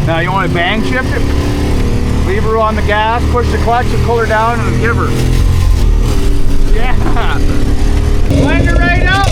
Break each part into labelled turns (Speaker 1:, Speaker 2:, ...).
Speaker 1: Now you want to bang shift it? Leave her on the gas, push the clutch and pull her down and give her. Yeah! Blend her right up!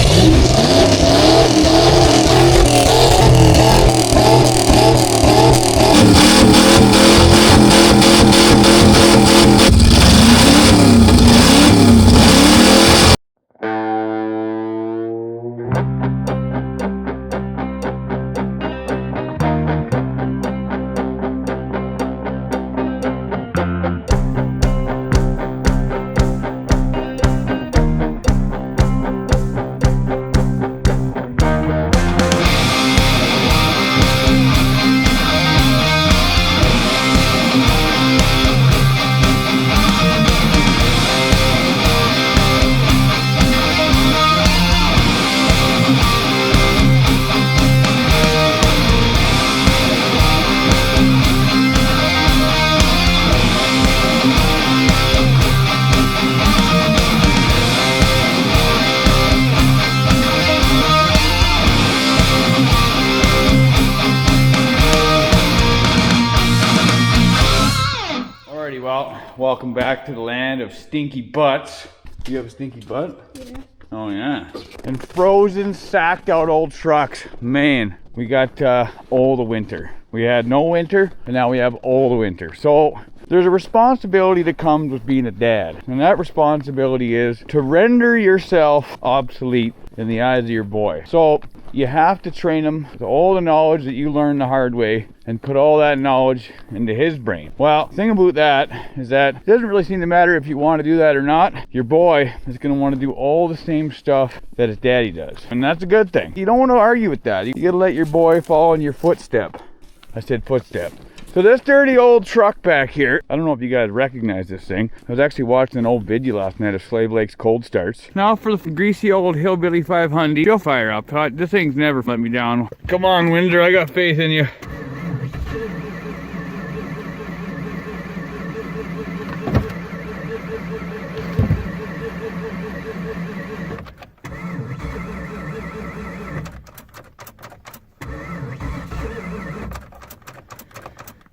Speaker 1: Welcome back to the land of stinky butts. Do you have a stinky butt? Yeah. Oh yeah. And frozen, sacked out old trucks. Man, we got all the winter. We had no winter, and now we have all the winter. So there's a responsibility that comes with being a dad. And that responsibility is to render yourself obsolete in the eyes of your boy. So you have to train him with all the knowledge that you learned the hard way and put all that knowledge into his brain. Well, the thing about that is that it doesn't really seem to matter if you want to do that or not. Your boy is going to want to do all the same stuff that his daddy does. And that's a good thing. You don't want to argue with that. You got to let your boy follow in your footstep. I said footstep. So this dirty old truck back here, I don't know if you guys recognize this thing. I was actually watching an old video last night of Slave Lake's cold starts. Now for the greasy old hillbilly 500. She'll fire up. This thing's never let me down. Come on, Windsor, I got faith in you.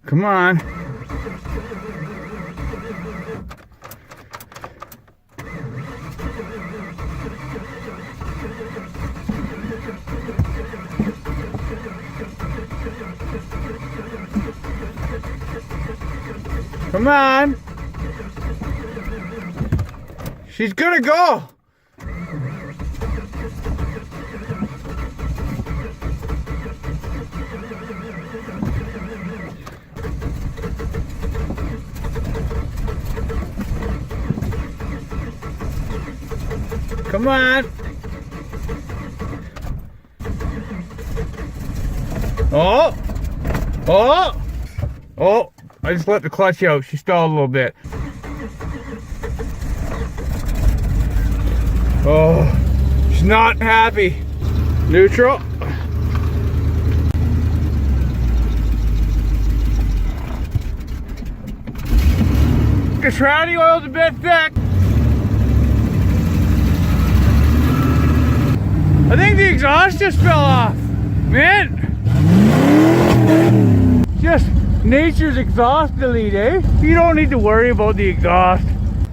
Speaker 1: Come on. Come on. She's gonna go. Come on. Oh. Oh. Oh. I just let the clutch out. She stalled a little bit. Oh. She's not happy. Neutral. The tranny oil's a bit thick. I think the exhaust just fell off. Man. Just nature's exhaust delete, eh? You don't need to worry about the exhaust.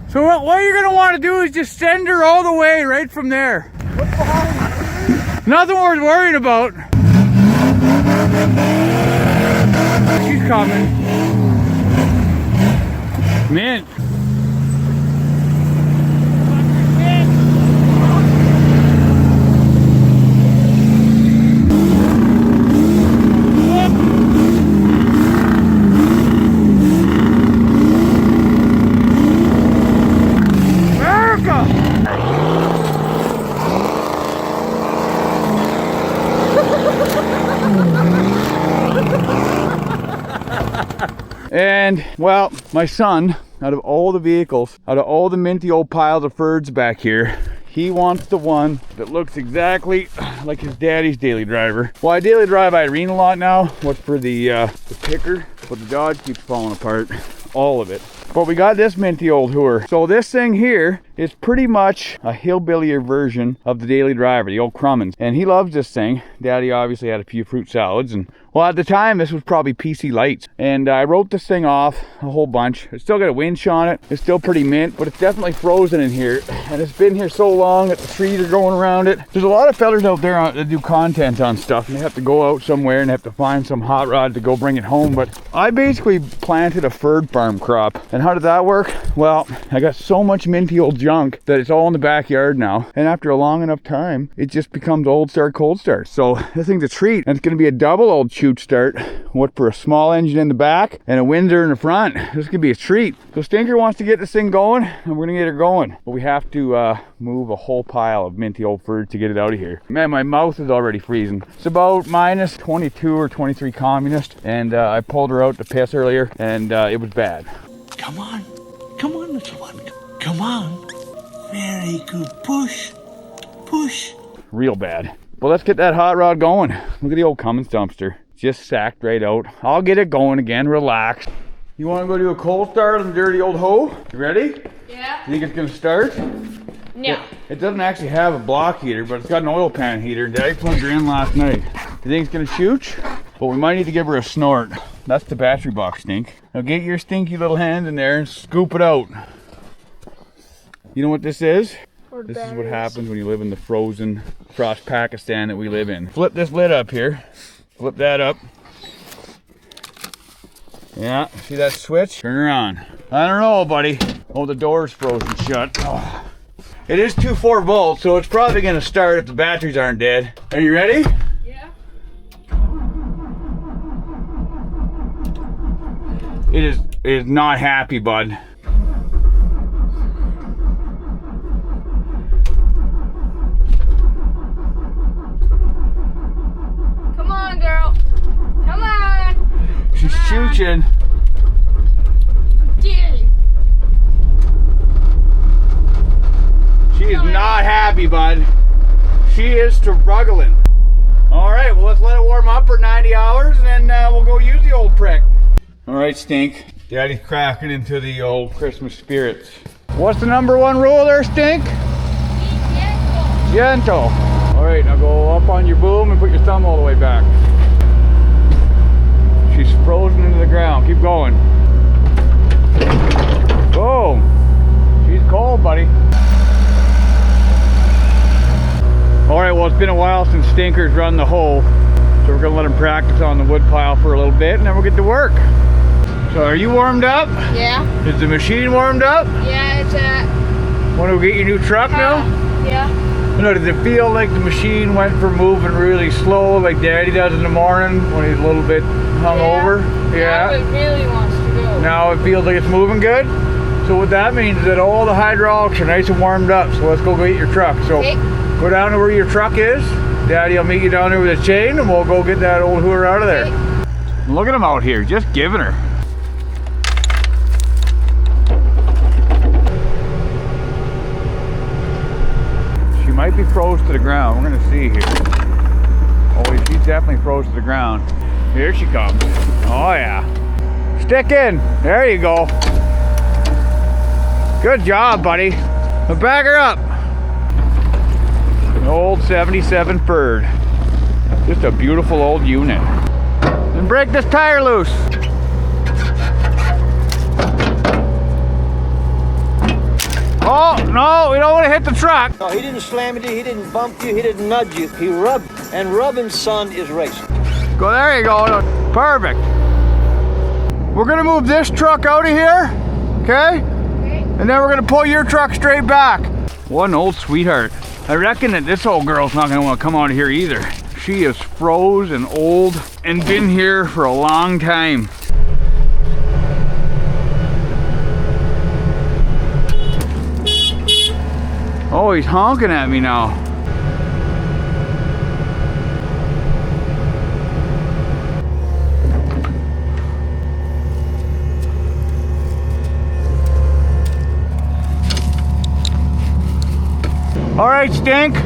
Speaker 1: So what you're gonna want to do is just send her all the way right from there. What's behind? Nothing worth worrying about. She's coming. Man. And, well, my son, out of all the vehicles, out of all the minty old piles of Ferds back here, he wants the one that looks exactly like his daddy's daily driver. Well, I daily drive Irene a lot now, what's for the picker, but the Dodge keeps falling apart, all of it. But we got this minty old hooer. So this thing here is pretty much a hillbillier version of the daily driver, the old Crummins. And he loves this thing. Daddy obviously had a few fruit salads, and well, at the time this was probably PC Lights. And I wrote this thing off a whole bunch. It's still got a winch on it. It's still pretty mint, but it's definitely frozen in here. And it's been here so long that the trees are going around it. There's a lot of fellers out there that do content on stuff, and they have to go out somewhere and have to find some hot rod to go bring it home. But I basically planted a Ferd farm crop. And how did that work? Well, I got so much minty old junk that it's all in the backyard now. And after a long enough time, it just becomes old start, cold start. So this thing's a treat. And it's going to be a double old shoot start. What for a small engine in the back and a Windsor in the front. This could be a treat. So Stinker wants to get this thing going, and we're going to get her going. But we have to move a whole pile of minty old Ferd to get it out of here. Man, my mouth is already freezing. It's about minus 22 or 23 communist. And I pulled her out to piss earlier, and it was bad.
Speaker 2: Come on, little one, come on. Very good, push, push.
Speaker 1: Real bad. Well, let's get that hot rod going. Look at the old Cummins dumpster. Just sacked right out. I'll get it going again, relax. You wanna go do a cold start on the dirty old hoe? You ready?
Speaker 3: Yeah.
Speaker 1: You think it's gonna start?
Speaker 3: No.
Speaker 1: It doesn't actually have a block heater, but it's got an oil pan heater. Daddy plugged her in last night. You think it's gonna shoot? But we might need to give her a snort. That's the battery box, Stink. Now get your stinky little hand in there and scoop it out. You know what this is? This is what happens when you live in the frozen across Pakistan that we live in. Flip this lid up here. Flip that up. Yeah, see that switch? Turn her on. I don't know, buddy. Oh, the door's frozen shut. Oh. It is 2.4 volts, so it's probably gonna start if the batteries aren't dead. Are you ready?
Speaker 3: Yeah.
Speaker 1: It is not happy, bud.
Speaker 3: Come on, girl. Come on.
Speaker 1: She's shooting.
Speaker 3: Dude.
Speaker 1: She is not happy, bud. She is struggling. All right, well, let's let it warm up for 90 hours, and then we'll go use the old prick. All right, Stink. Daddy's cracking into the old Christmas spirits. What's the #1 rule there, Stink?
Speaker 3: Be gentle.
Speaker 1: Gentle. All right, now go up on your boom and put your thumb all the way back. She's frozen into the ground. Keep going. Boom. She's cold, buddy. All right, well, it's been a while since Stinker's run the hoe, so we're gonna let him practice on the wood pile for a little bit, and then we'll get to work. So are you warmed up?
Speaker 3: Yeah.
Speaker 1: Is the machine warmed up?
Speaker 3: Yeah, it's
Speaker 1: Want to get your new truck now?
Speaker 3: Yeah.
Speaker 1: No, does it feel like the machine went for moving really slow, like Daddy does in the morning when he's a little bit hungover?
Speaker 3: Yeah. Now it really wants to go.
Speaker 1: Now it feels like it's moving good? So what that means is that all the hydraulics are nice and warmed up, so let's go get your truck. So
Speaker 3: Okay.
Speaker 1: go down to where your truck is. Daddy will meet you down there with a chain, and we'll go get that old hooer out of there.
Speaker 3: Okay.
Speaker 1: Look at him out here, just giving her. She might be froze to the ground. We're gonna see here. Oh, she's definitely froze to the ground. Here she comes. Oh yeah. Stick in. There you go. Good job, buddy. Now back her up. An old 77 Ferd. Just a beautiful old unit. And break this tire loose. Oh, no, we don't want to hit the truck.
Speaker 4: No, he didn't slam into you, he didn't bump you, he didn't nudge you. He rubbed, and rubbing, son, is racing.
Speaker 1: Go, there you go. Perfect. We're gonna move this truck out of here, okay? And then we're gonna pull your truck straight back. What an old sweetheart. I reckon that this old girl's not gonna want to come out of here either. She is froze and old and been here for a long time. Oh, he's honking at me now. All right, Stink.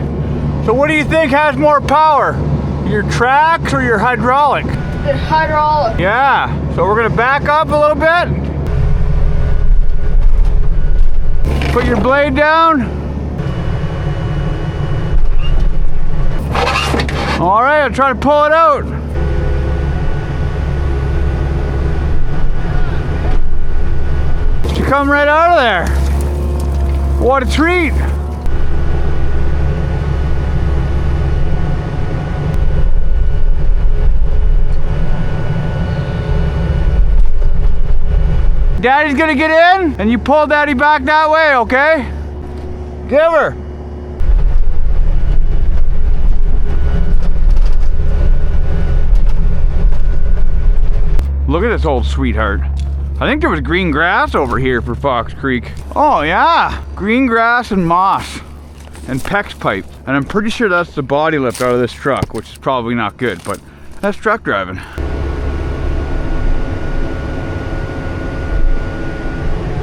Speaker 1: So what do you think has more power? Your tracks or your hydraulic?
Speaker 3: The hydraulic.
Speaker 1: Yeah, so we're gonna back up a little bit. Put your blade down. All right, I'll try to pull it out. She come right out of there. What a treat. Daddy's gonna get in, and you pull Daddy back that way, okay? Give her. Look at this old sweetheart. I think there was green grass over here for Fox Creek. Oh yeah, green grass and moss and PEX pipe. And I'm pretty sure that's the body lift out of this truck, which is probably not good, but that's truck driving.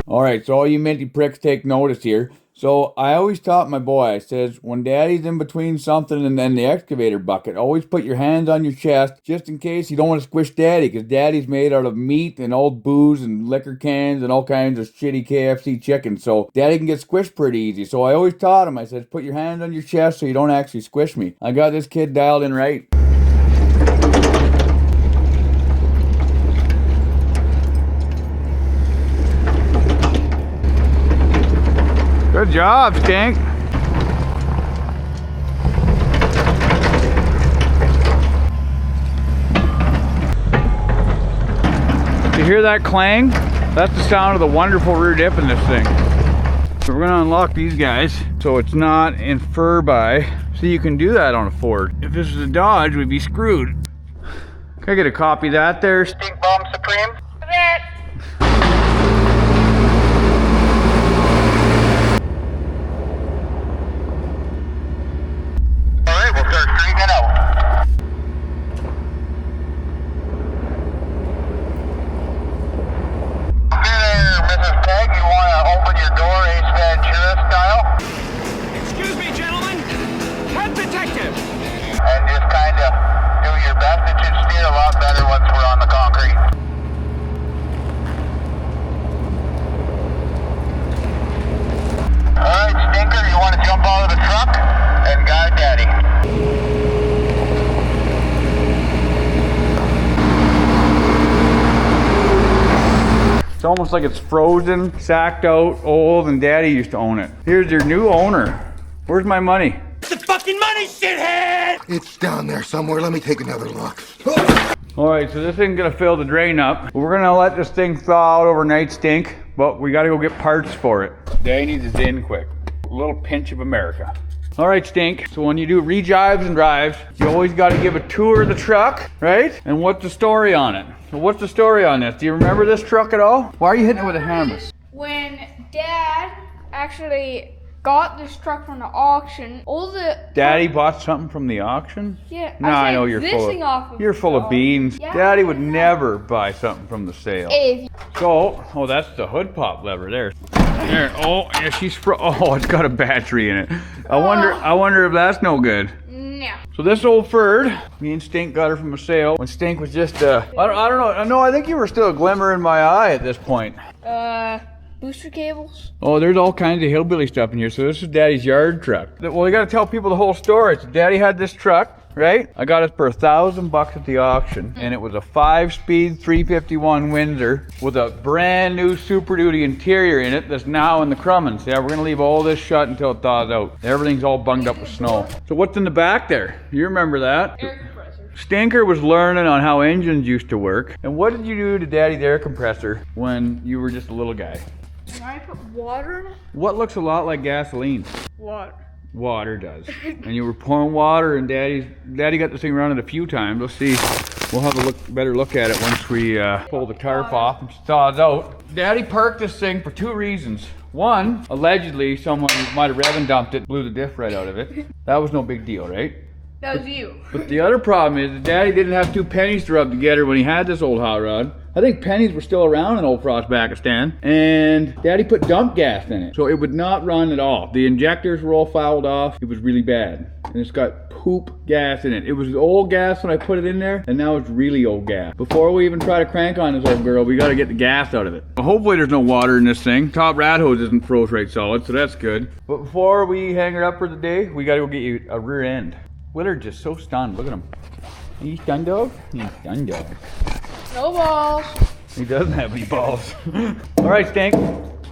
Speaker 1: All right, so all you minty pricks take notice here. So I always taught my boy, I says, when Daddy's in between something and then the excavator bucket, always put your hands on your chest just in case you don't want to squish Daddy, because Daddy's made out of meat and old booze and liquor cans and all kinds of shitty KFC chicken. So Daddy can get squished pretty easy. So I always taught him, I said, put your hands on your chest so you don't actually squish me. I got this kid dialed in right. Good job, Stink. You hear that clang? That's the sound of the wonderful rear dip in this thing. So we're gonna unlock these guys so it's not in fur by. So you can do that on a Ford. If this was a Dodge, we'd be screwed. Can I get a copy of that there?
Speaker 4: Stink Bomb Supreme.
Speaker 1: It's almost like it's frozen, sacked out, old, and Daddy used to own it. Here's your new owner. Where's my money?
Speaker 2: The fucking money, shithead!
Speaker 5: It's down there somewhere. Let me take another look.
Speaker 1: All right, so this thing's gonna fill the drain up. We're gonna let this thing thaw out overnight, Stink, but we gotta go get parts for it. Daddy needs his in quick. A little pinch of America. All right, Stink, so when you do re-jives and drives, you always gotta give a tour of the truck, right? And what's the story on it? So what's the story on this? Do you remember this truck at all? Why are you hitting it with a hammer?
Speaker 3: When Dad actually got this truck from the auction, all the...
Speaker 1: Daddy bought something from the auction?
Speaker 3: Yeah.
Speaker 1: No, I know you're full of beans.
Speaker 3: Yeah,
Speaker 1: Daddy would never buy something from the sale. So, oh, that's the hood pop lever there. There. Oh, yeah, oh, it's got a battery in it. I wonder if that's no good.
Speaker 3: No.
Speaker 1: So this old Ferd, me and Stink got her from a sale when Stink was just I don't know. No, I think you were still a glimmer in my eye at this point.
Speaker 3: Booster cables.
Speaker 1: Oh, there's all kinds of hillbilly stuff in here. So this is Daddy's yard truck. Well, you gotta tell people the whole story. So Daddy had this truck, right? I got it for $1,000 at the auction, and it was a 5-speed 351 Windsor with a brand new Super Duty interior in it that's now in the Crummins. Yeah, we're gonna leave all this shut until it thaws out. Everything's all bunged up with snow. So what's in the back there? You remember that?
Speaker 3: Air compressor.
Speaker 1: Stinker was learning on how engines used to work. And what did you do to Daddy's air compressor when you were just a little guy?
Speaker 3: Can I put water in it?
Speaker 1: What looks a lot like gasoline?
Speaker 3: Water.
Speaker 1: Water does. And you were pouring water, and Daddy got this thing running a few times. Let's see. We'll have a better look at it once we pull the tarp off and she thaws out. Daddy parked this thing for 2 reasons. One, allegedly someone might have rev and dumped it, blew the diff right out of it. That was no big deal, right?
Speaker 3: That was you.
Speaker 1: But the other problem is that Daddy didn't have 2 pennies to rub together when he had this old hot rod. I think pennies were still around in old Frostbakistan, and Daddy put dump gas in it, so it would not run at all. The injectors were all fouled off. It was really bad, and it's got poop gas in it. It was old gas when I put it in there, and now it's really old gas. Before we even try to crank on this old girl, we gotta get the gas out of it. Well, hopefully there's no water in this thing. Top rat hose isn't froze right solid, so that's good. But before we hang her up for the day, we gotta go get you a rear end. Willard's just so stunned. Look at him. He's stunned, dog? He's stunned, dog.
Speaker 3: No balls.
Speaker 1: He doesn't have any balls. All right, Stink.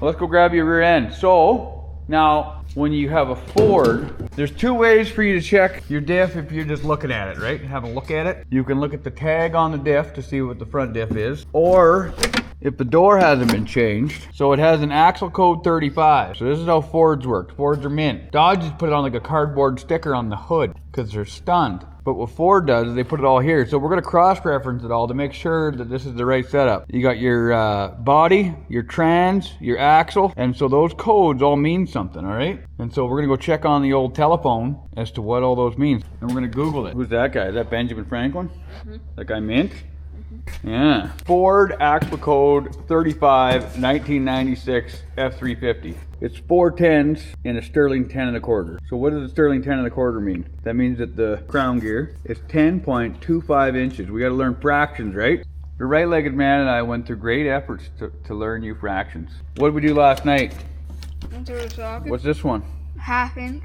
Speaker 1: Let's go grab your rear end. So, now, when you have a Ford, there's two ways for you to check your diff if you're just looking at it, right? Have a look at it. You can look at the tag on the diff to see what the front diff is. Or, if the door hasn't been changed, so it has an axle code 35. So this is how Fords work. Fords are mint. Dodge just put it on like a cardboard sticker on the hood because they're stunned. But what Ford does is they put it all here. So we're gonna cross-reference it all to make sure that this is the right setup. You got your body, your trans, your axle, and so those codes all mean something, all right? And so we're gonna go check on the old telephone as to what all those mean. And we're gonna Google it. Who's that guy? Is that Benjamin Franklin? Mm-hmm. That guy Mint? Mm-hmm. Yeah. Ford axle code 35, 1996 F350. It's 410s and a sterling 10 1/4. So what does a sterling 10 1/4 mean? That means that the crown gear is 10.25 inches. We got to learn fractions, right? The right-legged man and I went through great efforts to learn you fractions. What did we do last night? What's this one?
Speaker 3: 1/2 inch,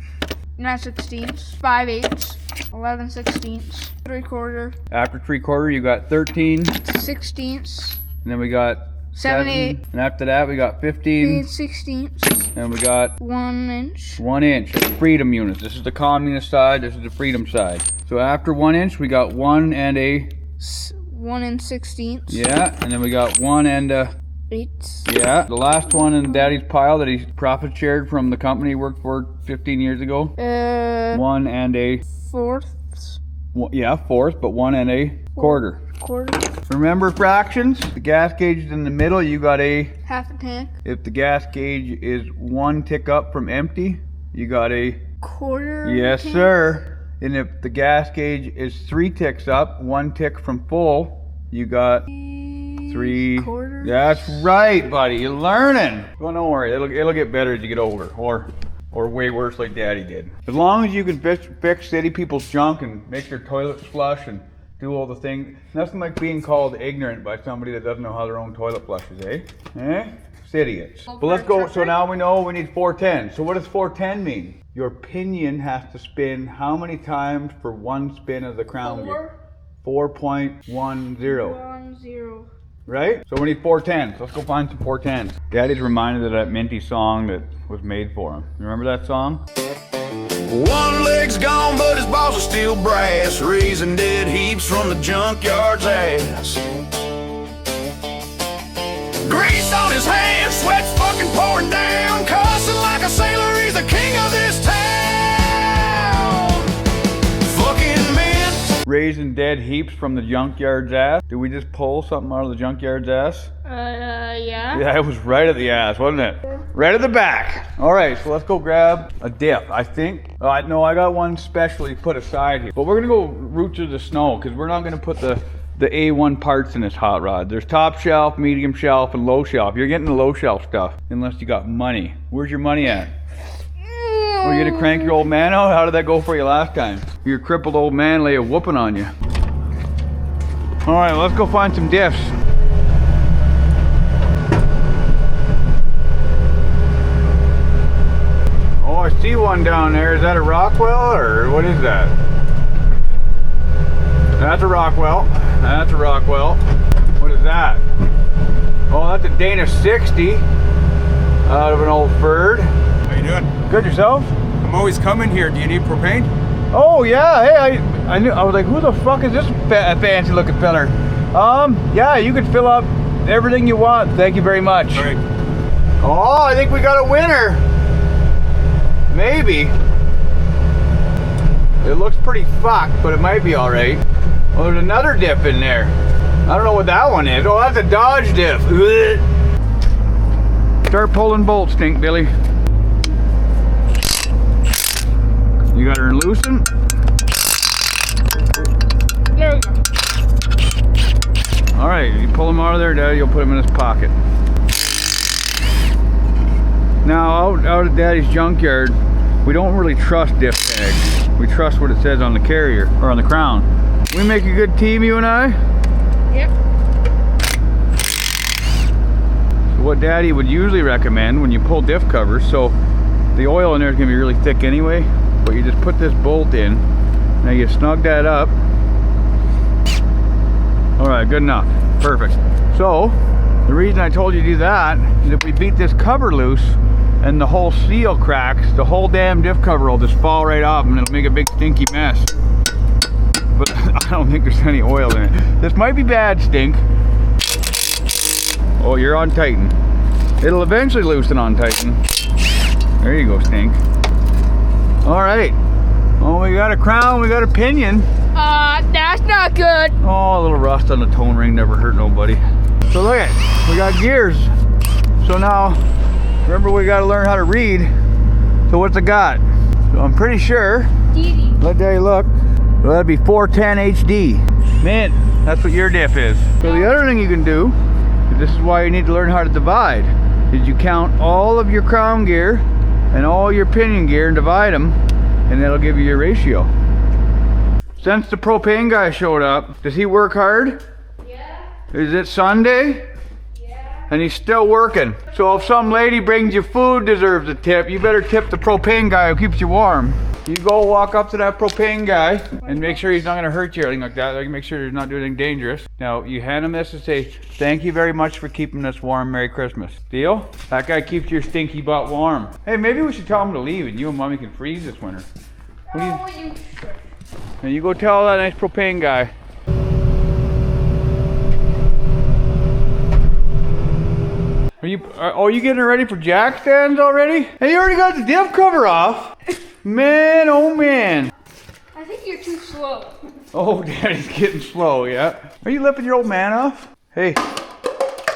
Speaker 3: 9/16, 5/8, 11/16, 3/4.
Speaker 1: After 3/4, you got 13.
Speaker 3: 16ths.
Speaker 1: And then we got
Speaker 3: 7, 8.
Speaker 1: And after that, we got 15.
Speaker 3: 16ths.
Speaker 1: And we got
Speaker 3: 1 inch.
Speaker 1: 1 inch. Freedom units. This is the communist side. This is the freedom side. So after 1 inch, we got 1 and a
Speaker 3: 1 and 16ths.
Speaker 1: Yeah, and then we got 1 and a
Speaker 3: 8.
Speaker 1: Yeah, the last one in Daddy's pile that he profit shared from the company he worked for 15 years ago. 1 and a
Speaker 3: 4th.
Speaker 1: Yeah, 4th, but 1 and a 1/4. Remember fractions? The gas gauge is in the middle. You got a
Speaker 3: 1/2 tank.
Speaker 1: If the gas gauge is 1 tick up from empty, you got a
Speaker 3: 1/4.
Speaker 1: Yes,
Speaker 3: tank.
Speaker 1: sir. And if the gas gauge is 3 ticks up, 1 tick from full, you got 3/4. That's right, buddy. You're learning. Well, don't worry. It'll get better as you get older, or way worse like Daddy did. As long as you can fix city people's junk and make their toilets flush and do all the things, nothing like being called ignorant by somebody that doesn't know how their own toilet flushes, eh? Eh? It's idiots. But let's go. So now we know we need 410. So what does 410 mean? Your pinion has to spin how many times for 1 spin of the crown gear? 4.10.
Speaker 3: 10.
Speaker 1: Right? So we need 410s. Let's go find some 410s. Daddy's reminded of that Minty song that was made for him. You remember that song?
Speaker 2: One leg's gone, but his balls are still brass. Raising dead heaps from the junkyard's ass. Grease on his hands, sweat's fucking pouring down. Cussing like a sailor, he's the king of this town. Fucking mint.
Speaker 1: Raising dead heaps from the junkyard's ass. Did we just pull something out of the junkyard's ass?
Speaker 3: Yeah.
Speaker 1: Yeah, it was right at the ass, wasn't it? Right at the back. All right, so let's go grab a diff, I think. No, I got one specially put aside here. But we're gonna go root through the snow because we're not gonna put the A1 parts in this hot rod. There's top shelf, medium shelf, and low shelf. You're getting the low shelf stuff unless you got money. Where's your money at? Are you gonna crank your old man out? How did that go for you last time? Your crippled old man lay a whooping on you. All right, let's go find some diffs. Oh, I see one down there. Is that a Rockwell or what is that? That's a Rockwell. That's a Rockwell. What is that? Oh, that's a Dana 60 out of an old Ferd.
Speaker 6: How you doing?
Speaker 1: Good, yourself?
Speaker 6: I'm always coming here. Do you need propane?
Speaker 1: Oh yeah, hey, I knew. I was like, who the fuck is this fancy looking feller? Yeah, you could fill up everything you want. Thank you very much.
Speaker 6: All right.
Speaker 1: Oh, I think we got a winner. Maybe. It looks pretty fucked, but it might be all right. Well, there's another diff in there. I don't know what that one is. Oh, that's a Dodge diff. Ugh. Start pulling bolts, Stink Billy. You got her in loosen?
Speaker 3: There we go.
Speaker 1: All right, you pull them out of there, Daddy, you'll put them in his pocket. Now, out at Daddy's junkyard, we don't really trust diff tags. We trust what it says on the carrier, or on the crown. We make a good team, you and I?
Speaker 3: Yep.
Speaker 1: So what Daddy would usually recommend when you pull diff covers, so the oil in there is going to be really thick anyway, but you just put this bolt in. Now you snug that up. Alright, good enough. Perfect. So, the reason I told you to do that is if we beat this cover loose and the whole seal cracks, the whole damn diff cover will just fall right off and it'll make a big stinky mess. But I don't think there's any oil in it. This might be bad, Stink. Oh, you're on Titan. It'll eventually loosen on Titan. There you go, Stink. Alright. Oh, we got a crown, we got a pinion.
Speaker 3: That's not good.
Speaker 1: Oh, a little rust on the tone ring never hurt nobody. So look at it, we got gears. So now, remember we gotta learn how to read. So what's it got? So I'm pretty sure, let Daddy look, well, that'd be 410 HD. Man, that's what your diff is. So the other thing you can do, this is why you need to learn how to divide, is you count all of your crown gear and all your pinion gear and divide them, and that'll give you your ratio. Since the propane guy showed up, does he work hard?
Speaker 3: Yeah.
Speaker 1: Is it Sunday?
Speaker 3: Yeah.
Speaker 1: And he's still working. So if some lady brings you food deserves a tip, you better tip the propane guy who keeps you warm. You go walk up to that propane guy and make sure he's not gonna hurt you or anything like that. Like make sure he's not doing anything dangerous. Now you hand him this and say, thank you very much for keeping us warm. Merry Christmas. Deal? That guy keeps your stinky butt warm. Hey, maybe we should tell him to leave and you and Mommy can freeze this winter. What do you... Now you go tell that nice propane guy. Are you getting ready for jack stands already? Hey, you already got the diff cover off. Man, oh man.
Speaker 3: I think you're too slow.
Speaker 1: Oh, Daddy's getting slow, yeah. Are you lipping your old man off? Hey,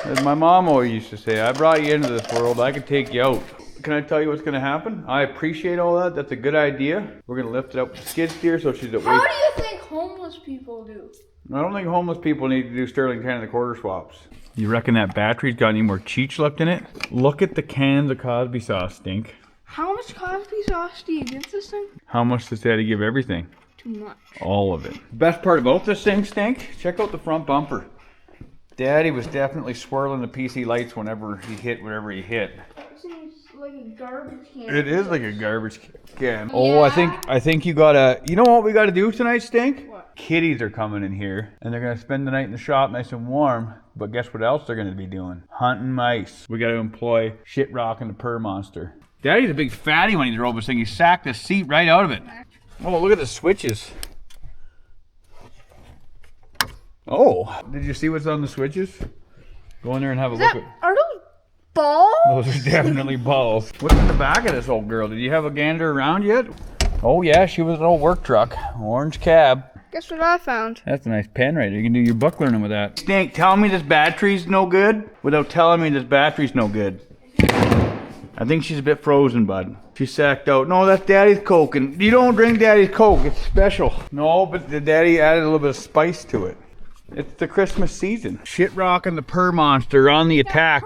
Speaker 1: as my mom always used to say, I brought you into this world, I can take you out. Can I tell you what's gonna happen? I appreciate all that, that's a good idea. We're gonna lift it up with the skid steer so she's at
Speaker 3: How do you think homeless people do?
Speaker 1: I don't think homeless people need to do sterling 10 and a quarter swaps. You reckon that battery's got any more cheech left in it? Look at the cans of Cosby sauce, Stink.
Speaker 3: How much Cosby sauce do you give this thing?
Speaker 1: How much does Daddy give everything?
Speaker 3: Too much.
Speaker 1: All of it. Best part about this thing, Stink, check out the front bumper. Daddy was definitely swirling the PC lights whenever he hit whatever he hit.
Speaker 3: It seems like a garbage can.
Speaker 1: It is like a garbage can. Oh, I think you gotta, you know what we gotta do tonight, Stink?
Speaker 3: What?
Speaker 1: Kitties are coming in here and they're gonna spend the night in the shop nice and warm. But guess what else they're gonna be doing? Hunting mice. We gotta employ shit rock and the purr monster. Daddy's a big fatty when he drove this thing. He sacked the seat right out of it. Oh, look at the switches. Oh, did you see what's on the switches? Go in there and have a look at.
Speaker 3: Are those balls?
Speaker 1: Those are definitely balls. What's in the back of this old girl? Did you have a gander around yet? Oh yeah, she was an old work truck. Orange cab.
Speaker 3: Guess what I found?
Speaker 1: That's a nice pen right there. You can do your book learning with that. Stink, tell me this battery's no good without telling me this battery's no good. I think she's a bit frozen, bud. She's sacked out. No, that's Daddy's Coke. And you don't drink Daddy's Coke. It's special. No, but the Daddy added a little bit of spice to it. It's the Christmas season. Shit rock and the purr monster on the attack.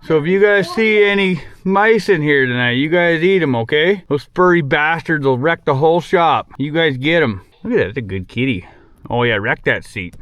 Speaker 1: So if you guys see any mice in here tonight, you guys eat them, okay? Those furry bastards will wreck the whole shop. You guys get them. Look at that, that's a good kitty. Oh yeah, wreck that seat.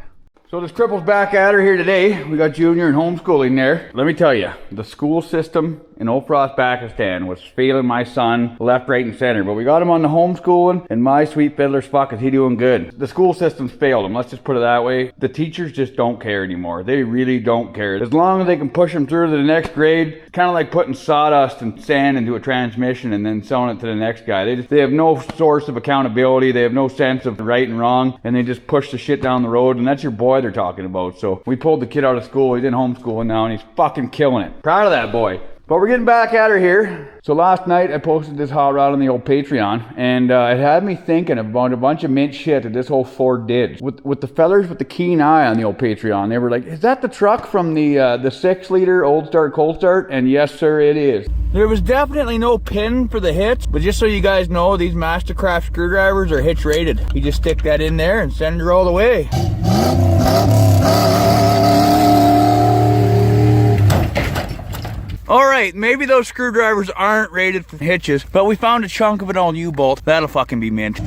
Speaker 1: So this cripple's back at her here today. We got Junior and homeschooling there. Let me tell you, the school system in Old Frost, Pakistan was failing my son left, right, and center. But we got him on the homeschooling, and my sweet fiddler's fuck is he doing good. The school system's failed him, let's just put it that way. The teachers just don't care anymore. They really don't care. As long as they can push him through to the next grade, kind of like putting sawdust and sand into a transmission and then selling it to the next guy. They have no source of accountability. They have no sense of right and wrong, and they just push the shit down the road, and that's your boy they're talking about. So we pulled the kid out of school. He's in homeschooling now, and he's fucking killing it. Proud of that boy. But we're getting back at her here. So last night I posted this hot rod on the old Patreon, and it had me thinking about a bunch of mint shit that this whole Ford did. With the fellers with the keen eye on the old Patreon, they were like, is that the truck from the 6-liter old start cold start? And yes sir, it is. There was definitely no pin for the hitch, but just so you guys know, these Mastercraft screwdrivers are hitch rated. You just stick that in there and send her all the way. All right, maybe those screwdrivers aren't rated for hitches, but we found a chunk of an old U-bolt. That'll fucking be mint.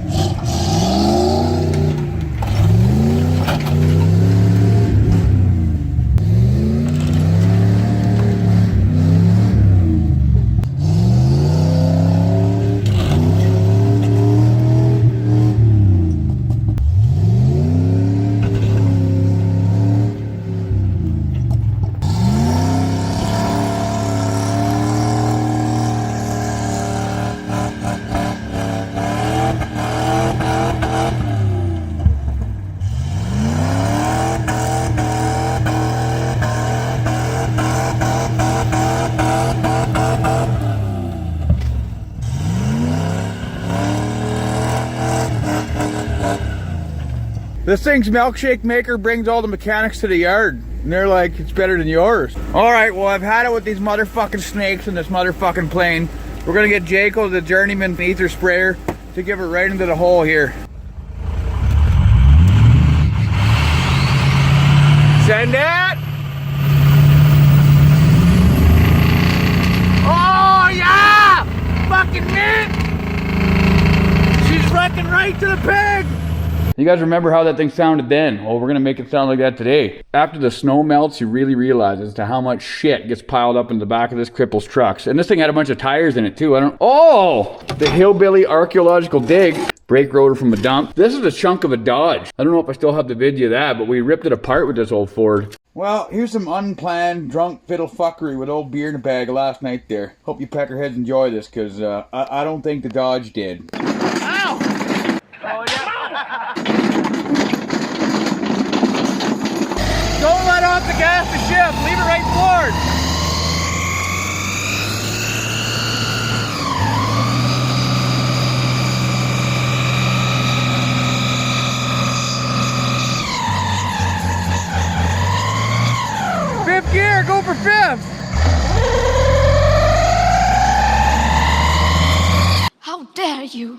Speaker 1: This thing's milkshake maker brings all the mechanics to the yard. And they're like, it's better than yours. All right, well, I've had it with these motherfucking snakes and this motherfucking plane. We're gonna get Jaco, the journeyman ether sprayer, to give it right into the hole here. Send it! Oh, yeah! Fucking mint! She's fucking right to the pig! You guys remember how that thing sounded then? Well, we're gonna make it sound like that today. After the snow melts, you really realize as to how much shit gets piled up in the back of this cripple's trucks. And this thing had a bunch of tires in it too. Oh! The hillbilly archaeological dig. Brake rotor from a dump. This is a chunk of a Dodge. I don't know if I still have the video of that, but we ripped it apart with this old Ford. Well, here's some unplanned drunk fiddle fuckery with old beer in a bag last night there. Hope you peckerheads enjoy this, because I don't think the Dodge did. Ow! Oh, yeah. Don't let off the gas to shift. Leave it right forward. Fifth gear, go for fifth.
Speaker 3: How dare you?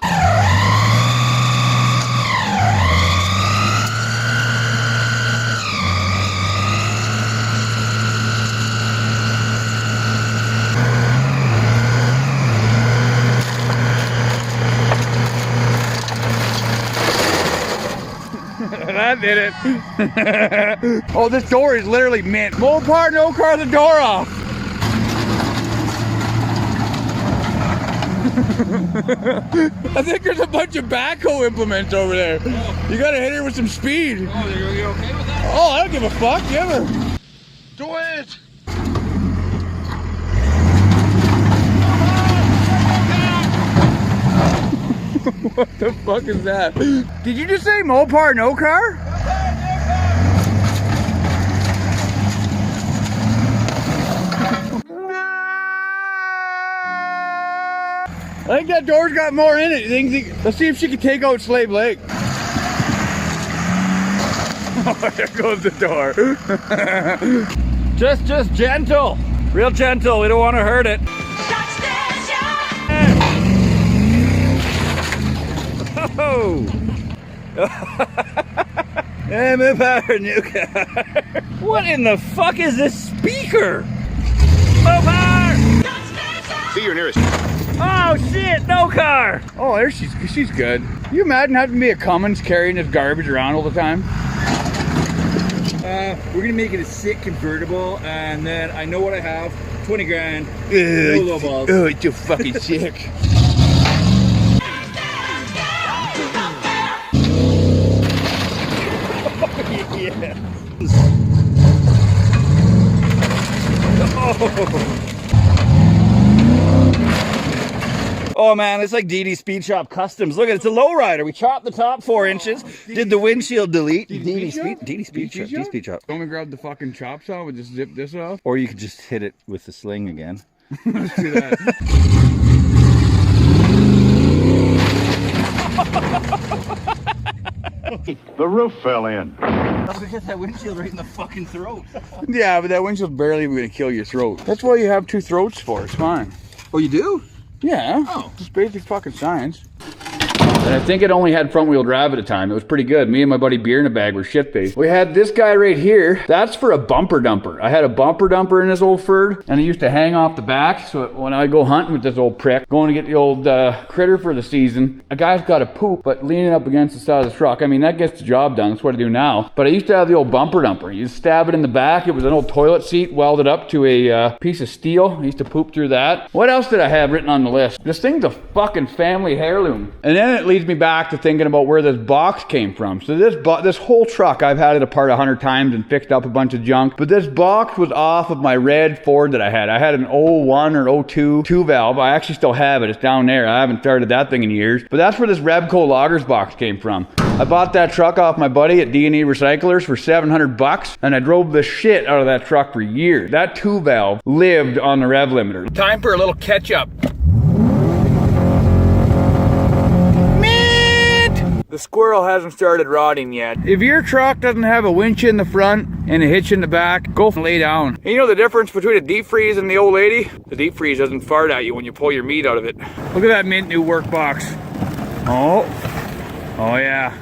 Speaker 1: That did it. Oh, this door is literally mint. Mopar, no car, the door off. I think there's a bunch of backhoe implements over there. Oh. You gotta hit her with some speed. Oh, you okay with that? Oh, I don't give a fuck. Give her. Do it. What the fuck is that? Did you just say Mopar, no car? I think that door's got more in it. Let's see if she can take out Slave Lake. Oh, there goes the door.
Speaker 7: Just gentle. Real gentle. We don't want to hurt it. Oh! I'm a power new car. What in the fuck is this speaker? Mopar!
Speaker 5: See your nearest.
Speaker 7: Oh shit, no car!
Speaker 1: Oh, there she's good. Can you imagine having to be a Cummins carrying this garbage around all the time?
Speaker 7: We're gonna make it a sick convertible, and then I know what I have. 20 grand. No low balls.
Speaker 1: Oh, it's too fucking sick.
Speaker 7: Yeah. Oh man, it's like DD Speed Shop Customs. Look at it, it's a lowrider. We chopped the top 4 inches, did the windshield delete. DD Speed Shop.
Speaker 1: Don't we grab the fucking chop saw and just zip this off?
Speaker 7: Or you could just hit it with the sling again.
Speaker 1: Let's do that.
Speaker 5: The roof fell in.
Speaker 7: That's because that windshield right in the fucking throat.
Speaker 1: Yeah, but that windshield's barely even gonna kill your throat. That's why you have 2 throats for. It's fine.
Speaker 7: Oh, you do?
Speaker 1: Yeah.
Speaker 7: Oh.
Speaker 1: Just basic fucking science. And I think it only had front wheel drive at the time. It was pretty good. Me and my buddy Beer in a Bag were shit-faced. We had this guy right here. That's for a bumper dumper. I had a bumper dumper in this old Ferd, and it used to hang off the back. So when I go hunting with this old prick, going to get the old critter for the season, a guy's got to poop, but leaning up against the side of the truck. I mean, that gets the job done. That's what I do now. But I used to have the old bumper dumper. You just stab it in the back. It was an old toilet seat welded up to a piece of steel. I used to poop through that. What else did I have written on the list? This thing's a fucking family heirloom. And then it leads me back to thinking about where this box came from. So this whole truck, I've had it apart 100 times and fixed up a bunch of junk. But this box was off of my red Ford that I had. I had an 01 or 02 2-valve. I actually still have it. It's down there. I haven't started that thing in years. But that's where this Rebco Loggers box came from. I bought that truck off my buddy at D&E Recyclers for $700, and I drove the shit out of that truck for years. That 2-valve lived on the rev limiter. Time for a little catch up. The squirrel hasn't started rotting yet. If your truck doesn't have a winch in the front and a hitch in the back, go lay down. And you know the difference between a deep freeze and the old lady? The deep freeze doesn't fart at you when you pull your meat out of it. Look at that mint new work box. Oh yeah.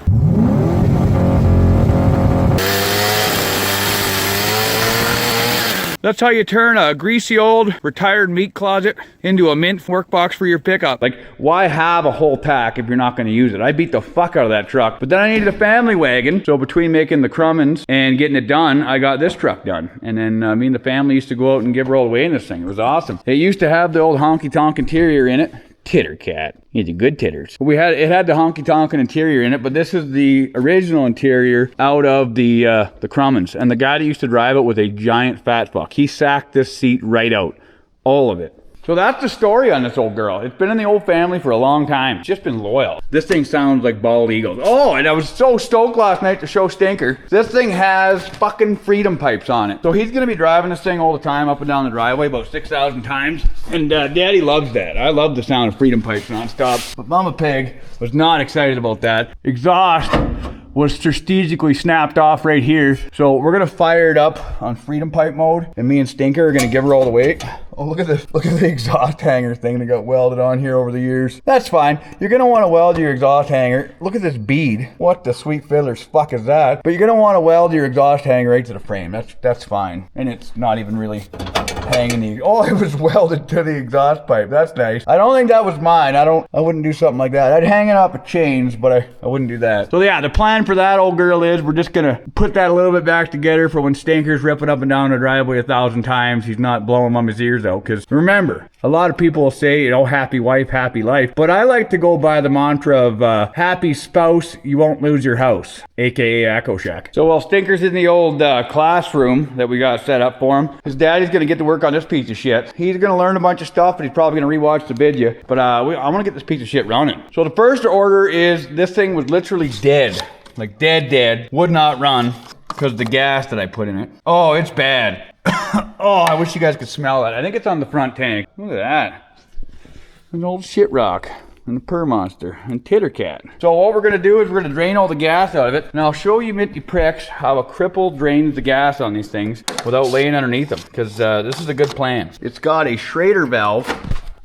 Speaker 1: That's how you turn a greasy old retired meat closet into a mint workbox for your pickup. Like, why have a whole tack if you're not going to use it? I beat the fuck out of that truck, but then I needed a family wagon. So between making the Crummins and getting it done, I got this truck done. And then me and the family used to go out and give her all away in this thing. It was awesome. It used to have the old honky tonk interior in it. Titter cat. He's a good titters. It had the honky tonk interior in it, but this is the original interior out of the Crummins. And the guy that used to drive it was a giant fat fuck. He sacked this seat right out. All of it. So that's the story on this old girl. It's been in the old family for a long time. It's just been loyal. This thing sounds like bald eagles. Oh, and I was so stoked last night to show Stinker. This thing has fucking freedom pipes on it. So he's gonna be driving this thing all the time up and down the driveway about 6,000 times. And Daddy loves that. I love the sound of freedom pipes nonstop. But Mama Pig was not excited about that. Exhaust was strategically snapped off right here. So we're gonna fire it up on freedom pipe mode, and me and Stinker are gonna give her all the weight. Oh, look at the exhaust hanger thing that got welded on here over the years. That's fine. You're gonna wanna weld your exhaust hanger. Look at this bead. What the sweet fiddler's fuck is that? But you're gonna wanna weld your exhaust hanger right to the frame. That's fine. And it's not even really hanging it was welded to the exhaust pipe. That's nice. I don't think that was mine. I wouldn't do something like that. I'd hang it up with chains, but I wouldn't do that. So yeah, the plan for that old girl is we're just gonna put that a little bit back together for when Stinker's ripping up and down the driveway 1,000 times. He's not blowing Mama's ears out. Because remember, a lot of people will say, happy wife, happy life. But I like to go by the mantra of happy spouse, you won't lose your house, aka Echo Shack. So while Stinker's in the old classroom that we got set up for him, his daddy's gonna get to work on this piece of shit. He's gonna learn a bunch of stuff, but he's probably gonna rewatch the video. But I want to get this piece of shit running. So the first order is this thing was literally dead. Like dead. Would not run because of the gas that I put in it. Oh, it's bad. Oh, I wish you guys could smell that. I think it's on the front tank. Look at that. An old shit rock. And a purr monster. And titter cat. So what we're going to do is we're going to drain all the gas out of it. And I'll show you minty pricks how a cripple drains the gas on these things without laying underneath them. Because this is a good plan. It's got a Schrader valve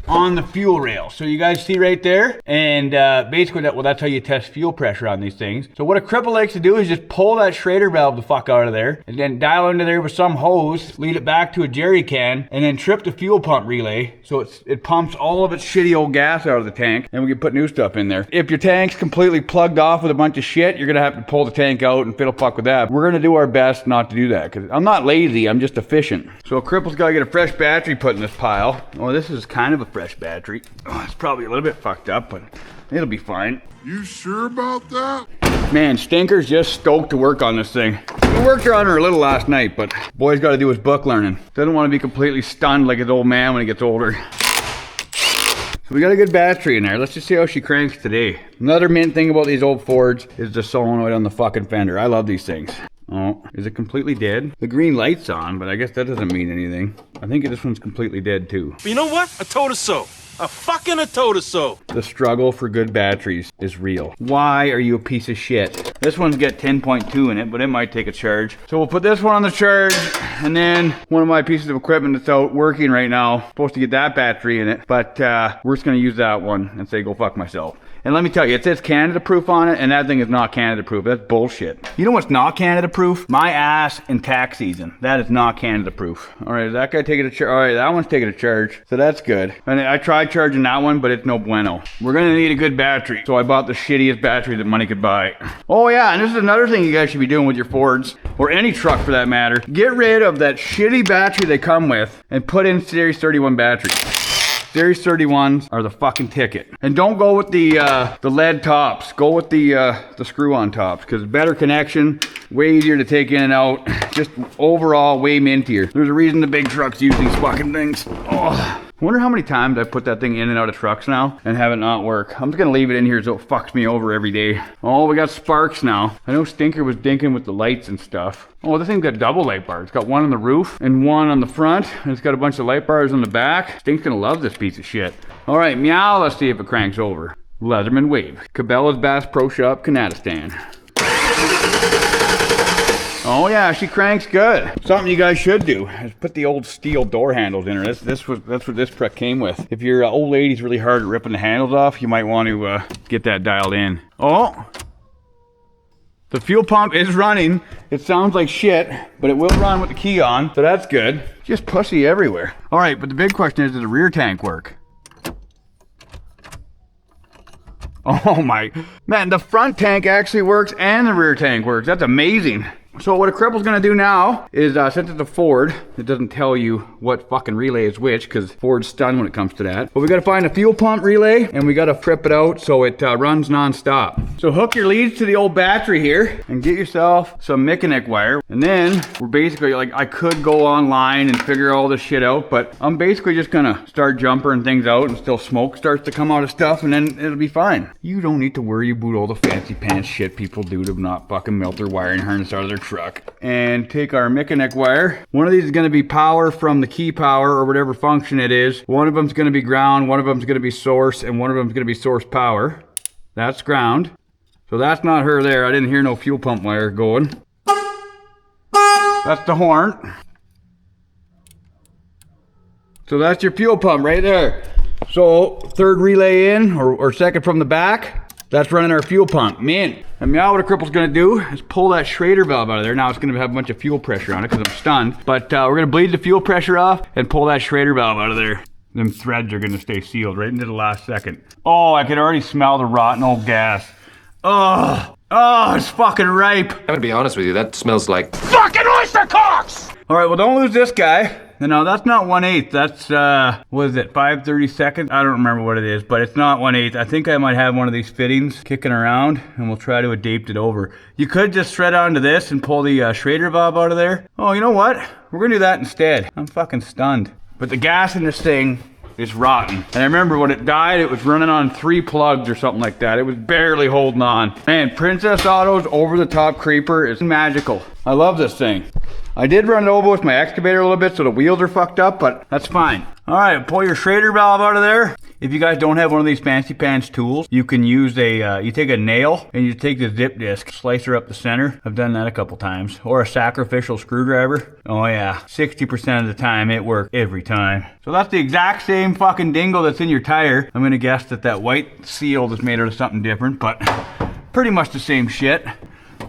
Speaker 1: on the fuel rail. So you guys see right there, and basically that's how you test fuel pressure on these things. So what a cripple likes to do is just pull that Schrader valve the fuck out of there, and then dial into there with some hose, lead it back to a jerry can, and then trip the fuel pump relay so it pumps all of its shitty old gas out of the tank, and we can put new stuff in there. If your tank's completely plugged off with a bunch of shit, you're gonna have to pull the tank out and fiddle fuck with that. We're gonna do our best not to do that, because I'm not lazy, I'm just efficient. So a cripple's gotta get a fresh battery put in this pile. Well, this is kind of a fresh battery. Oh, it's probably a little bit fucked up, but it'll be fine.
Speaker 5: You sure about that?
Speaker 1: Man, Stinker's just stoked to work on this thing. We worked on her a little last night, but boy's got to do his book learning. Doesn't want to be completely stunned like his old man when he gets older. So we got a good battery in there. Let's just see how she cranks today. Another mint thing about these old Fords is the solenoid on the fucking fender. I love these things. Oh, is it completely dead? The green light's on, but I guess that doesn't mean anything. I think this one's completely dead too.
Speaker 8: But you know what? I told her so. I told her so.
Speaker 1: The struggle for good batteries is real. Why are you a piece of shit? This one's got 10.2 in it, but it might take a charge. So we'll put this one on the charge, and then one of my pieces of equipment that's out working right now, supposed to get that battery in it, but we're just gonna use that one and say go fuck myself. And let me tell you, it says Canada proof on it, and that thing is not Canada proof. That's bullshit. You know what's not Canada proof? My ass in tax season. That is not Canada proof. All right, is that guy taking a charge? All right, that one's taking a charge. So that's good. And I tried charging that one, but it's no bueno. We're gonna need a good battery. So I bought the shittiest battery that money could buy. Oh yeah, and this is another thing you guys should be doing with your Fords, or any truck for that matter. Get rid of that shitty battery they come with and put in Series 31 batteries. Series 31s are the fucking ticket. And don't go with the lead tops. Go with the screw-on tops, because better connection, way easier to take in and out. Just overall way mintier. There's a reason the big trucks use these fucking things. Oh. I wonder how many times I put that thing in and out of trucks now and have it not work. I'm just gonna leave it in here so it fucks me over every day. Oh, we got sparks now. I know Stinker was dinking with the lights and stuff. Oh, this thing's got double light bars. It's got one on the roof and one on the front, and it's got a bunch of light bars on the back. Stink's gonna love this piece of shit. All right, meow, let's see if it cranks over. Leatherman Wave. Cabela's Bass Pro Shop, Kanadistan. Oh yeah, she cranks good. Something you guys should do is put the old steel door handles in her. That's what this truck came with. If your old lady's really hard at ripping the handles off, you might want to get that dialed in. Oh, the fuel pump is running. It sounds like shit, but it will run with the key on, so that's good. Just pussy everywhere. All right, but the big question is, does the rear tank work? Oh my, man, the front tank actually works and the rear tank works. That's amazing. So what a cripple's gonna do now is, since it's a Ford, it doesn't tell you what fucking relay is which, because Ford's stunned when it comes to that. But we gotta find a fuel pump relay, and we gotta trip it out so it runs non-stop. So hook your leads to the old battery here, and get yourself some Mechanic wire. And then, we're basically, like, I could go online and figure all this shit out, but I'm basically just gonna start jumpering things out until smoke starts to come out of stuff, and then it'll be fine. You don't need to worry about all the fancy pants shit people do to not fucking melt their wiring harness out of their truck. And take our Mechanic wire. One of these is going to be power from the key power or whatever function it is. One of them's going to be ground, one of them's going to be source, and one of them's going to be source power. That's ground. So that's not her there. I didn't hear no fuel pump wire going. That's the horn. So that's your fuel pump right there. So third relay in, or second from the back. That's running our fuel pump. Man, and now what a cripple's gonna do is pull that Schrader valve out of there. Now it's gonna have a bunch of fuel pressure on it because I'm stunned. But we're gonna bleed the fuel pressure off and pull that Schrader valve out of there. Them threads are gonna stay sealed right into the last second. Oh, I can already smell the rotten old gas. Oh, it's fucking ripe.
Speaker 9: I'm gonna be honest with you, that smells like
Speaker 8: Fucking oyster cocks!
Speaker 1: All right, well, don't lose this guy. No, that's not 1/8. That's, what is it, 5/32? I don't remember what it is, but it's not 1/8. I think I might have one of these fittings kicking around, and we'll try to adapt it over. You could just thread onto this and pull the Schrader valve out of there. Oh, you know what? We're gonna do that instead. I'm fucking stunned. But the gas in this thing is rotten. And I remember when it died, it was running on 3 plugs or something like that. It was barely holding on. Man, Princess Auto's over-the-top creeper is magical. I love this thing. I did run it over with my excavator a little bit, so the wheels are fucked up, but that's fine. All right, pull your Schrader valve out of there. If you guys don't have one of these fancy pants tools, you can use you take a nail and you take the zip disc, slice her up the center. I've done that a couple times. Or a sacrificial screwdriver. Oh yeah, 60% of the time it worked every time. So that's the exact same fucking dingle that's in your tire. I'm gonna guess that white seal is made out of something different, but pretty much the same shit.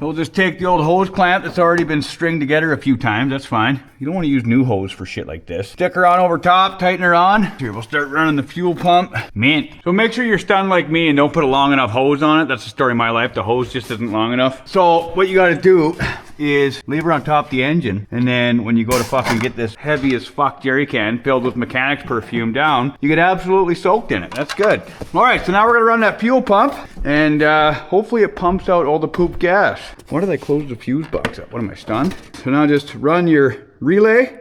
Speaker 1: We'll just take the old hose clamp that's already been stringed together a few times, that's fine. You don't want to use new hose for shit like this. Stick her on over top, tighten her on. Here, we'll start running the fuel pump. Mint. So make sure you're stunned like me and don't put a long enough hose on it. That's the story of my life. The hose just isn't long enough. So what you gotta do is leave her on top of the engine, and then when you go to fucking get this heavy as fuck jerry can filled with mechanics perfume down, you get absolutely soaked in it. That's good. All right, so now we're gonna run that fuel pump, and hopefully it pumps out all the poop gas. Why did I close the fuse box up? What, am I stunned? So now just run your relay.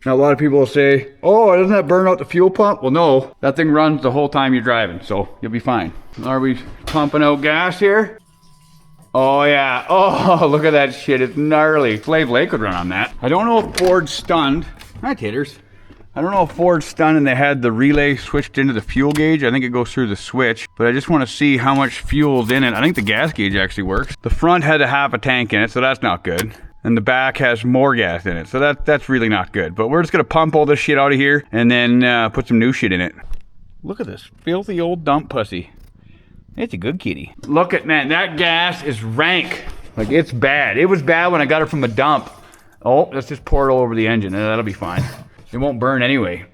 Speaker 1: Now a lot of people will say, oh, doesn't that burn out the fuel pump? Well, no, that thing runs the whole time you're driving, so you'll be fine. Are we pumping out gas here? Oh yeah, oh, look at that shit, it's gnarly. Slave Lake would run on that. I don't know if Ford's stunned. Hi, taters. I don't know if Ford's stunned and they had the relay switched into the fuel gauge. I think it goes through the switch, but I just want to see how much fuel's in it. I think the gas gauge actually works. The front had a half a tank in it, so that's not good. And the back has more gas in it, so that's really not good. But we're just gonna pump all this shit out of here and then put some new shit in it. Look at this filthy old dump pussy. It's a good kitty. Look at, man, that gas is rank. Like, it's bad. It was bad when I got her from a dump. Oh, let's just pour it all over the engine and that'll be fine. It won't burn anyway.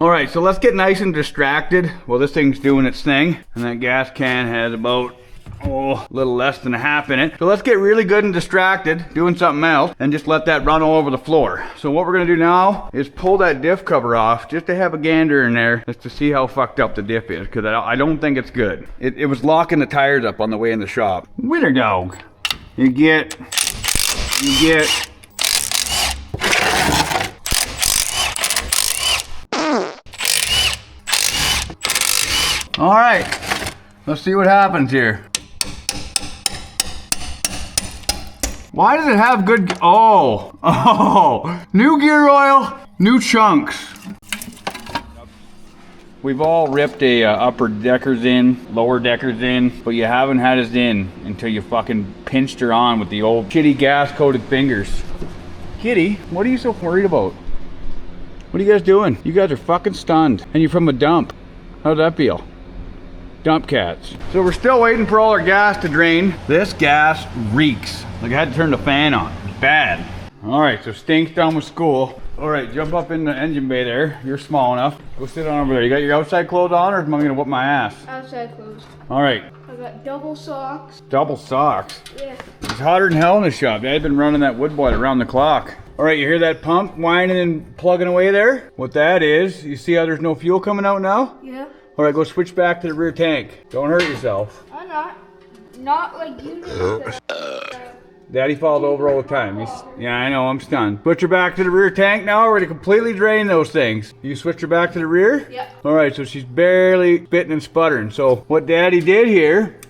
Speaker 1: All right, so let's get nice and distracted while this thing's doing its thing. And that gas can has about, a little less than a half in it. So let's get really good and distracted doing something else and just let that run all over the floor. So what we're gonna do now is pull that diff cover off just to have a gander in there just to see how fucked up the diff is, because I don't think it's good. It was locking the tires up on the way in the shop. Winter dog. You get. All right, let's see what happens here. Why does it have good, new gear oil, new chunks. We've all ripped a upper deckers in, lower deckers in, but you haven't had us in until you fucking pinched her on with the old shitty gas coated fingers. Kitty, what are you so worried about? What are you guys doing? You guys are fucking stunned. And you're from a dump. How'd that feel? Dump cats. So we're still waiting for all our gas to drain. This gas reeks. Like I had to turn the fan on. It's bad. All right, so Stink's done with school. All right, jump up in the engine bay there. You're small enough. Go sit on over there. You got your outside clothes on, or am I gonna whip my ass?
Speaker 3: Outside clothes.
Speaker 1: All right.
Speaker 3: I got double socks.
Speaker 1: Double socks?
Speaker 3: Yeah.
Speaker 1: It's hotter than hell in the shop. I've been running that wood boiler around the clock. All right, you hear that pump whining and plugging away there? What that is, you see how there's no fuel coming out now?
Speaker 3: Yeah.
Speaker 1: All right, go switch back to the rear tank. Don't hurt yourself.
Speaker 3: I'm not. Not like you did.
Speaker 1: Daddy falls over all the time. Yeah, I know, I'm stunned. Switch her back to the rear tank now. We're gonna completely drain those things. You switch her back to the rear?
Speaker 3: Yeah.
Speaker 1: All right, so she's barely spitting and sputtering. So what Daddy did here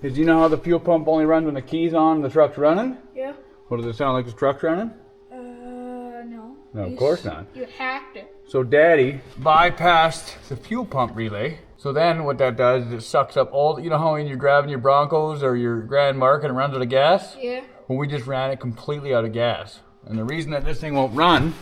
Speaker 1: is, you know how the fuel pump only runs when the key's on and the truck's running?
Speaker 3: Yeah.
Speaker 1: What, does it sound like the truck's running?
Speaker 3: No.
Speaker 1: No, of course not.
Speaker 3: You hacked it.
Speaker 1: So Daddy bypassed the fuel pump relay. So then what that does is it sucks up all, you know how when you're grabbing your Broncos or your Grand Mark and it runs out of gas?
Speaker 3: Yeah.
Speaker 1: Well, we just ran it completely out of gas. And the reason that this thing won't run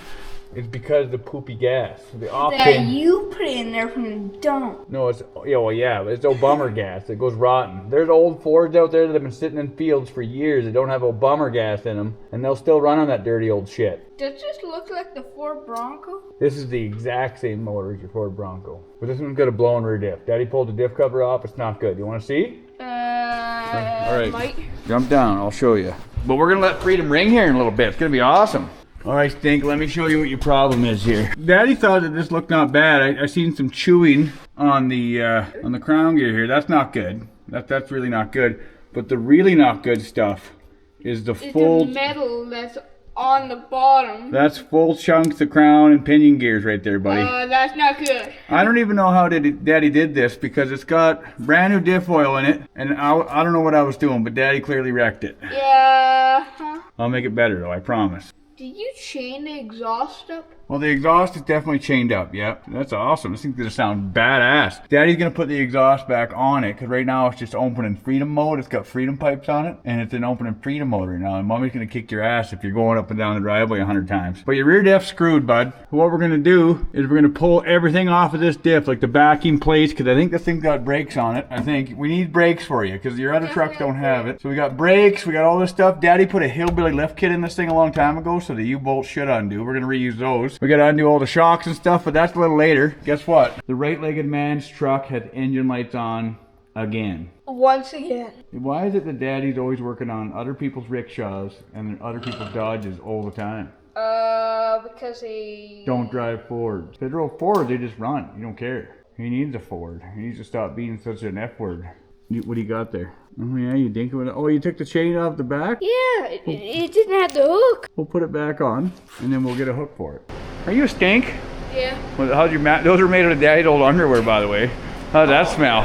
Speaker 1: is because of the poopy gas. The
Speaker 3: That
Speaker 1: octane.
Speaker 3: you put in there from the dump.
Speaker 1: No, it's, it's old bummer gas that goes rotten. There's old Fords out there that have been sitting in fields for years that don't have old bummer gas in them, and they'll still run on that dirty old shit.
Speaker 3: Does this look like the Ford Bronco?
Speaker 1: This is the exact same motor as your Ford Bronco. But this one's got a blown rear diff. Daddy pulled the diff cover off, it's not good. You wanna see? All right,
Speaker 3: Might.
Speaker 1: jump down, I'll show you. But we're gonna let freedom ring here in a little bit. It's gonna be awesome. All right, Stink, let me show you what your problem is here. Daddy thought that this looked not bad. I seen some chewing on the crown gear here. That's not good. That's really not good. But the really not good stuff is the full...
Speaker 3: the metal that's on the bottom.
Speaker 1: That's full chunks of crown and pinion gears right there, buddy.
Speaker 3: That's not good.
Speaker 1: I don't even know how Daddy did this because it's got brand new diff oil in it. And I don't know what I was doing, but Daddy clearly wrecked it.
Speaker 3: Yeah.
Speaker 1: I'll make it better though, I promise.
Speaker 3: Did you chain the exhaust up?
Speaker 1: Well, the exhaust is definitely chained up, yep. That's awesome. This thing's gonna sound badass. Daddy's gonna put the exhaust back on it, because right now it's just open in freedom mode. It's got freedom pipes on it, and it's an open in freedom mode right now. And Mommy's gonna kick your ass if you're going up and down the driveway 100 times. But your rear diff's screwed, bud. What we're gonna do is we're gonna pull everything off of this diff, like the backing plates, because I think this thing's got brakes on it. I think we need brakes for you, because your other trucks don't have it. So we got brakes, we got all this stuff. Daddy put a hillbilly lift kit in this thing a long time ago, so the U-bolt should undo. We're gonna reuse those. We gotta undo all the shocks and stuff, but that's a little later. Guess what? The right-legged man's truck has engine lights on again.
Speaker 3: Once again.
Speaker 1: Why is it that Daddy's always working on other people's rickshaws and other people's Dodges all the time?
Speaker 3: Because he...
Speaker 1: Don't drive Fords. If they drove Ford, they just run. You don't care. He needs a Ford. He needs to stop being such an F-word. What do you got there? Oh yeah, you dinking with it. Oh, you took the chain off the back?
Speaker 3: Yeah, it didn't have the hook.
Speaker 1: We'll put it back on, and then we'll get a hook for it. Are you a Stink?
Speaker 3: Yeah.
Speaker 1: Well, how's your those are made out of Daddy's old underwear, by the way. How's that smell?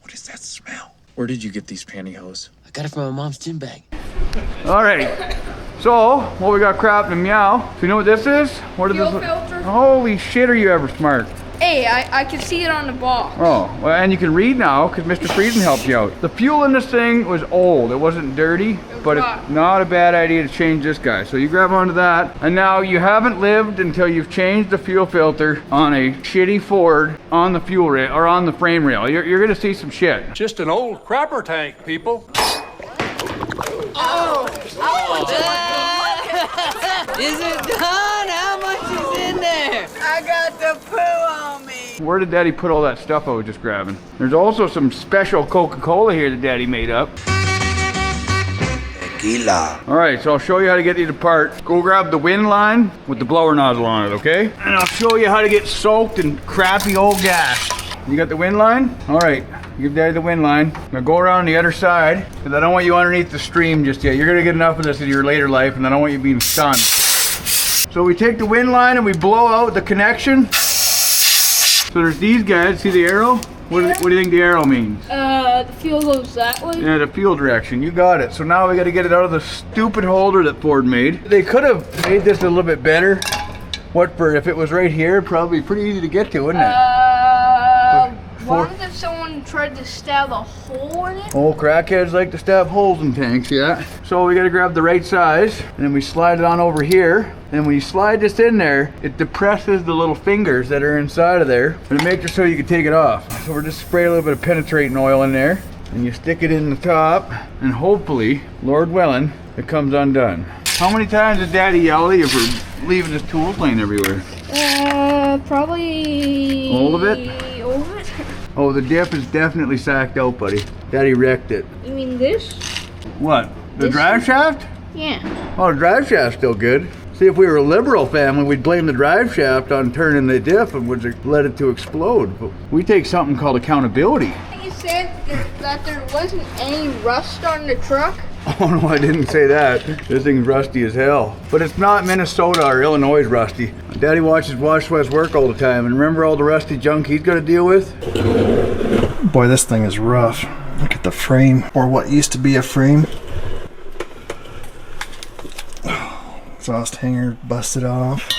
Speaker 8: What is that smell? Where did you get these pantyhose?
Speaker 4: I got it from my mom's gym bag.
Speaker 1: All right. So, what we got crap and meow. So you know what this is? What is
Speaker 3: Fuel
Speaker 1: this?
Speaker 3: filter.
Speaker 1: Holy shit, are you ever smart?
Speaker 3: Hey, I can see it on the ball.
Speaker 1: Oh, well, and you can read now because Mr. Friesen helped you out. The fuel in this thing was old. It wasn't dirty, but it's not a bad idea to change this guy. So you grab onto that, and now you haven't lived until you've changed the fuel filter on a shitty Ford on the fuel rail or on the frame rail. You're gonna see some shit.
Speaker 8: Just an old crapper tank, people.
Speaker 10: Is it done? How much is in there? I got the poo on me.
Speaker 1: Where did Daddy put all that stuff I was just grabbing? There's also some special Coca-Cola here that Daddy made up. Tequila. All right, so I'll show you how to get these apart. Go grab the wind line with the blower nozzle on it, okay? And I'll show you how to get soaked in crappy old gas. You got the wind line? All right, give Daddy the wind line. Now go around the other side, because I don't want you underneath the stream just yet. You're gonna get enough of this in your later life, and I don't want you being stunned. So we take the wind line and we blow out the connection. So there's these guys, see the arrow? What do you think the arrow means?
Speaker 3: The fuel goes that way?
Speaker 1: Yeah, the fuel direction, you got it. So now we gotta get it out of the stupid holder that Ford made. They could have made this a little bit better. If it was right here, probably pretty easy to get to, wouldn't it?
Speaker 3: What if someone tried to stab a hole in it?
Speaker 1: Old crackheads like to stab holes in tanks, yeah. So we gotta grab the right size, and then we slide it on over here. And when you slide this in there, it depresses the little fingers that are inside of there, and it makes it so you can take it off. So we're just spray a little bit of penetrating oil in there, and you stick it in the top, and hopefully, Lord willing, it comes undone. How many times did Daddy yell at you for leaving his tools laying everywhere?
Speaker 3: Probably...
Speaker 1: All of it?
Speaker 3: All of it.
Speaker 1: Oh, the diff is definitely sacked out, buddy. Daddy wrecked it.
Speaker 3: You mean this?
Speaker 1: What? The
Speaker 3: This
Speaker 1: drive shaft?
Speaker 3: Yeah.
Speaker 1: Oh, the drive shaft's still good. See, if we were a liberal family, we'd blame the drive shaft on turning the diff and would let it to explode. But we take something called accountability.
Speaker 3: You said that there wasn't any rust on the truck?
Speaker 1: Oh no, I didn't say that. This thing's rusty as hell. But it's not Minnesota or Illinois rusty. Daddy watches Wash West work all the time, and remember all the rusty junk he's gotta deal with?
Speaker 11: Boy, this thing is rough. Look at the frame, or what used to be a frame. Exhaust hanger busted off.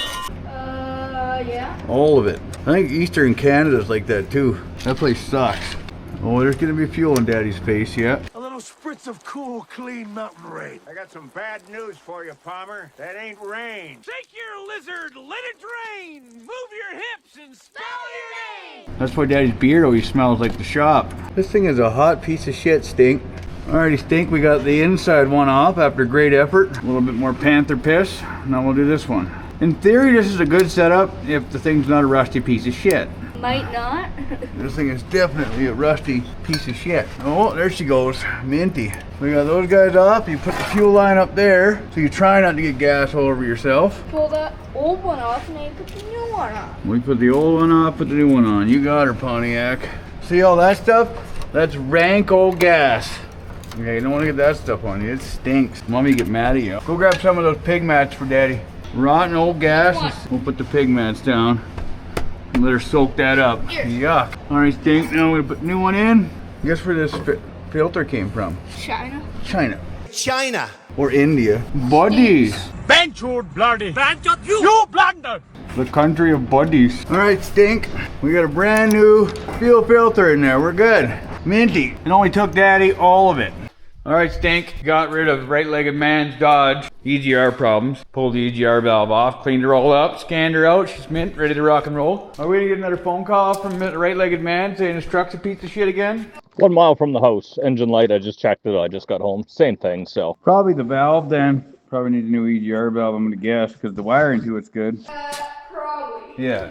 Speaker 3: Yeah.
Speaker 1: All of it. I think Eastern Canada's like that too. That place sucks. Oh, there's gonna be fuel in Daddy's face, yeah.
Speaker 5: A little spritz of cool, clean mountain rain.
Speaker 4: I got some bad news for you, Palmer. That ain't rain.
Speaker 8: Take your lizard, let it drain. Move your hips and spell your name.
Speaker 1: That's why Daddy's beard always smells like the shop. This thing is a hot piece of shit, Stink. Alrighty, Stink, we got the inside one off after great effort. A little bit more panther piss. Now we'll do this one. In theory, this is a good setup if the thing's not a rusty piece of shit.
Speaker 3: Might not.
Speaker 1: This thing is definitely a rusty piece of shit. Oh, there she goes, minty. We got those guys off. You put the fuel line up there, so you try not to get gas all over yourself.
Speaker 3: Pull that old one off and then you put the new one on.
Speaker 1: We put the old one off, put the new one on. You got her, Pontiac. See all that stuff? That's rank old gas. Okay, you don't want to get that stuff on you. It stinks. Mommy get mad at you. Go grab some of those pig mats for Daddy. Rotten old gas. We'll put the pig mats down. And let her soak that up. Yuck. Alright, Stink. Now we're gonna put a new one in. Guess where this filter came from?
Speaker 3: China.
Speaker 1: China.
Speaker 5: China.
Speaker 1: Or India. Buddies.
Speaker 8: Benchwood bloody. Benchwood you blunder.
Speaker 1: The country of buddies. Alright, Stink. We got a brand new fuel filter in there. We're good. Minty. It only took Daddy all of it. Alright, Stink. Got rid of right-legged man's Dodge EGR problems. Pulled the EGR valve off, cleaned her all up, scanned her out. She's mint, ready to rock and roll. Are we gonna get another phone call from the right-legged man saying his truck's a piece of shit again?
Speaker 12: 1 mile from the house. Engine light, I just checked it. I just got home. Same thing, so.
Speaker 1: Probably the valve then. Probably need a new EGR valve, I'm gonna guess, because the wiring to it's good.
Speaker 3: Probably.
Speaker 1: Yeah.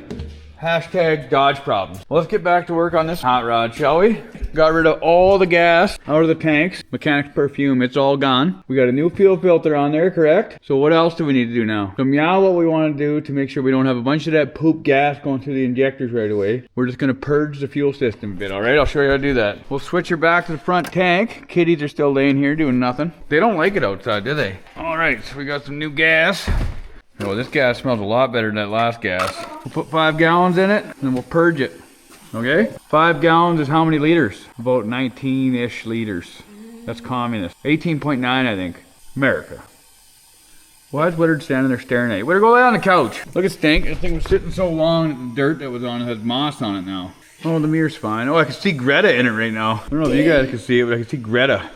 Speaker 1: Hashtag Dodge problems. Well, let's get back to work on this hot rod, shall we? Got rid of all the gas out of the tanks. Mechanic's perfume, it's all gone. We got a new fuel filter on there, correct? So what else do we need to do now? So meow what we want to do to make sure we don't have a bunch of that poop gas going through the injectors right away. We're just going to purge the fuel system a bit, all right? I'll show you how to do that. We'll switch her back to the front tank. Kitties are still laying here doing nothing. They don't like it outside, do they? All right, so we got some new gas. Oh, this gas smells a lot better than that last gas. We'll put 5 gallons in it, and we'll purge it. Okay? 5 gallons is how many liters? About 19-ish liters. That's communist. 18.9, I think. America. Why is Willard standing there staring at you? Willard, go lay on the couch. Look at Stink. That thing was sitting so long, the dirt that was on it has moss on it now. Oh, the mirror's fine. Oh, I can see Greta in it right now. I don't know if you guys can see it, but I can see Greta.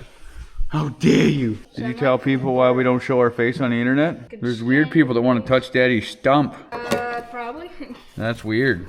Speaker 1: How dare you? Did you tell people why we don't show our face on the internet? There's weird people that want to touch Daddy's stump.
Speaker 3: Probably.
Speaker 1: That's weird.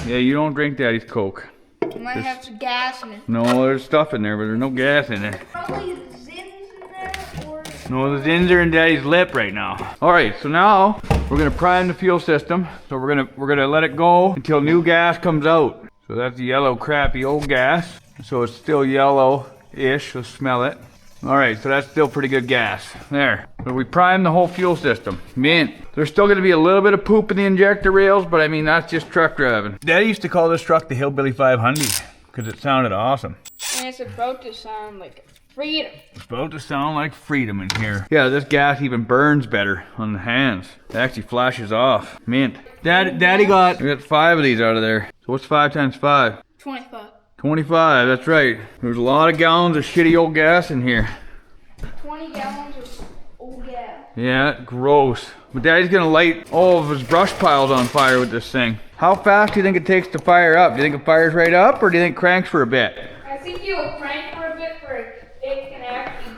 Speaker 1: Yeah, you don't drink Daddy's Coke.
Speaker 3: You might have some gas in it.
Speaker 1: No, there's stuff in there, but there's no gas in it.
Speaker 3: Probably zins in there, or...
Speaker 1: No, the zins are in Daddy's lip right now. All right, so now we're gonna prime the fuel system. So we're gonna let it go until new gas comes out. So that's the yellow crappy old gas. So it's still yellow-ish, so smell it. All right, so that's still pretty good gas. There. So we primed the whole fuel system. Mint. There's still gonna be a little bit of poop in the injector rails, but I mean, that's just truck driving. Daddy used to call this truck the Hillbilly 500 because it sounded awesome.
Speaker 3: And it's about to sound like freedom.
Speaker 1: It's about to sound like freedom in here. Yeah, this gas even burns better on the hands. It actually flashes off. Mint. Daddy got 5 of these out of there. So what's 5 times 5?
Speaker 3: 25.
Speaker 1: 25, that's right. There's a lot of gallons of shitty old gas in here.
Speaker 3: 20 gallons of old gas.
Speaker 1: Yeah, gross. But Daddy's gonna light all of his brush piles on fire with this thing. How fast do you think it takes to fire up? Do you think it fires right up, or do you think it cranks for a bit?
Speaker 3: I think you'll crank for a bit for it can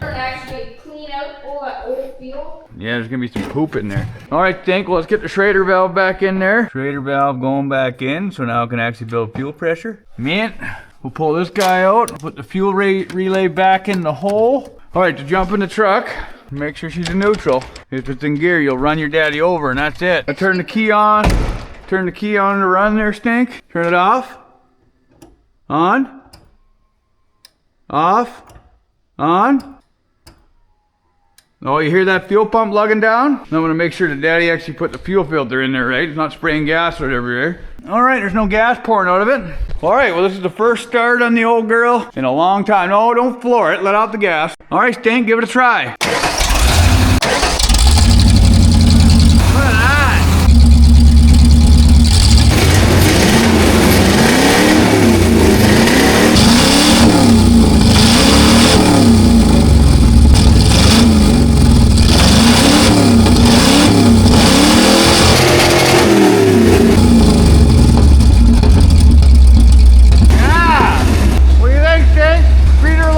Speaker 3: actually clean out all that old fuel.
Speaker 1: Yeah, there's gonna be some poop in there. All right, Stink, well, let's get the Schrader valve back in there. Schrader valve going back in, so now it can actually build fuel pressure. Mint. We'll pull this guy out, put the fuel relay back in the hole. All right, to jump in the truck, make sure she's in neutral. If it's in gear, you'll run your daddy over, and that's it. I turn the key on. Turn the key on to run there, Stink. Turn it off. On. Off. On. Oh, you hear that fuel pump lugging down? Now I'm gonna make sure that Daddy actually put the fuel filter in there, right? It's not spraying gas right everywhere. All right, there's no gas pouring out of it. All right, well, this is the first start on the old girl in a long time. No, don't floor it, let out the gas. All right, Stink, give it a try.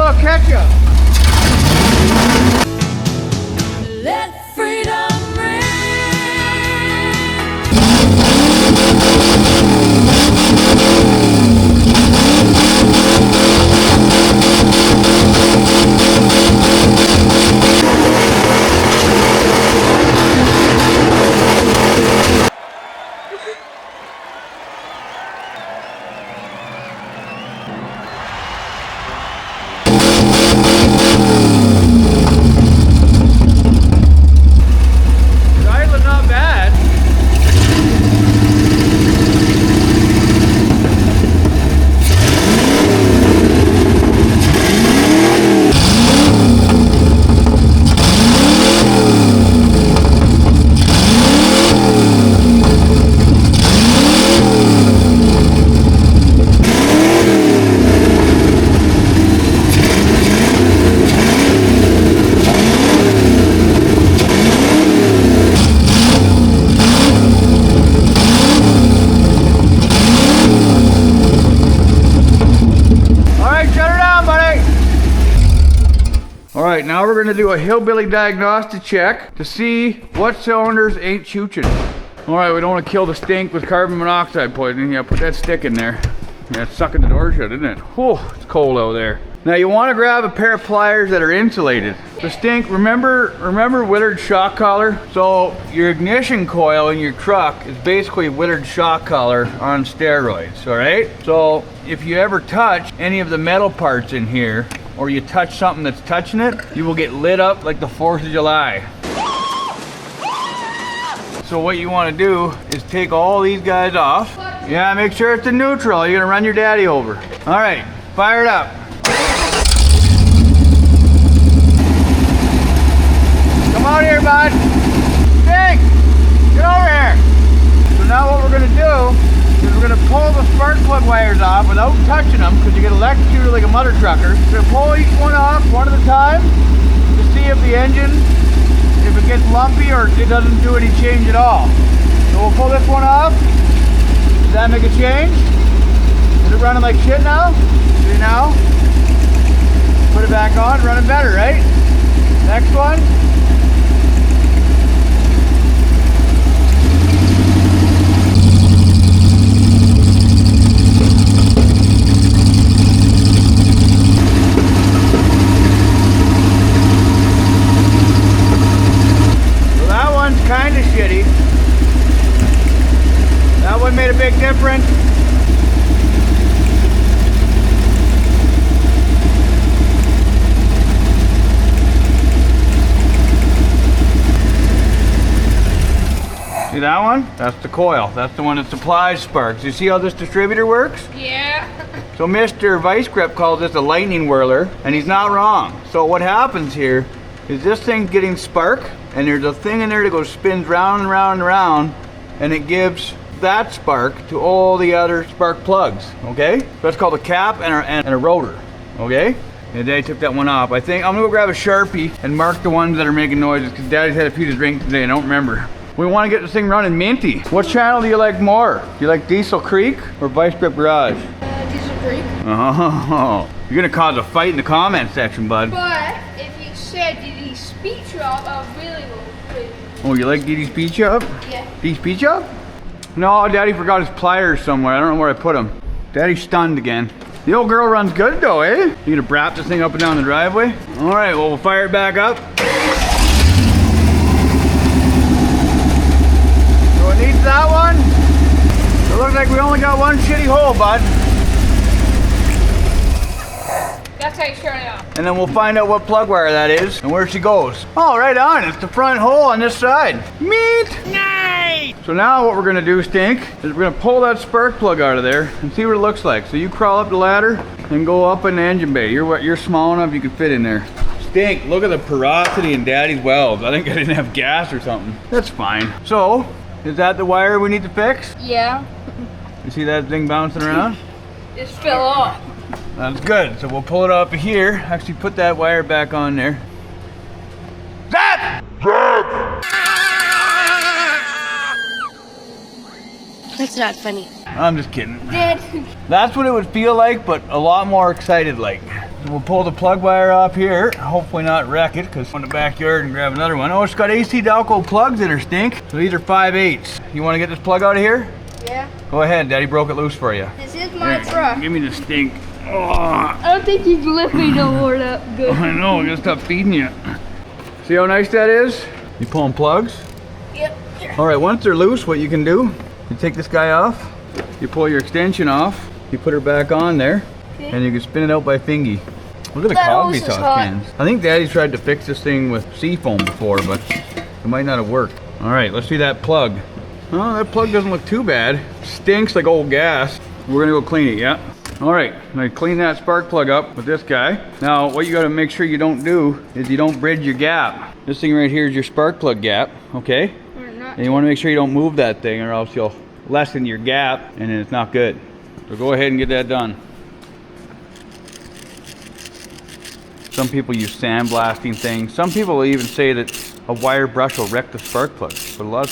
Speaker 1: Look at that. Alright, now we're going to do a hillbilly diagnostic check to see what cylinders ain't chooching. Alright, we don't want to kill the Stink with carbon monoxide poisoning. Yeah, put that stick in there. Yeah, it's sucking the door shut, isn't it? Whew, it's cold out there. Now you want to grab a pair of pliers that are insulated. The Stink, remember Willard's shock collar? So your ignition coil in your truck is basically Willard's shock collar on steroids, alright? So if you ever touch any of the metal parts in here, or you touch something that's touching it, you will get lit up like the 4th of July. So what you want to do is take all these guys off. Yeah, make sure it's in neutral. You're gonna run your daddy over. All right, fire it up. Come out here, bud. Stink, get over here. So now what we're gonna do is we're gonna pull the spark plug wires off without touching them, because you get electrocuted like a mother trucker. We're gonna pull each one off one at a time to see if the engine, if it gets lumpy or it doesn't do any change at all. So we'll pull this one off. Does that make a change? Is it running like shit now? See now? Put it back on, running better, right? Next one. So that one's kind of shitty. That one made a big difference. See that one? That's the coil. That's the one that supplies sparks. You see how this distributor works?
Speaker 3: Yeah.
Speaker 1: So Mr. Vice Grip calls this a lightning whirler, and he's not wrong. So what happens here is this thing's getting spark, and there's a thing in there that goes spins round and round and round, and it gives that spark to all the other spark plugs, okay? So that's called a cap and a rotor, okay? And Daddy took that one off. I think I'm gonna go grab a Sharpie and mark the ones that are making noises, because Daddy's had a few to drink today, I don't remember. We want to get this thing running minty. What channel do you like more? Do you like Diesel Creek or Vice Grip Garage?
Speaker 3: Diesel Creek.
Speaker 1: Oh, you're gonna cause a fight in the comment section, bud.
Speaker 3: But if you said DD Speed Shop, I really would.
Speaker 1: Oh, you like DD Speed Shop?
Speaker 3: Yeah.
Speaker 1: DD Speed Shop? No, Daddy forgot his pliers somewhere. I don't know where I put them. Daddy's stunned again. The old girl runs good though, eh? You gonna brap this thing up and down the driveway? All right, well, we'll fire it back up. Needs that one. It looks like we only got one shitty hole, bud.
Speaker 3: That's how you turn it off.
Speaker 1: And then we'll find out what plug wire that is and where she goes. Oh, right on. It's the front hole on this side. Meat. Nice. So now what we're gonna do, Stink, is we're gonna pull that spark plug out of there and see what it looks like. So you crawl up the ladder and go up in the engine bay. You're small enough you can fit in there. Stink, look at the porosity in Daddy's welds. I think I didn't have gas or something. That's fine. So, is that the wire we need to fix?
Speaker 3: Yeah.
Speaker 1: You see that thing bouncing around?
Speaker 3: Just fell off.
Speaker 1: That's good. So we'll pull it up here. Actually put that wire back on there. Zap!
Speaker 3: That's not funny.
Speaker 1: I'm just kidding.
Speaker 3: Dad.
Speaker 1: That's what it would feel like, but a lot more excited like. So we'll pull the plug wire off here. Hopefully not wreck it, because I'm in the backyard and grab another one. Oh, it's got AC Dalco plugs in her, Stink. So these are 5/8. You want to get this plug out of here?
Speaker 3: Yeah.
Speaker 1: Go ahead, Daddy broke it loose for you.
Speaker 3: This is my truck.
Speaker 1: Give me the Stink. Oh.
Speaker 3: I don't think you can lift me no more that good.
Speaker 1: I know, I'm gonna stop feeding you. See how nice that is? You pulling plugs?
Speaker 3: Yep.
Speaker 1: All right, once they're loose, what you can do, you take this guy off, you pull your extension off, you put her back on there, and you can spin it out by fingy. Look at the coffee sauce cans. I think Daddy tried to fix this thing with seafoam before, but it might not have worked. All right, let's see that plug. Oh, that plug doesn't look too bad. Stinks like old gas. We're gonna go clean it, yeah? All right, I'm gonna clean that spark plug up with this guy. Now, what you gotta make sure you don't do is you don't bridge your gap. This thing right here is your spark plug gap, okay? And you wanna make sure you don't move that thing or else you'll lessen your gap and then it's not good. So go ahead and get that done. Some people use sandblasting things. Some people even say that a wire brush will wreck the spark plug. But a lot of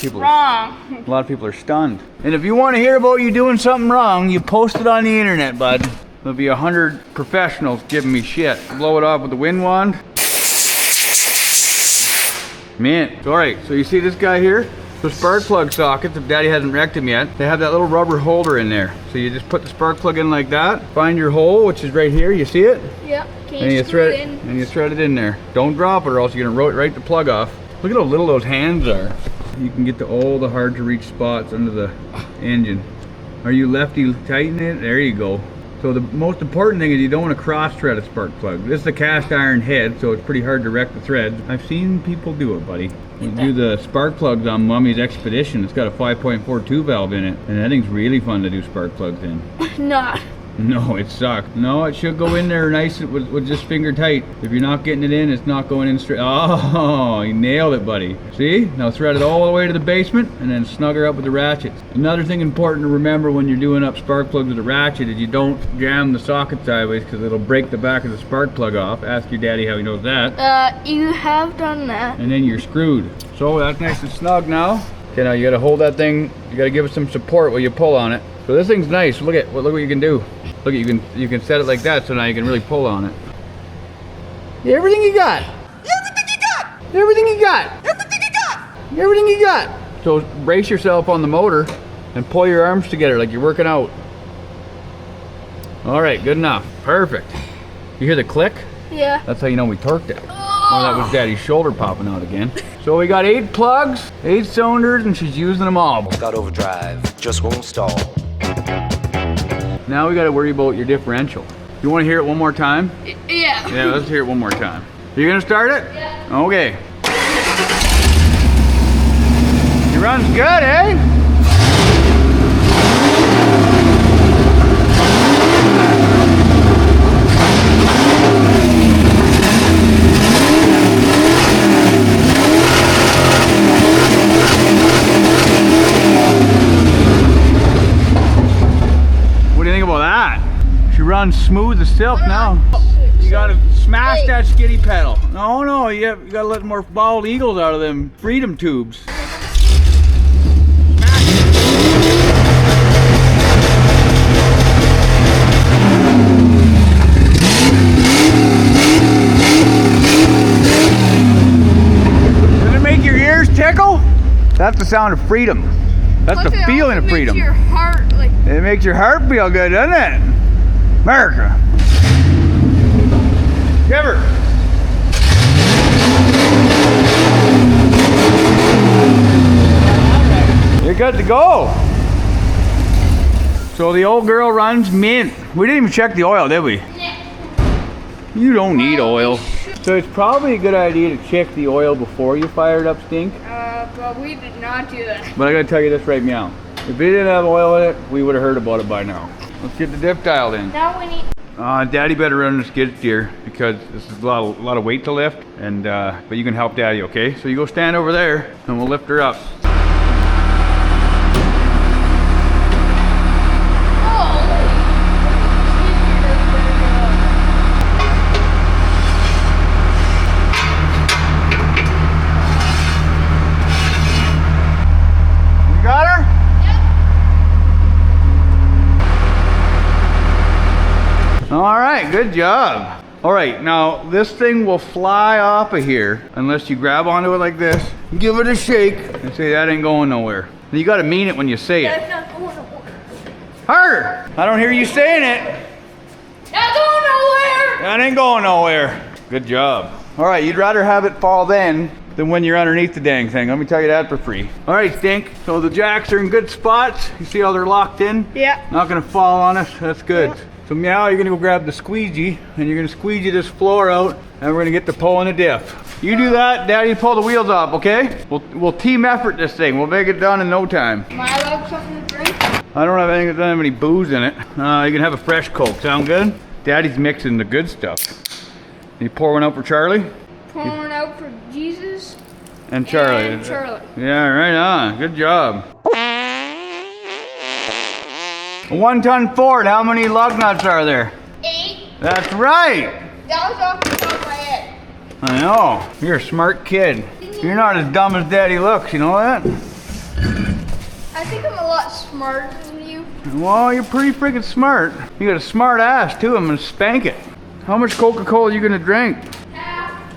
Speaker 1: people are stunned. And if you want to hear about you doing something wrong, you post it on the internet, bud. There'll be 100 professionals giving me shit. Blow it off with the wind wand. Man, all right, so you see this guy here? The spark plug sockets, if Daddy hasn't wrecked them yet, they have that little rubber holder in there. So you just put the spark plug in like that, find your hole, which is right here, you see it?
Speaker 3: Yep.
Speaker 1: And you thread it in. And you thread it in there. Don't drop it or else you're gonna write the plug off. Look at how little those hands are. You can get to all the hard to reach spots under the engine. Are you lefty tightening it? There you go. So the most important thing is you don't want to cross thread a spark plug. This is a cast iron head, so it's pretty hard to wreck the threads. I've seen people do it, buddy. We do the spark plugs on Mummy's Expedition. It's got a 5.42 valve in it, and that thing's really fun to do spark plugs in.
Speaker 3: Not.
Speaker 1: No, it sucked. No, it should go in there nice with just finger tight. If you're not getting it in, it's not going in straight. Oh, you nailed it, buddy. See? Now thread it all the way to the basement and then snug her up with the ratchets. Another thing important to remember when you're doing up spark plugs with a ratchet is you don't jam the socket sideways because it'll break the back of the spark plug off. Ask your daddy how he knows that.
Speaker 3: You have done that.
Speaker 1: And then you're screwed. So that's nice and snug now. Okay, now you gotta hold that thing. You gotta give it some support while you pull on it. So this thing's nice. Look what you can do. Look, you can set it like that, so now you can really pull on it. Everything you got. Everything you got. Everything you got. Everything you got. Everything you got. So brace yourself on the motor and pull your arms together like you're working out. All right, good enough. Perfect. You hear the click?
Speaker 3: Yeah.
Speaker 1: That's how you know we torqued it. Oh, that was Daddy's shoulder popping out again. So we got 8 plugs, 8 cylinders, and she's using them all.
Speaker 5: Got overdrive, just won't stall.
Speaker 1: Now we got to worry about your differential. You want to hear it one more time?
Speaker 3: Yeah.
Speaker 1: Yeah, let's hear it one more time. You gonna start it?
Speaker 3: Yeah.
Speaker 1: Okay. It runs good, eh? What do you think about that? She runs smooth as silk now. You gotta smash that skiddy pedal. No, you gotta let more bald eagles out of them freedom tubes. Does it make your ears tickle? That's the sound of freedom. That's the feeling of freedom.
Speaker 3: Your heart, like...
Speaker 1: It makes your heart feel good, doesn't it? America. Give her. You're good to go. So the old girl runs mint. We didn't even check the oil, did we?
Speaker 3: Yeah.
Speaker 1: You don't need oil. So it's probably a good idea to check the oil before you fire it up, Stink.
Speaker 3: But we did not do that.
Speaker 1: But I gotta tell you this right now. If it didn't have oil in it, we would have heard about it by now. Let's get the diff dialed in.
Speaker 3: Now we need...
Speaker 1: Daddy better run the skid steer because this is a lot of weight to lift, and but you can help Daddy, okay? So you go stand over there and we'll lift her up. You got her? All right, good job. All right, now this thing will fly off of here unless you grab onto it like this, give it a shake, and say that ain't going nowhere. You gotta mean it when you say it.
Speaker 3: That's not going nowhere.
Speaker 1: Harder! I don't hear you saying it.
Speaker 3: Not going nowhere!
Speaker 1: That ain't going nowhere. Good job. All right, you'd rather have it fall then than when you're underneath the dang thing. Let me tell you that for free. All right, Stink. So the jacks are in good spots. You see how they're locked in?
Speaker 3: Yeah.
Speaker 1: Not gonna fall on us. That's good. Yeah. So now you're gonna go grab the squeegee and you're gonna squeegee this floor out and we're gonna get to pulling the diff. You do that, Daddy pull the wheels off, okay? We'll team effort this thing. We'll make it done in no time.
Speaker 3: Am I allowed something to drink?
Speaker 1: I don't have anything that doesn't have any booze in it. You can have a fresh Coke. Sound good? Daddy's mixing the good stuff. You pour one out for Charlie?
Speaker 3: Pouring out for Jesus.
Speaker 1: And Charlie.
Speaker 3: And Charlie.
Speaker 1: Yeah, right on. Good job. A 1-ton Ford, how many lug nuts are there?
Speaker 3: 8.
Speaker 1: That's right.
Speaker 3: That was off the top of my head.
Speaker 1: I know. You're a smart kid. You're not as dumb as Daddy looks, you know that?
Speaker 3: I think I'm a lot smarter than you.
Speaker 1: Well, you're pretty freaking smart. You got a smart ass too. I'm gonna spank it. How much Coca-Cola are you gonna drink?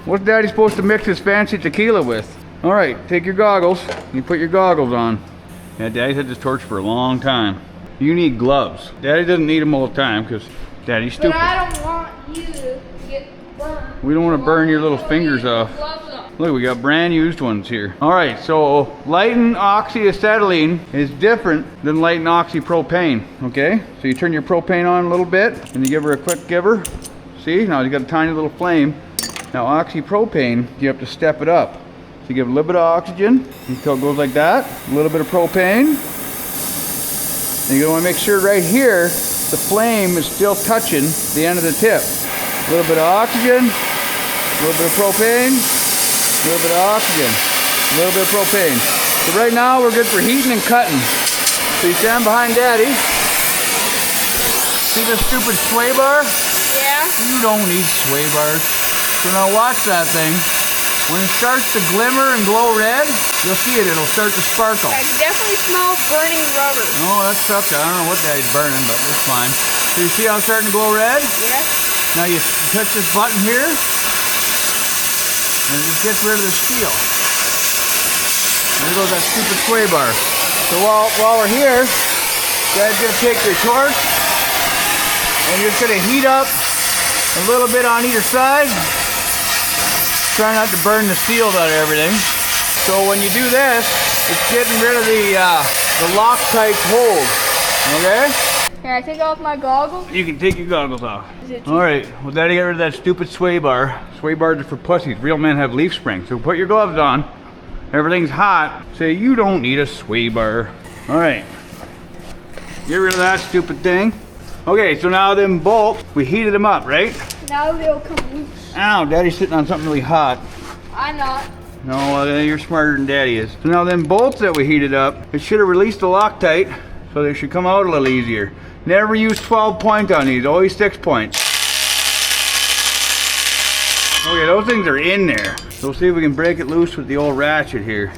Speaker 1: What's Daddy supposed to mix his fancy tequila with? All right, take your goggles. You put your goggles on. Yeah, Daddy's had this torch for a long time. You need gloves. Daddy doesn't need them all the time because Daddy's stupid.
Speaker 3: But I don't want you to get burned.
Speaker 1: We don't want to burn your little fingers off. Look, we got brand used ones here. All right, so lighting oxyacetylene is different than lighting oxypropane, okay? So you turn your propane on a little bit and you give her a quick giver. See, now you got a tiny little flame. Now oxypropane, you have to step it up. So you give a little bit of oxygen until it goes like that, a little bit of propane. And you're gonna wanna make sure right here the flame is still touching the end of the tip. A little bit of oxygen, a little bit of propane, a little bit of oxygen, a little bit of propane. So right now we're good for heating and cutting. So you stand behind Daddy. See this stupid sway bar?
Speaker 3: Yeah.
Speaker 1: You don't need sway bars. So now watch that thing. When it starts to glimmer and glow red, you'll see it, it'll start to sparkle.
Speaker 3: I can definitely smell burning rubber.
Speaker 1: Oh, that sucks. I don't know what Daddy's burning, but it's fine. So you see how it's starting to glow red?
Speaker 3: Yeah.
Speaker 1: Now you touch this button here, and it just gets rid of the steel. There goes that stupid sway bar. So while we're here, Dad's gonna take your torch, and you're just gonna heat up a little bit on either side. Try not to burn the seals out of everything. So when you do this, it's getting rid of the Loctite hold. Okay?
Speaker 3: Can I take off my goggles?
Speaker 1: You can take your goggles off. Alright, well Daddy got rid of that stupid sway bar. Sway bars are for pussies. Real men have leaf springs. So put your gloves on. Everything's hot. Say you don't need a sway bar. Alright. Get rid of that stupid thing. Okay, so now them bolts, we heated them up, right?
Speaker 3: Now they'll come loose.
Speaker 1: Ow, Daddy's sitting on something really hot.
Speaker 3: I'm not.
Speaker 1: No, well, you're smarter than Daddy is. So now them bolts that we heated up, it should have released the Loctite, so they should come out a little easier. Never use 12 point on these, always 6 point. Okay, those things are in there. So we'll see if we can break it loose with the old ratchet here.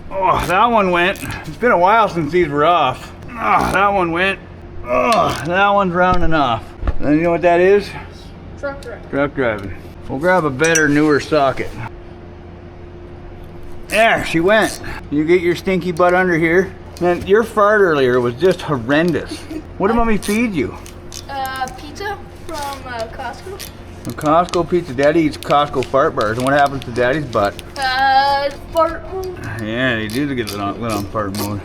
Speaker 1: Oh, that one went. It's been a while since these were off. Oh, that one went. Oh, that one's rounding off. And you know what that is?
Speaker 3: Truck driving.
Speaker 1: Truck driving. We'll grab a better, newer socket. There, she went. You get your stinky butt under here. Man, your fart earlier was just horrendous. What did Mommy feed you?
Speaker 3: Pizza from Costco.
Speaker 1: A Costco pizza. Daddy eats Costco fart bars. And what happens to Daddy's butt?
Speaker 3: Fart mode.
Speaker 1: Yeah, they do get lit on fart mode.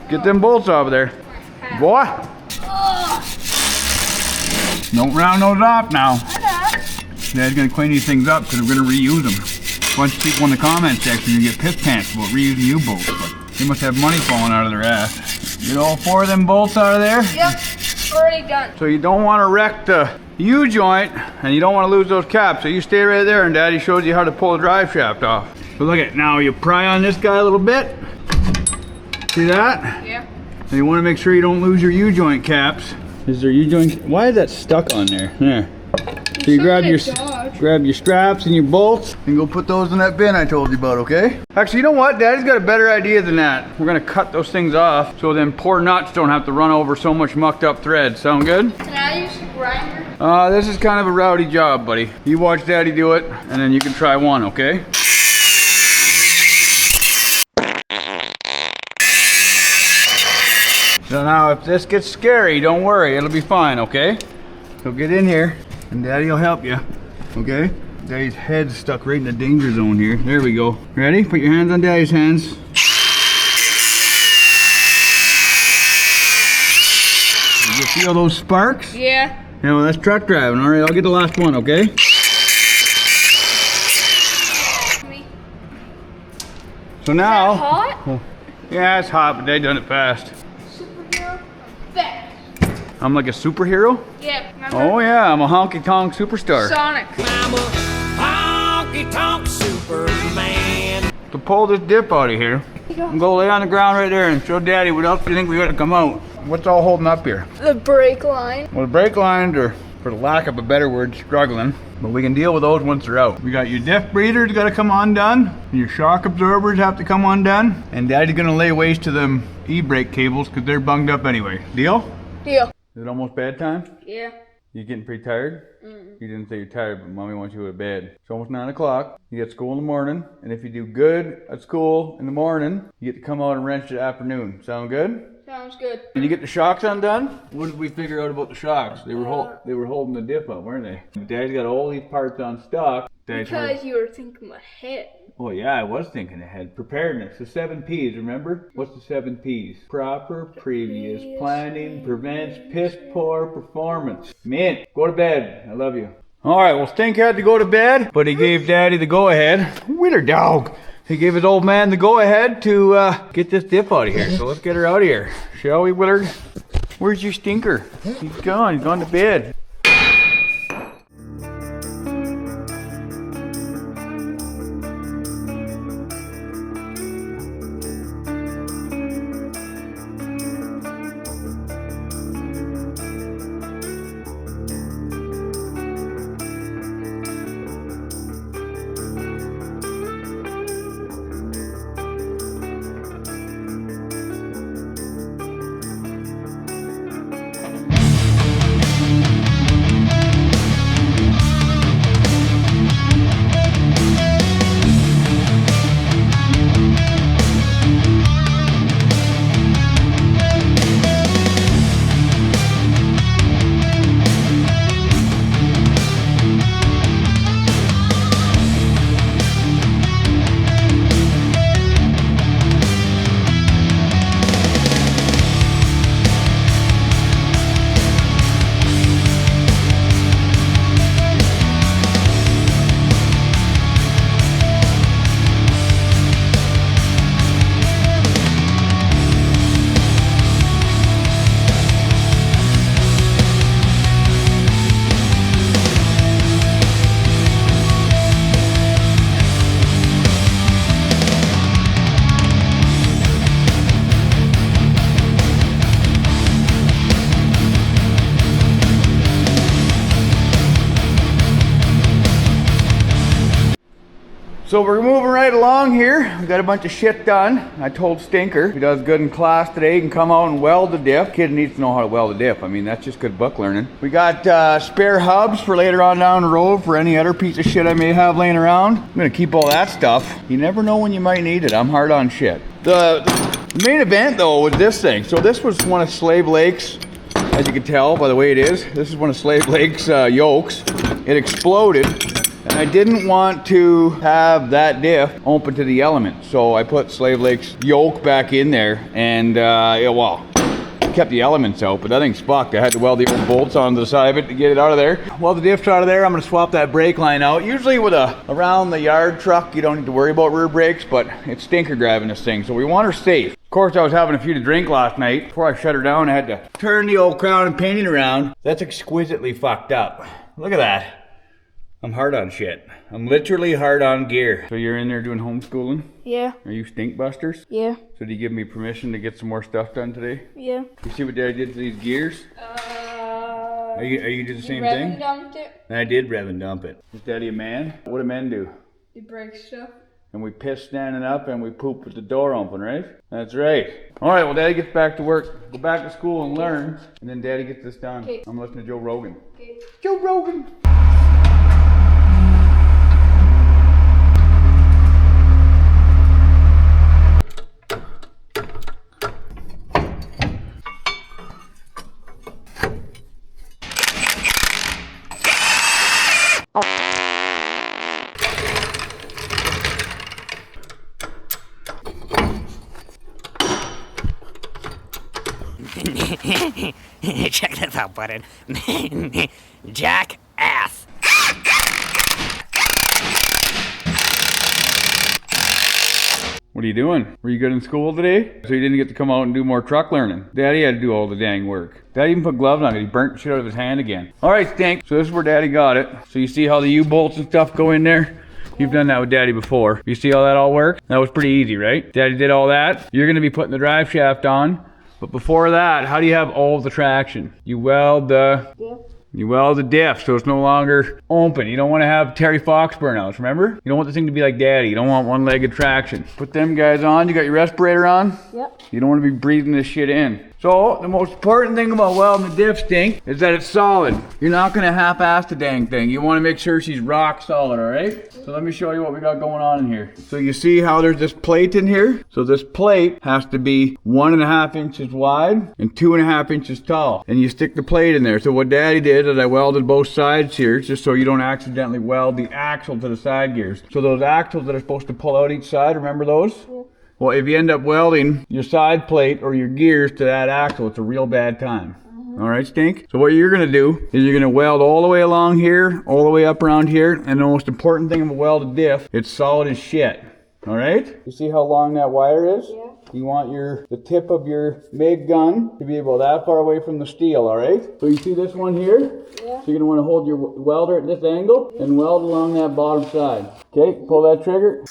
Speaker 1: Get them bolts off of there. Boy! Don't round those off now. Dad's gonna clean these things up because we're gonna reuse them. A bunch of people in the comment section are gonna get piss pants about reusing U-bolts, but they must have money falling out of their ass. Get all 4 of them bolts out of there?
Speaker 3: Yep, already done.
Speaker 1: So you don't want to wreck the U-joint, and you don't want to lose those caps. So you stay right there, and Daddy shows you how to pull the drive shaft off. So look at, now you pry on this guy a little bit. See that?
Speaker 3: Yeah.
Speaker 1: And you want to make sure you don't lose your U-joint caps. Is there U-joint? Why is that stuck on there? There. So you grab your straps and your bolts and go put those in that bin I told you about, okay? Actually, you know what? Daddy's got a better idea than that. We're gonna cut those things off so then poor nuts don't have to run over so much mucked up thread. Sound good?
Speaker 3: Can I use a grinder?
Speaker 1: This is kind of a rowdy job, buddy. You watch Daddy do it and then you can try one, okay? So now if this gets scary, don't worry, it'll be fine, okay? So get in here and Daddy will help you, okay? Daddy's head's stuck right in the danger zone here. There we go. Ready? Put your hands on Daddy's hands. Did you feel those sparks?
Speaker 3: Yeah.
Speaker 1: Yeah, well that's truck driving. All right, I'll get the last one, okay? So now,
Speaker 3: is that hot?
Speaker 1: Well, yeah, it's hot, but they done it fast.
Speaker 3: Superhero, fast.
Speaker 1: I'm like a superhero?
Speaker 3: Yeah. Remember?
Speaker 1: Oh yeah, I'm a honky tonk superstar.
Speaker 3: Sonic.
Speaker 8: I'm a honky-tonk Superman.
Speaker 1: To pull this dip out of here, I'm gonna lay on the ground right there and show Daddy what else do you think we gotta come out. What's all holding up here?
Speaker 3: The brake line.
Speaker 1: Well, the brake lines are, for the lack of a better word, struggling. But we can deal with those once they're out. We got your diff breathers gotta come undone. And your shock absorbers have to come undone. And Daddy's gonna lay waste to them e-brake cables because they're bunged up anyway. Deal?
Speaker 3: Deal.
Speaker 1: Is it almost bedtime?
Speaker 3: Yeah.
Speaker 1: You getting pretty tired? You didn't say you're tired, but Mommy wants you to bed. It's almost 9 o'clock. You get school in the morning. And if you do good at school in the morning, you get to come out and wrench the afternoon. Sound good?
Speaker 3: Sounds good.
Speaker 1: Did you get the shocks undone? What did we figure out about the shocks? They were holding the diff up, weren't they? Daddy's got all these parts on stock.
Speaker 3: Because you were thinking ahead.
Speaker 1: Oh yeah, I was thinking ahead. Preparedness, the 7 P's, remember? What's the 7 P's? Proper, previous, planning, prevents, piss poor performance. Mint, go to bed. I love you. Alright, well Stink had to go to bed, but he gave Daddy the go-ahead. Wheeler dog! He gave his old man the go-ahead to get this dip out of here. So let's get her out of here. Shall we, Willard? Where's your stinker? He's gone. He's gone to bed. So we're moving right along here. We got a bunch of shit done. I told Stinker, if he does good in class today, he can come out and weld the diff. Kid needs to know how to weld a diff. I mean, that's just good book learning. We got spare hubs for later on down the road for any other piece of shit I may have laying around. I'm gonna keep all that stuff. You never know when you might need it. I'm hard on shit. The main event though was this thing. So this was one of Slave Lake's, as you can tell by the way it is, this is one of Slave Lake's yokes. It exploded. And I didn't want to have that diff open to the elements, so I put Slave Lake's yoke back in there, and yeah, well, kept the elements out, but that thing's fucked. I had to weld the old bolts onto the side of it to get it out of there. Well, the diff's out of there. I'm gonna swap that brake line out. Usually with a around the yard truck, you don't need to worry about rear brakes, but it's Stinker driving this thing, so we want her safe. Of course, I was having a few to drink last night. Before I shut her down, I had to turn the old crown and painting around. That's exquisitely fucked up. Look at that. I'm hard on shit. I'm literally hard on gear. So you're in there doing homeschooling?
Speaker 3: Yeah.
Speaker 1: Are you stink busters?
Speaker 3: Yeah.
Speaker 1: So do you give me permission to get some more stuff done today?
Speaker 3: Yeah.
Speaker 1: You see what Daddy did to these gears? Are you do the same
Speaker 3: rev
Speaker 1: thing?
Speaker 3: And dumped it.
Speaker 1: I did rev and dump it. Is Daddy a man? What do men do?
Speaker 3: You break stuff.
Speaker 1: And we piss standing up and we poop with the door open, right? That's right. All right, well, Daddy gets back to work. Go back to school and learn. And then Daddy gets this done.
Speaker 3: Okay.
Speaker 1: I'm listening to Joe Rogan.
Speaker 3: Okay.
Speaker 1: Joe Rogan.
Speaker 10: Check this out, button. Jackass.
Speaker 1: What are you doing? Were you good in school today? So you didn't get to come out and do more truck learning. Daddy had to do all the dang work. Daddy even put gloves on it. He burnt shit out of his hand again. All right, Stink. So this is where Daddy got it. So you see how the U-bolts and stuff go in there? You've done that with Daddy before. You see how that all works? That was pretty easy, right? Daddy did all that. You're gonna be putting the drive shaft on. But before that, how do you have all the traction? You weld the diff so it's no longer open. You don't want to have Terry Fox burnouts, remember? You don't want the thing to be like Daddy. You don't want one-legged traction. Put them guys on. You got your respirator on?
Speaker 3: Yep.
Speaker 1: You don't want to be breathing this shit in. So the most important thing about welding the diff, Stink, is that it's solid. You're not going to half-ass the dang thing. You want to make sure she's rock solid, all right? So let me show you what we got going on in here. So you see how there's this plate in here? So this plate has to be 1.5 inches wide and 2.5 inches tall. And you stick the plate in there. So what Daddy did is I welded both sides here just so you don't accidentally weld the axle to the side gears. So those axles that are supposed to pull out each side, remember those? Yeah. Well, if you end up welding your side plate or your gears to that axle, it's a real bad time. All right, Stink? So what you're gonna do is you're gonna weld all the way along here, all the way up around here, and the most important thing of a welded diff, it's solid as shit. All right? You see how long that wire is?
Speaker 3: Yeah.
Speaker 1: you want the tip of your MIG gun to be able that far away from the steel, all right? So you see this one here?
Speaker 3: Yeah.
Speaker 1: So you're gonna wanna hold your welder at this angle and weld along that bottom side. Okay, pull that trigger.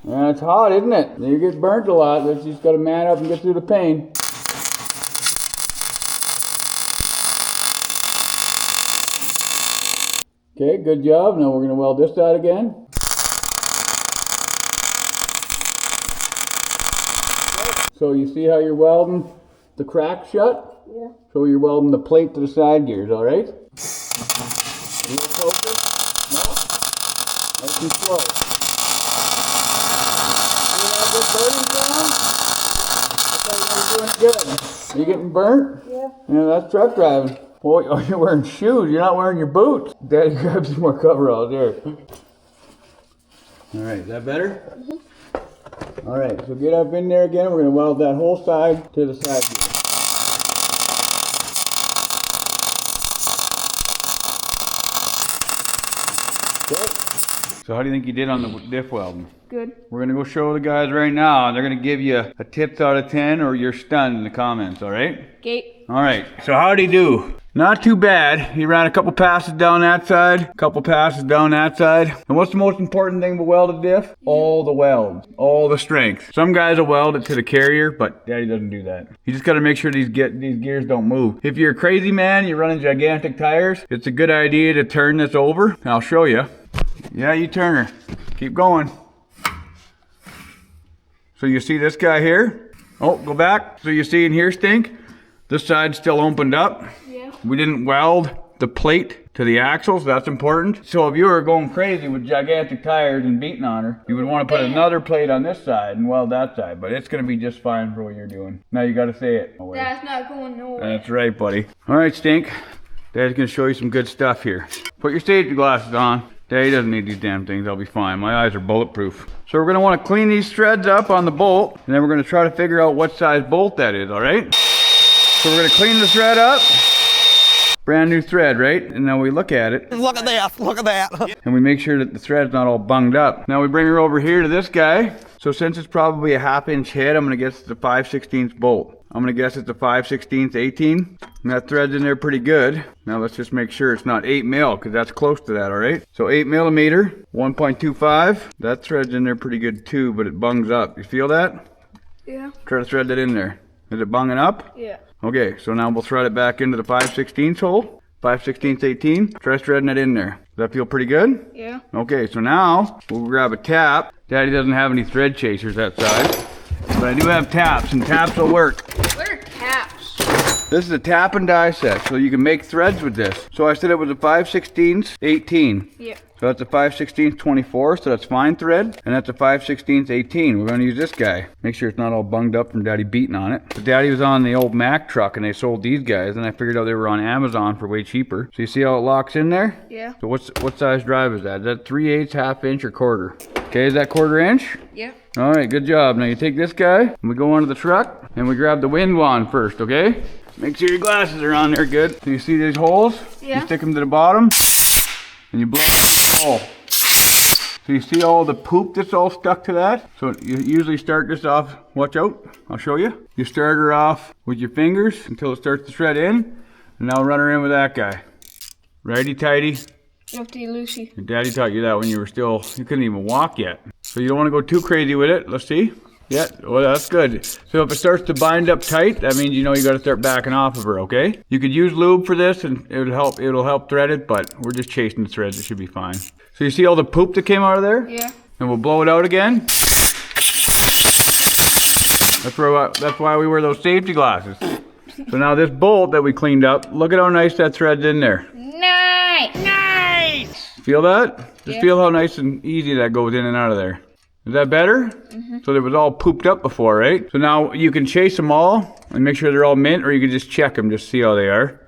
Speaker 1: It's hot, isn't it? You get burnt a lot, but you just gotta man up and get through the pain. Okay, good job. Now we're gonna weld this side again. So you see how you're welding the crack shut?
Speaker 3: Yeah.
Speaker 1: So you're welding the plate to the side gears, all right? A little closer? No? Nice and slow. See that good burning sound? That's how you're doing good. You getting burnt?
Speaker 3: Yeah.
Speaker 1: Yeah, that's truck driving. Oh, you're wearing shoes. You're not wearing your boots. Daddy, grab some more coveralls here. All right, is that better? Mm-hmm. All right, so get up in there again. We're going to weld that whole side to the side gear. Okay. So how do you think you did on the diff welding?
Speaker 3: Good.
Speaker 1: We're going to go show the guys right now. They're going to give you a tips out of 10 or you're stunned in the comments, all right?
Speaker 3: Okay.
Speaker 1: All right, so how'd he do? Not too bad. He ran a couple passes down that side, a couple passes down that side. And what's the most important thing with welded diff? All the welds, all the strength. Some guys will weld it to the carrier, but Daddy doesn't do that. You just gotta make sure these gears don't move. If you're a crazy man, you're running gigantic tires, it's a good idea to turn this over. I'll show you. Yeah, you turn her. Keep going. So you see this guy here? Oh, go back. So you see in here, Stink? This side's still opened up.
Speaker 3: Yeah.
Speaker 1: We didn't weld the plate to the axles, that's important. So if you were going crazy with gigantic tires and beating on her, you would want to put another plate on this side and weld that side, but it's gonna be just fine for what you're doing. Now you gotta say it. Oh,
Speaker 3: That's not going nowhere.
Speaker 1: that's right, buddy. All right, Stink. Daddy's gonna show you some good stuff here. Put your safety glasses on. Daddy doesn't need these damn things, I'll be fine. My eyes are bulletproof. So we're gonna wanna clean these threads up on the bolt, and then we're gonna try to figure out what size bolt that is, all right? So we're gonna clean the thread up. Brand new thread, right? And now we look at it.
Speaker 10: Look at that, look at that.
Speaker 1: And we make sure that the thread's not all bunged up. Now we bring her over here to this guy. So since it's probably a 1/2 inch head, I'm gonna guess it's a 5/16 bolt. I'm gonna guess it's a 5/16 18. And that thread's in there pretty good. Now let's just make sure it's not 8 mil, because that's close to that, all right? So 8 millimeter, 1.25. That thread's in there pretty good too, but it bungs up. You feel that?
Speaker 3: Yeah.
Speaker 1: Try to thread that in there. Is it bunging up?
Speaker 3: Yeah.
Speaker 1: Okay, so now we'll thread it back into the 5/16 hole. 5/16 18. Try threading it in there. Does that feel pretty good?
Speaker 3: Yeah.
Speaker 1: Okay, so now we'll grab a tap. Daddy doesn't have any thread chasers that side, but I do have taps, and taps will work.
Speaker 3: What are taps?
Speaker 1: This is a tap and die set, so you can make threads with this. So I said it was a 5/16 18.
Speaker 3: Yeah.
Speaker 1: So that's a 5/16 24, so that's fine thread, and that's a 5/16 18. We're gonna use this guy. Make sure it's not all bunged up from Daddy beating on it. But Daddy was on the old Mack truck, and they sold these guys, and I figured out they were on Amazon for way cheaper. So you see how it locks in there?
Speaker 3: Yeah.
Speaker 1: So what size drive is that? Is that 3/8, 1/2 inch, or quarter? Okay, is that 1/4 inch?
Speaker 3: Yeah.
Speaker 1: All right, good job. Now you take this guy, and we go onto the truck, and we grab the wind wand first, okay? Make sure your glasses are on there good. So you see these holes?
Speaker 3: Yeah.
Speaker 1: You stick them to the bottom, and you blow out the hole. So you see all the poop that's all stuck to that? So you usually start this off, watch out, I'll show you. You start her off with your fingers until it starts to thread in, and now run her in with that guy. Righty-tighty.
Speaker 3: Lefty-loosey.
Speaker 1: Your daddy taught you that when you couldn't even walk yet. So you don't want to go too crazy with it. Let's see. Yeah, well, that's good. So if it starts to bind up tight, that means you know you got to start backing off of her, okay? You could use lube for this and it'll help thread it, but we're just chasing the threads. It should be fine. So you see all the poop that came out of there?
Speaker 3: Yeah.
Speaker 1: And we'll blow it out again. That's why we wear those safety glasses. So now this bolt that we cleaned up, look at how nice that thread's in there.
Speaker 3: Nice. Nice.
Speaker 1: Feel that? Just
Speaker 3: Yeah.
Speaker 1: feel how nice and easy that goes in and out of there. Is that better?
Speaker 3: Mm-hmm.
Speaker 1: So it was all pooped up before, right? So now you can chase them all and make sure they're all mint, or you can just check them, just see how they are.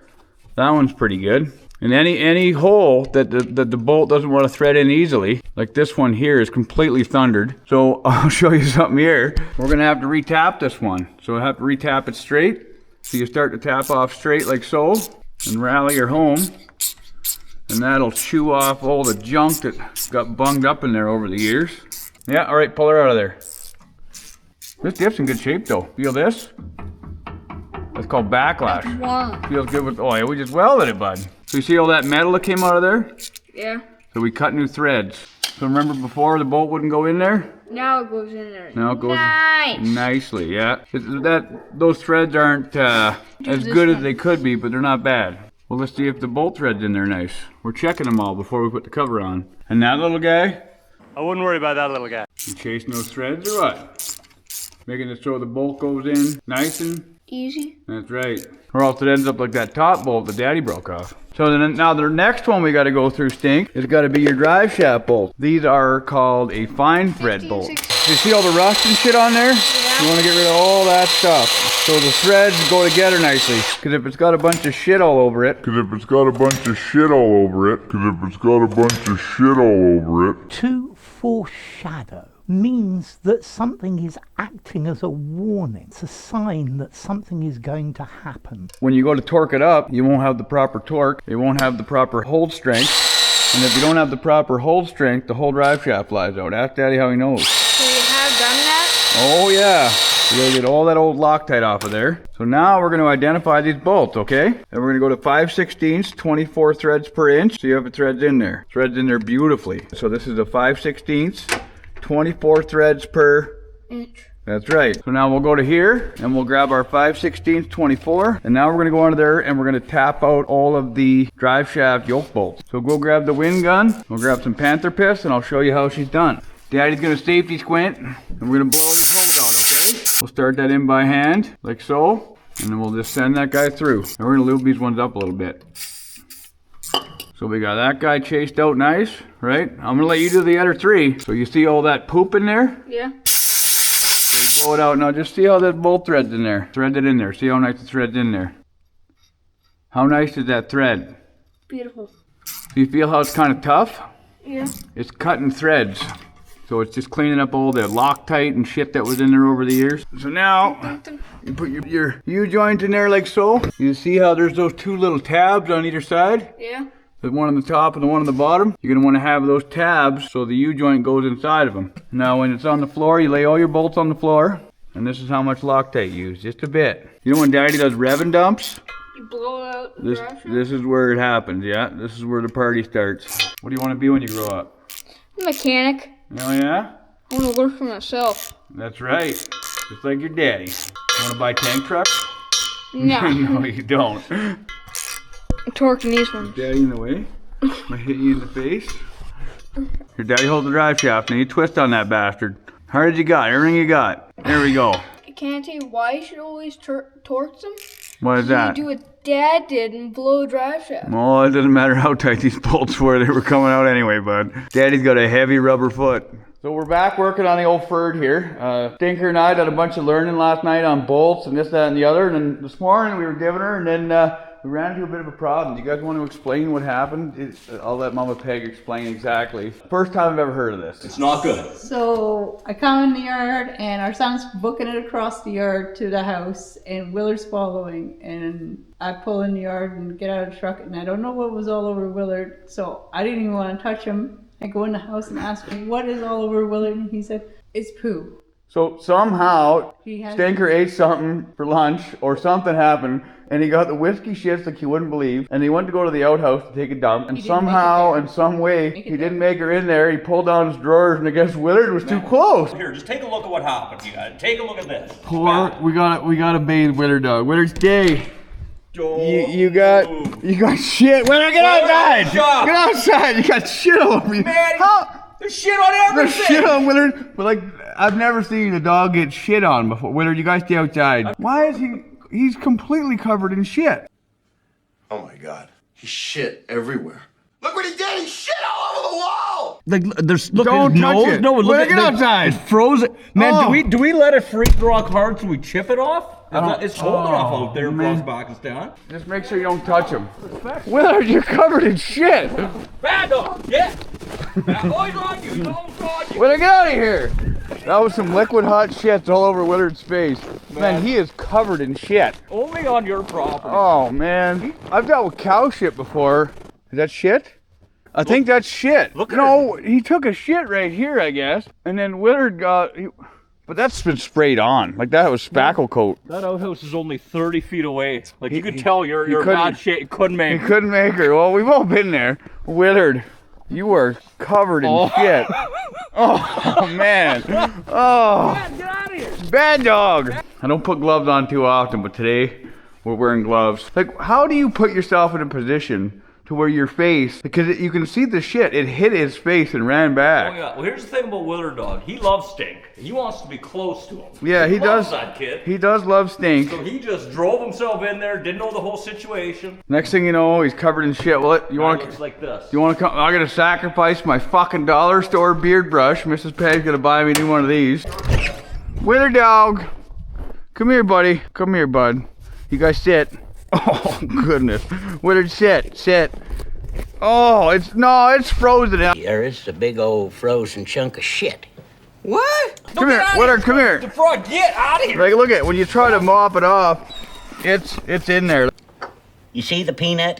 Speaker 1: That one's pretty good. And any hole that the bolt doesn't want to thread in easily, like this one here is completely thundered. So I'll show you something here. We're gonna have to re-tap this one. So we'll have to re-tap it straight. So you start to tap off straight like so, and rally her home. And and that'll chew off all the junk that got bunged up in there over the years. Yeah, all right, pull her out of there. This dip's in good shape though. Feel this? That's called backlash. Feels good with, oh yeah, we just welded it, bud. So you see all that metal that came out of there?
Speaker 3: Yeah.
Speaker 1: So we cut new threads. So remember before the bolt wouldn't go in there?
Speaker 3: Now it goes in there.
Speaker 1: Now it goes
Speaker 3: nice.
Speaker 1: Nicely, yeah. Those threads aren't as good as they could be, but they're not bad. Well, let's see if the bolt thread's in there nice. We're checking them all before we put the cover on. And that little guy?
Speaker 8: I wouldn't worry about that little guy.
Speaker 1: You chasing those threads or what? Making it so the bolt goes in nice and
Speaker 3: easy.
Speaker 1: That's right. Or else it ends up like that top bolt that Daddy broke off. So then now the next one we got to go through, Stink, is got to be your drive shaft bolt. These are called a fine thread bolt. You see all the rust and shit on there? Yeah. You want to get rid of all that stuff. So the threads go together nicely. Because if it's got a bunch of shit all over it.
Speaker 13: To foreshadow means that something is acting as a warning. It's a sign that something is going to happen.
Speaker 1: When you go to torque it up, you won't have the proper torque. You won't have the proper hold strength. And if you don't have the proper hold strength, the whole drive shaft flies out. Ask Daddy how he knows.
Speaker 3: So you have done that?
Speaker 1: Oh yeah. We gotta get all that old Loctite off of there. So now we're gonna identify these bolts, okay? And we're gonna go to 5/16, 24 threads per inch. So you have the threads in there. Threads in there beautifully. So this is a 5/16, 24 threads per
Speaker 3: inch.
Speaker 1: That's right. So now we'll go to here and we'll grab our 5/16, 24. And now we're gonna go under there and we're gonna tap out all of the drive shaft yoke bolts. So go grab the wind gun. We'll grab some panther piss and I'll show you how she's done. Daddy's gonna safety squint and we're gonna blow these holes out, okay? We'll start that in by hand, like so. And then we'll just send that guy through. And we're gonna lube these ones up a little bit. So we got that guy chased out nice, right? I'm gonna let you do the other three. So you see all that poop in there?
Speaker 3: Yeah.
Speaker 1: So blow it out. Now just see how that bolt thread's in there. Thread it in there. See how nice the thread's in there. How nice is that thread?
Speaker 3: Beautiful.
Speaker 1: Do you feel how it's kind of tough?
Speaker 3: Yeah.
Speaker 1: It's cutting threads. So it's just cleaning up all the Loctite and shit that was in there over the years. So now, you put your U-joint in there like so. You see how there's those two little tabs on either side?
Speaker 3: Yeah.
Speaker 1: The one on the top and the one on the bottom. You're gonna wanna have those tabs so the U-joint goes inside of them. Now when it's on the floor, you lay all your bolts on the floor. And this is how much Loctite you use, just a bit. You know when Daddy does revving dumps?
Speaker 3: You blow it out.
Speaker 1: This is where it happens, yeah? This is where the party starts. What do you wanna be when you grow up?
Speaker 3: Mechanic.
Speaker 1: Oh yeah?
Speaker 3: I want to work for myself.
Speaker 1: That's right. Just like your daddy. You want to buy tank trucks?
Speaker 3: No.
Speaker 1: No, you don't.
Speaker 3: I'm torquing these ones.
Speaker 1: Daddy in the way? Am I hitting you in the face? Your daddy holds the drive shaft and you twist on that bastard. How did you got? Everything you got. There we go.
Speaker 3: Can I tell you why you should always torque them?
Speaker 1: What is that?
Speaker 3: You do what Dad did and blow a drive shaft.
Speaker 1: Well, it doesn't matter how tight these bolts were. They were coming out anyway, bud. Daddy's got a heavy rubber foot. So we're back working on the old Ferd here. Stinker and I did a bunch of learning last night on bolts and this, that, and the other. And then this morning we were giving her, and then we ran into a bit of a problem. Do you guys want to explain what happened? I'll let Mama Peg explain exactly. First time I've ever heard of this.
Speaker 14: It's not good.
Speaker 15: So I come in the yard and our son's booking it across the yard to the house and Willard's following, and I pull in the yard and get out of the truck and I don't know what was all over Willard, so I didn't even want to touch him. I go in the house and ask him, what is all over Willard? And he said, it's poo.
Speaker 1: So somehow Stinker ate something for lunch or something happened and he got the whiskey shits like you wouldn't believe, and he went to go to the outhouse to take a dump, and somehow in some way he didn't make her in there. He pulled down his drawers and I guess Willard was too close.
Speaker 14: Here, just take a look at what happened. You guys, take a look at this.
Speaker 1: We gotta bathe Willard, dog. Willard's day. You got shit. Willard, get outside! Get outside! You got shit all over you.
Speaker 14: Man, there's shit on everything.
Speaker 1: There's shit on Willard. But like, I've never seen a dog get shit on before. Willard, you guys stay outside. Why is he's completely covered in shit?
Speaker 16: Oh my God, he shit everywhere. Look what he did! He shit all over the wall.
Speaker 7: Like, there's look
Speaker 1: Don't
Speaker 7: at his
Speaker 1: touch
Speaker 7: nose.
Speaker 1: it.
Speaker 7: No, look at
Speaker 1: it outside.
Speaker 7: It's frozen. Man,
Speaker 1: Oh.
Speaker 7: do we let it freeze rock hard so we chip it off? It's holding off out there
Speaker 1: man.
Speaker 7: across Pakistan.
Speaker 1: Just make sure you don't touch him. Willard, you're covered in shit.
Speaker 14: Bad dog, yeah. Bad boy's on you. Dog's on you.
Speaker 1: Willard, get out of here. That was some liquid hot shit all over Willard's face. Man, he is covered in shit.
Speaker 14: Only on your property.
Speaker 1: Oh man, I've dealt with cow shit before. Is that shit? I think that's shit. No, he took a shit right here, I guess. And then Willard got... But that's been sprayed on. Like that was spackle coat.
Speaker 12: That outhouse is only 30 feet away. Like you could tell you're bad shit. Couldn't make
Speaker 1: her. He couldn't make her. Well, we've all been there. Willard, you were covered in shit. Oh, man. Oh.
Speaker 14: Get out of here.
Speaker 1: Bad dog. I don't put gloves on too often, but today we're wearing gloves. Like, how do you put yourself in a position to where your face, because you can see the shit, it hit his face and ran back.
Speaker 12: Oh yeah, well here's the thing about Willard dog. He loves stink. He wants to be close to him.
Speaker 1: Yeah, he does.
Speaker 12: That kid.
Speaker 1: He does love stink.
Speaker 12: So he just drove himself in there, didn't know the whole situation.
Speaker 1: Next thing you know, he's covered in shit. Well, you want to?
Speaker 12: Looks like this.
Speaker 1: You want to come? I gotta sacrifice my fucking dollar store beard brush. Mrs. Peg's gonna buy me a new one of these. Willard dog, come here, buddy. Come here, bud. You guys sit. Oh goodness, Willard, sit. Oh, it's frozen out.
Speaker 17: There is a big old frozen chunk of shit.
Speaker 10: What?
Speaker 1: Come here, Willard, come here.
Speaker 12: The frog, get out of here.
Speaker 1: Like, look at when you try to mop it off, it's in there.
Speaker 17: You see the peanut?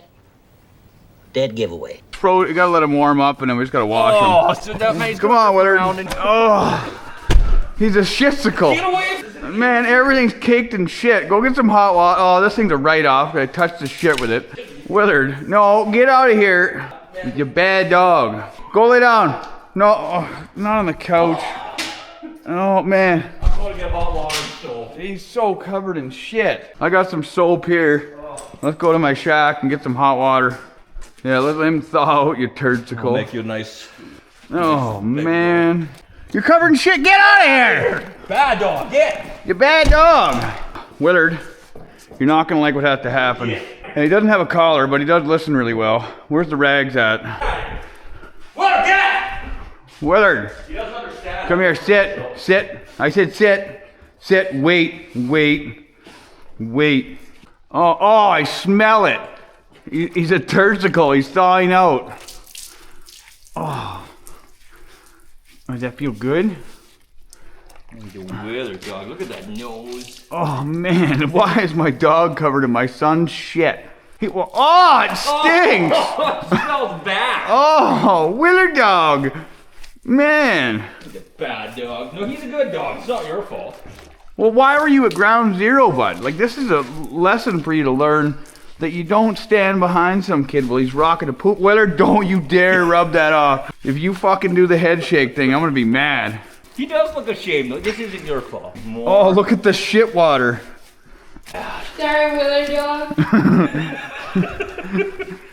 Speaker 17: Dead giveaway.
Speaker 1: You gotta let him warm up, and then we just gotta wash him.
Speaker 12: Oh, so that makes
Speaker 1: come on, Willard. Oh, he's a shitsicle.
Speaker 12: Get away.
Speaker 1: Man, everything's caked in shit. Go get some hot water. Oh, this thing's a write-off. I touched the shit with it. Willard, no, get out of here. You bad dog. Go lay down. No, not on the couch. Oh, man.
Speaker 12: I'm going to get hot water and soap.
Speaker 1: He's so covered in shit. I got some soap here. Let's go to my shack and get some hot water. Yeah, let him thaw out, you turdsicle.
Speaker 12: I'll make you a nice...
Speaker 1: Oh, man. You're covered in shit. Get out of here.
Speaker 12: Bad dog, get.
Speaker 1: You bad dog. Willard, you're not going to like what has to happen. And he doesn't have a collar, but he does listen really well. Where's the rags at?
Speaker 12: Willard, get!
Speaker 1: Willard.
Speaker 12: He doesn't understand.
Speaker 1: Come here, sit. I said sit, wait. Oh, I smell it. He's a turdsicle, he's thawing out. Oh, does that feel good?
Speaker 12: The Willard dog, look at that nose.
Speaker 1: Oh man, why is my dog covered in my son's shit? Oh, it stinks!
Speaker 12: Oh, it smells bad.
Speaker 1: Oh, Willard dog. Man.
Speaker 12: He's a bad dog. No, he's a good dog. It's not your fault.
Speaker 1: Well, why were you at ground zero, bud? Like, this is a lesson for you to learn that you don't stand behind some kid while he's rocking a poop. Willard, don't you dare rub that off. If you fucking do the head shake thing, I'm gonna be mad.
Speaker 12: He does look ashamed though. This isn't your fault.
Speaker 1: Oh, look at the shit water.
Speaker 3: Sorry, Willard dog.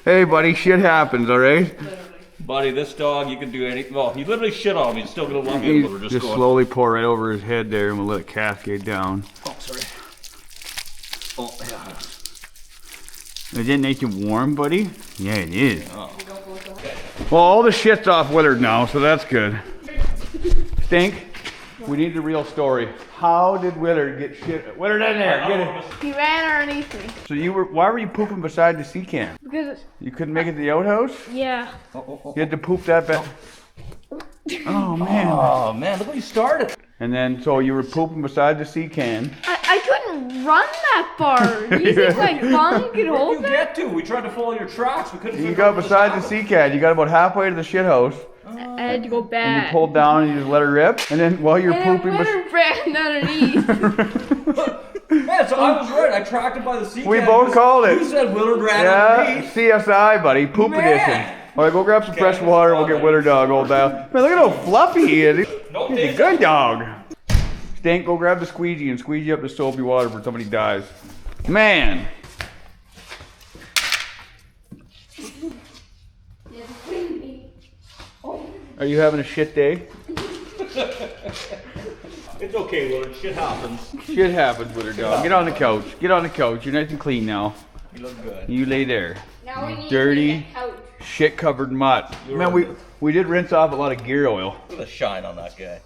Speaker 1: Hey, buddy, shit happens, all right?
Speaker 12: Buddy, this dog, you can do anything. Well, he literally shit on me. He's still gonna love you. We're
Speaker 1: just slowly pour right over his head there, and we'll let it cascade down.
Speaker 12: Oh, sorry. Oh, yeah.
Speaker 1: Is it nice and warm, buddy? Yeah, it is.
Speaker 12: Oh.
Speaker 1: Well, all the shit's off Willard now, so that's good. Stink, we need the real story. How did Willard get shit? Willard in there, get it.
Speaker 3: He ran underneath me.
Speaker 1: So why were you pooping beside the sea can?
Speaker 3: Because
Speaker 1: you couldn't make it to the outhouse?
Speaker 3: Yeah.
Speaker 1: You had to poop that bad? Oh man.
Speaker 12: Oh man, look what you started.
Speaker 1: And then, so you were pooping beside the sea can.
Speaker 3: I couldn't run that far. Do you think my bum could hold
Speaker 12: that? Get to? We tried to follow your tracks. We couldn't.
Speaker 1: You got beside the sea can. You got about halfway to the shit house.
Speaker 3: I had to go back.
Speaker 1: And you pulled down and you just let her rip. And then while you're pooping,
Speaker 3: ran underneath.
Speaker 12: Man, so I was right. I tracked it by the sea can.
Speaker 1: We both called it.
Speaker 12: You said Willard ran underneath.
Speaker 1: CSI, buddy. Poop edition. All right, go grab some fresh water. We'll get Willard dog all down. Man, look at how fluffy he is. He's a good dog. Stink, go grab the squeegee and squeegee up the soapy water before somebody dies. Man. Are you having a shit day?
Speaker 12: It's okay, Willard. Shit happens.
Speaker 1: Shit happens, Willard dog. Get on the couch. Get on the couch. You're nice and clean now.
Speaker 12: You look good.
Speaker 1: You lay there.
Speaker 3: Now we need
Speaker 1: dirty, shit-covered mutt. Man, we did rinse off a lot of gear oil.
Speaker 12: Look at the shine on that guy.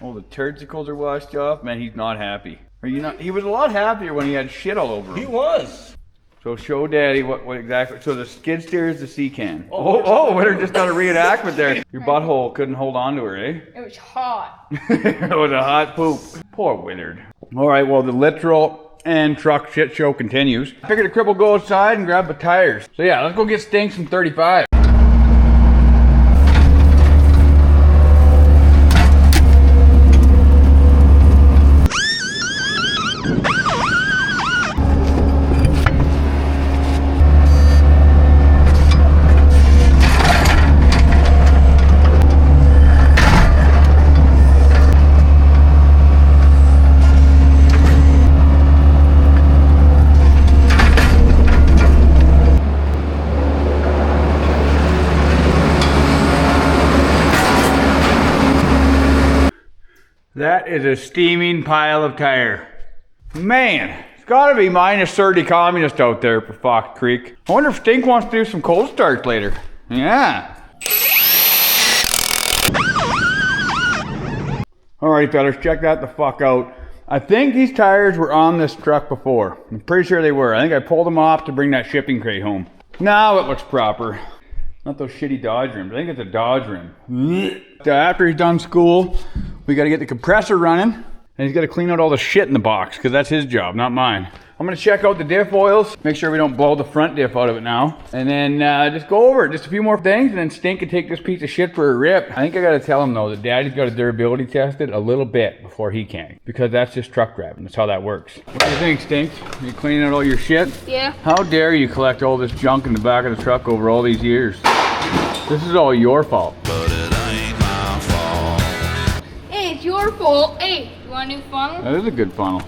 Speaker 1: Oh, the turdsicles are washed off. Man, he's not happy. Are you not? He was a lot happier when he had shit all over him.
Speaker 12: He was.
Speaker 1: So show Daddy what exactly. So the skid steer is the sea can. Oh, Willard just done a reenactment there. Your butthole couldn't hold on to her, eh?
Speaker 3: It was hot.
Speaker 1: It was a hot poop. Poor Willard. All right, well, the literal and truck shit show continues. I figured the cripple go outside and grab the tires. So yeah, let's go get Stinks from 35. That is a steaming pile of tire. Man, it's gotta be minus 30 communist out there for Fox Creek. I wonder if Stink wants to do some cold starts later. Yeah. Alright fellas, check that the fuck out. I think these tires were on this truck before. I'm pretty sure they were. I think I pulled them off to bring that shipping crate home. Now it looks proper. Not those shitty Dodge rims. I think it's a Dodge rim. After he's done school, we gotta get the compressor running, and he's gotta clean out all the shit in the box, because that's his job, not mine. I'm gonna check out the diff oils, make sure we don't blow the front diff out of it now, and then just go over it, just a few more things, and then Stink can take this piece of shit for a rip. I think I gotta tell him though that Daddy's got to durability test it a little bit before he can, because that's just truck driving. That's how that works. What do you think, Stink? You cleaning out all your shit?
Speaker 3: Yeah.
Speaker 1: How dare you collect all this junk in the back of the truck over all these years? This is all your fault.
Speaker 2: But it ain't my fault.
Speaker 3: Hey, it's your fault. Hey, you want a new funnel?
Speaker 1: That is a good funnel.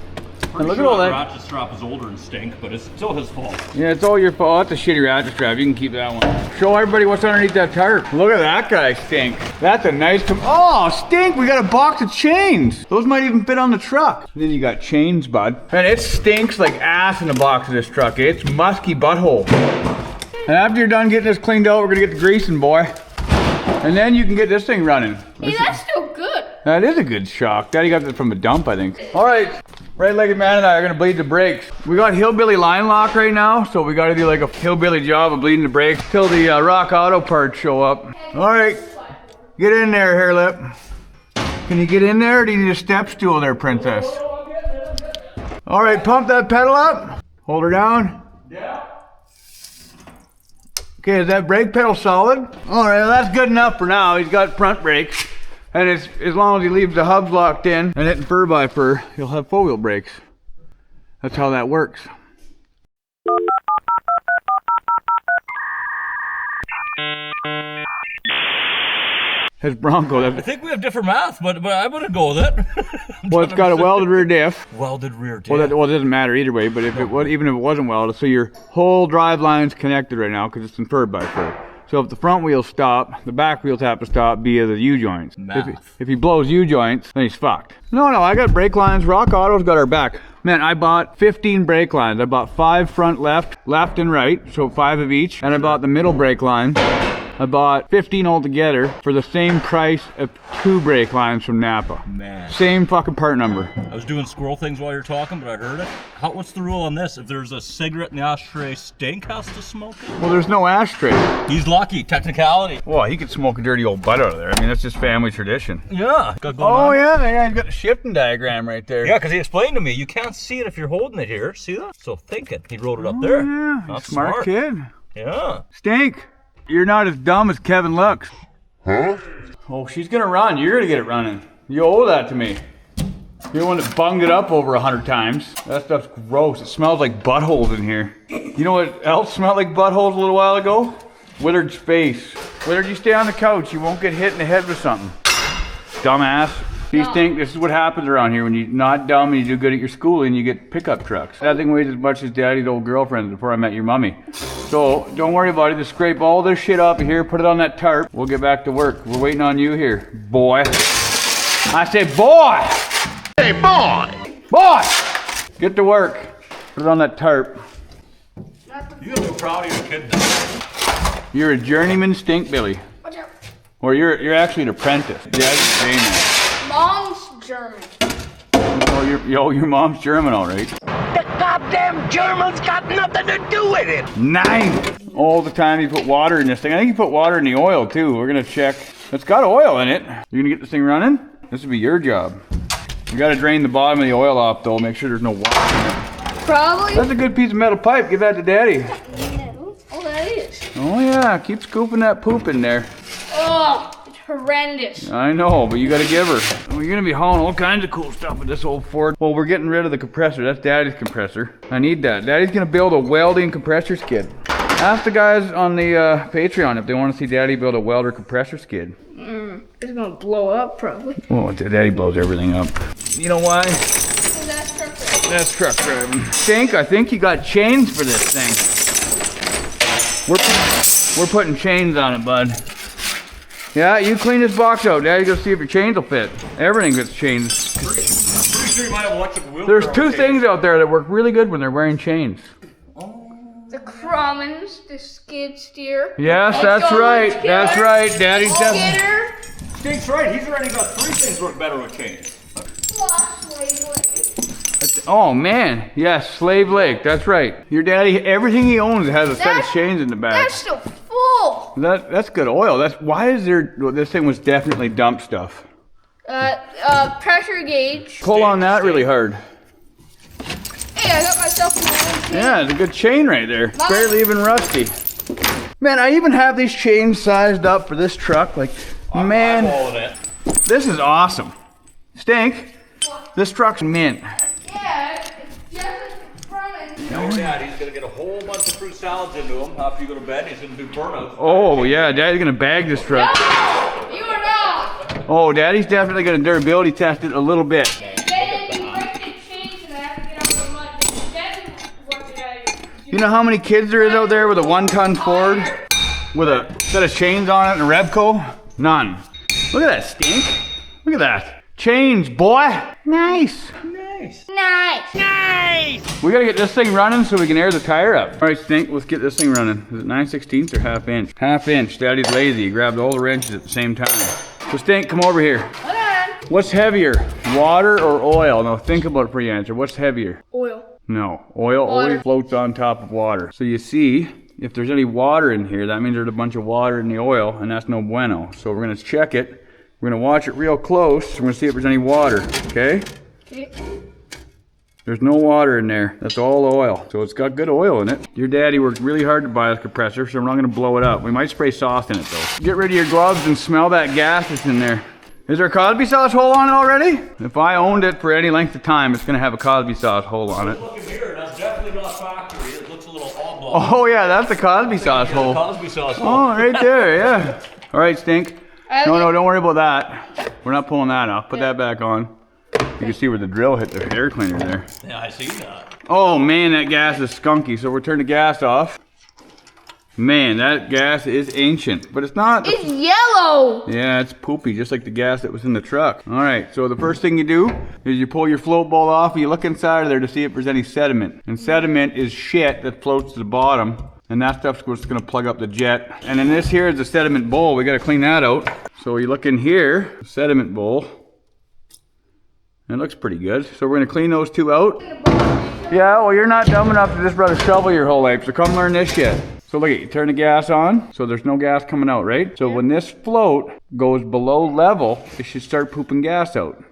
Speaker 1: And look
Speaker 12: Sure
Speaker 1: at all that.
Speaker 12: ratchet strap is older and Stink, but it's still his fault.
Speaker 1: Yeah, it's all your fault. That's a shitty ratchet strap. You can keep that one. Show everybody what's underneath that tire. Look at that guy, Stink. That's a nice oh, Stink, we got a box of chains. Those might even fit on the truck. And then you got chains, bud. Man, it stinks like ass in the box of this truck. It's musky butthole. And after you're done getting this cleaned out, we're gonna get the greasing, boy. And then you can get this thing running.
Speaker 3: Hey, that's still good.
Speaker 1: That is a good shock. Daddy got that from a dump, I think. All right, right-legged man and I are gonna bleed the brakes. We got hillbilly line lock right now, so we gotta do like a hillbilly job of bleeding the brakes till the Rock Auto parts show up. All right, get in there, hair lip. Can you get in there, or do you need a step stool there, princess? All right, pump that pedal up. Hold her down. Yeah. Okay, is that brake pedal solid? All right, well, that's good enough for now. He's got front brakes. And as long as he leaves the hubs locked in and hitting fur by fur, he'll have four-wheel brakes. That's how that works. His Bronco.
Speaker 12: I think we have different math, but I'm gonna go with it.
Speaker 1: Well, it's got a welded rear diff.
Speaker 12: Welded rear diff.
Speaker 1: Well, it doesn't matter either way, but if it was, even if it wasn't welded, so your whole drive line's connected right now because it's in fur by fur. So if the front wheels stop, the back wheels have to stop via the U-joints. If he blows U-joints, then he's fucked. No, I got brake lines. Rock Auto's got our back. Man, I bought 15 brake lines. I bought 5 front left and right, so 5 of each. And I bought the middle brake line. I bought 15 altogether for the same price of 2 brake lines from Napa.
Speaker 12: Man.
Speaker 1: Same fucking part number.
Speaker 12: I was doing squirrel things while you're talking, but I heard it. What's the rule on this? If there's a cigarette in the ashtray, Stink has to smoke it?
Speaker 1: Well, there's no ashtray.
Speaker 12: He's lucky. Technicality.
Speaker 1: Well, he could smoke a dirty old butt out of there. I mean, that's just family tradition.
Speaker 12: Yeah.
Speaker 1: Oh, yeah, he's got the shifting diagram right there.
Speaker 12: Yeah, because he explained to me, you can't see it if you're holding it here. See that? So thinking. He wrote it up there.
Speaker 1: Yeah,
Speaker 12: That's
Speaker 1: smart kid.
Speaker 12: Yeah.
Speaker 1: Stink. You're not as dumb as Kevin looks.
Speaker 2: Huh?
Speaker 1: Oh, she's gonna run. You're gonna get it running. You owe that to me. You're the one that bunged it up over 100 times. That stuff's gross. It smells like buttholes in here. You know what else smelled like buttholes a little while ago? Willard's face. Willard, you stay on the couch. You won't get hit in the head with something. Dumbass. You think this is what happens around here when you're not dumb and you do good at your schooling, you get pickup trucks. That thing weighs as much as Daddy's old girlfriend before I met your mommy. So don't worry about it. Just scrape all this shit up here, put it on that tarp. We'll get back to work. We're waiting on you here, boy. I said, boy!
Speaker 2: Hey, boy!
Speaker 1: Boy! Get to work. Put it on that tarp.
Speaker 12: You gotta be proud of your kid now.
Speaker 1: You're a journeyman stink billy.
Speaker 3: Watch out.
Speaker 1: Or you're actually an apprentice. Dad's saying that.
Speaker 3: Mom's German.
Speaker 1: Oh, your mom's German, all right.
Speaker 17: The goddamn Germans got nothing to do with it.
Speaker 1: 9! All the time you put water in this thing. I think you put water in the oil too. We're gonna check. It's got oil in it. You're gonna get this thing running? This would be your job. You gotta drain the bottom of the oil off though. Make sure there's no water in it.
Speaker 3: Probably.
Speaker 1: That's a good piece of metal pipe. Give that to Daddy.
Speaker 3: Oh, that is.
Speaker 1: Oh yeah, keep scooping that poop in there.
Speaker 3: Oh, it's horrendous.
Speaker 1: I know, but you gotta give her. We're gonna be hauling all kinds of cool stuff with this old Ford. Well, we're getting rid of the compressor. That's Daddy's compressor. I need that. Daddy's gonna build a welding compressor skid. Ask the guys on the Patreon if they want to see Daddy build a welder compressor skid.
Speaker 3: It's gonna blow up probably.
Speaker 1: Oh, Daddy blows everything up. You know why?
Speaker 3: That's truck driving.
Speaker 1: That's truck driving. Stink, I think you got chains for this thing. We're putting chains on it, bud. Yeah, you clean this box out. Daddy's gonna see if your chains will fit. Everything gets chains.
Speaker 12: Pretty sure you might have electric wheel.
Speaker 1: There's two things out there that work really good when they're wearing chains.
Speaker 3: The Crummins, the skid steer.
Speaker 1: Yes, that's right. That's right. Daddy's definitely.
Speaker 12: Stink's right. He's already got 3 things work better with chains.
Speaker 1: Oh man, yes, Slave Lake. That's right. Your daddy, everything he owns has a set of chains in the back.
Speaker 3: That's so full.
Speaker 1: That's good oil. That's why is there? Well, this thing was definitely dump stuff.
Speaker 3: Pressure gauge.
Speaker 1: Pull on that really hard.
Speaker 3: Hey, I got myself a new chain.
Speaker 1: Yeah, it's a good chain right there. It's barely even rusty. Man, I even have these chains sized up for this truck. Like, man, this is awesome. Stink. This truck's mint.
Speaker 3: Yeah, it's just like the Crummins.
Speaker 12: No, Dad, he's gonna get a whole bunch of fruit salads into him after you go to bed. He's gonna do burnouts.
Speaker 1: Oh yeah, Daddy's gonna bag this truck.
Speaker 3: No, you are not.
Speaker 1: Oh, Daddy's definitely gonna durability test it a little bit. You know how many kids there is out there with a 1-ton Ford with a set of chains on it and a Revco? None. Look at that, Stink. Look at that. Chains, boy. Nice.
Speaker 3: Nice. Nice.
Speaker 1: We gotta get this thing running so we can air the tire up. All right, Stink, let's get this thing running. Is it 9/16 or 1/2 inch? 1/2 inch. Daddy's lazy. He grabbed all the wrenches at the same time. So Stink, come over here.
Speaker 3: Hold on.
Speaker 1: What's heavier, water or oil? Now think about it for your answer. What's heavier?
Speaker 3: Oil.
Speaker 1: No, oil always floats on top of water. So you see, if there's any water in here, that means there's a bunch of water in the oil, and that's no bueno. So we're gonna check it. We're gonna watch it real close. We're gonna see if there's any water, okay?
Speaker 3: Okay.
Speaker 1: There's no water in there. That's all oil. So it's got good oil in it. Your daddy worked really hard to buy this compressor, so we're not gonna blow it up. We might spray sauce in it though. Get rid of your gloves and smell that gas that's in there. Is there a Cosby sauce hole on it already? If I owned it for any length of time, it's gonna have a Cosby sauce hole on it.
Speaker 12: Look in here, that's definitely not factory. It looks a little oblong.
Speaker 1: Oh yeah, that's the Cosby sauce hole.
Speaker 12: Cosby sauce hole.
Speaker 1: Oh, right there, yeah. All right, Stink. No, don't worry about that. We're not pulling that off. Put that back on. You can see where the drill hit the air cleaner there.
Speaker 12: Yeah, I see that.
Speaker 1: Oh man, that gas is skunky. So we'll turn the gas off. Man, that gas is ancient, but it's not.
Speaker 3: It's yellow.
Speaker 1: Yeah, it's poopy, just like the gas that was in the truck. All right, so the first thing you do is you pull your float bowl off and you look inside of there to see if there's any sediment. And sediment is shit that floats to the bottom, and that stuff's what's gonna plug up the jet. And then this here is a sediment bowl. We gotta clean that out. So you look in here, sediment bowl. It looks pretty good. So we're gonna clean those two out. Yeah, well you're not dumb enough to just run a shovel your whole life, so come learn this shit. So look at you, turn the gas on, so there's no gas coming out, right? So when this float goes below level, it should start pooping gas out.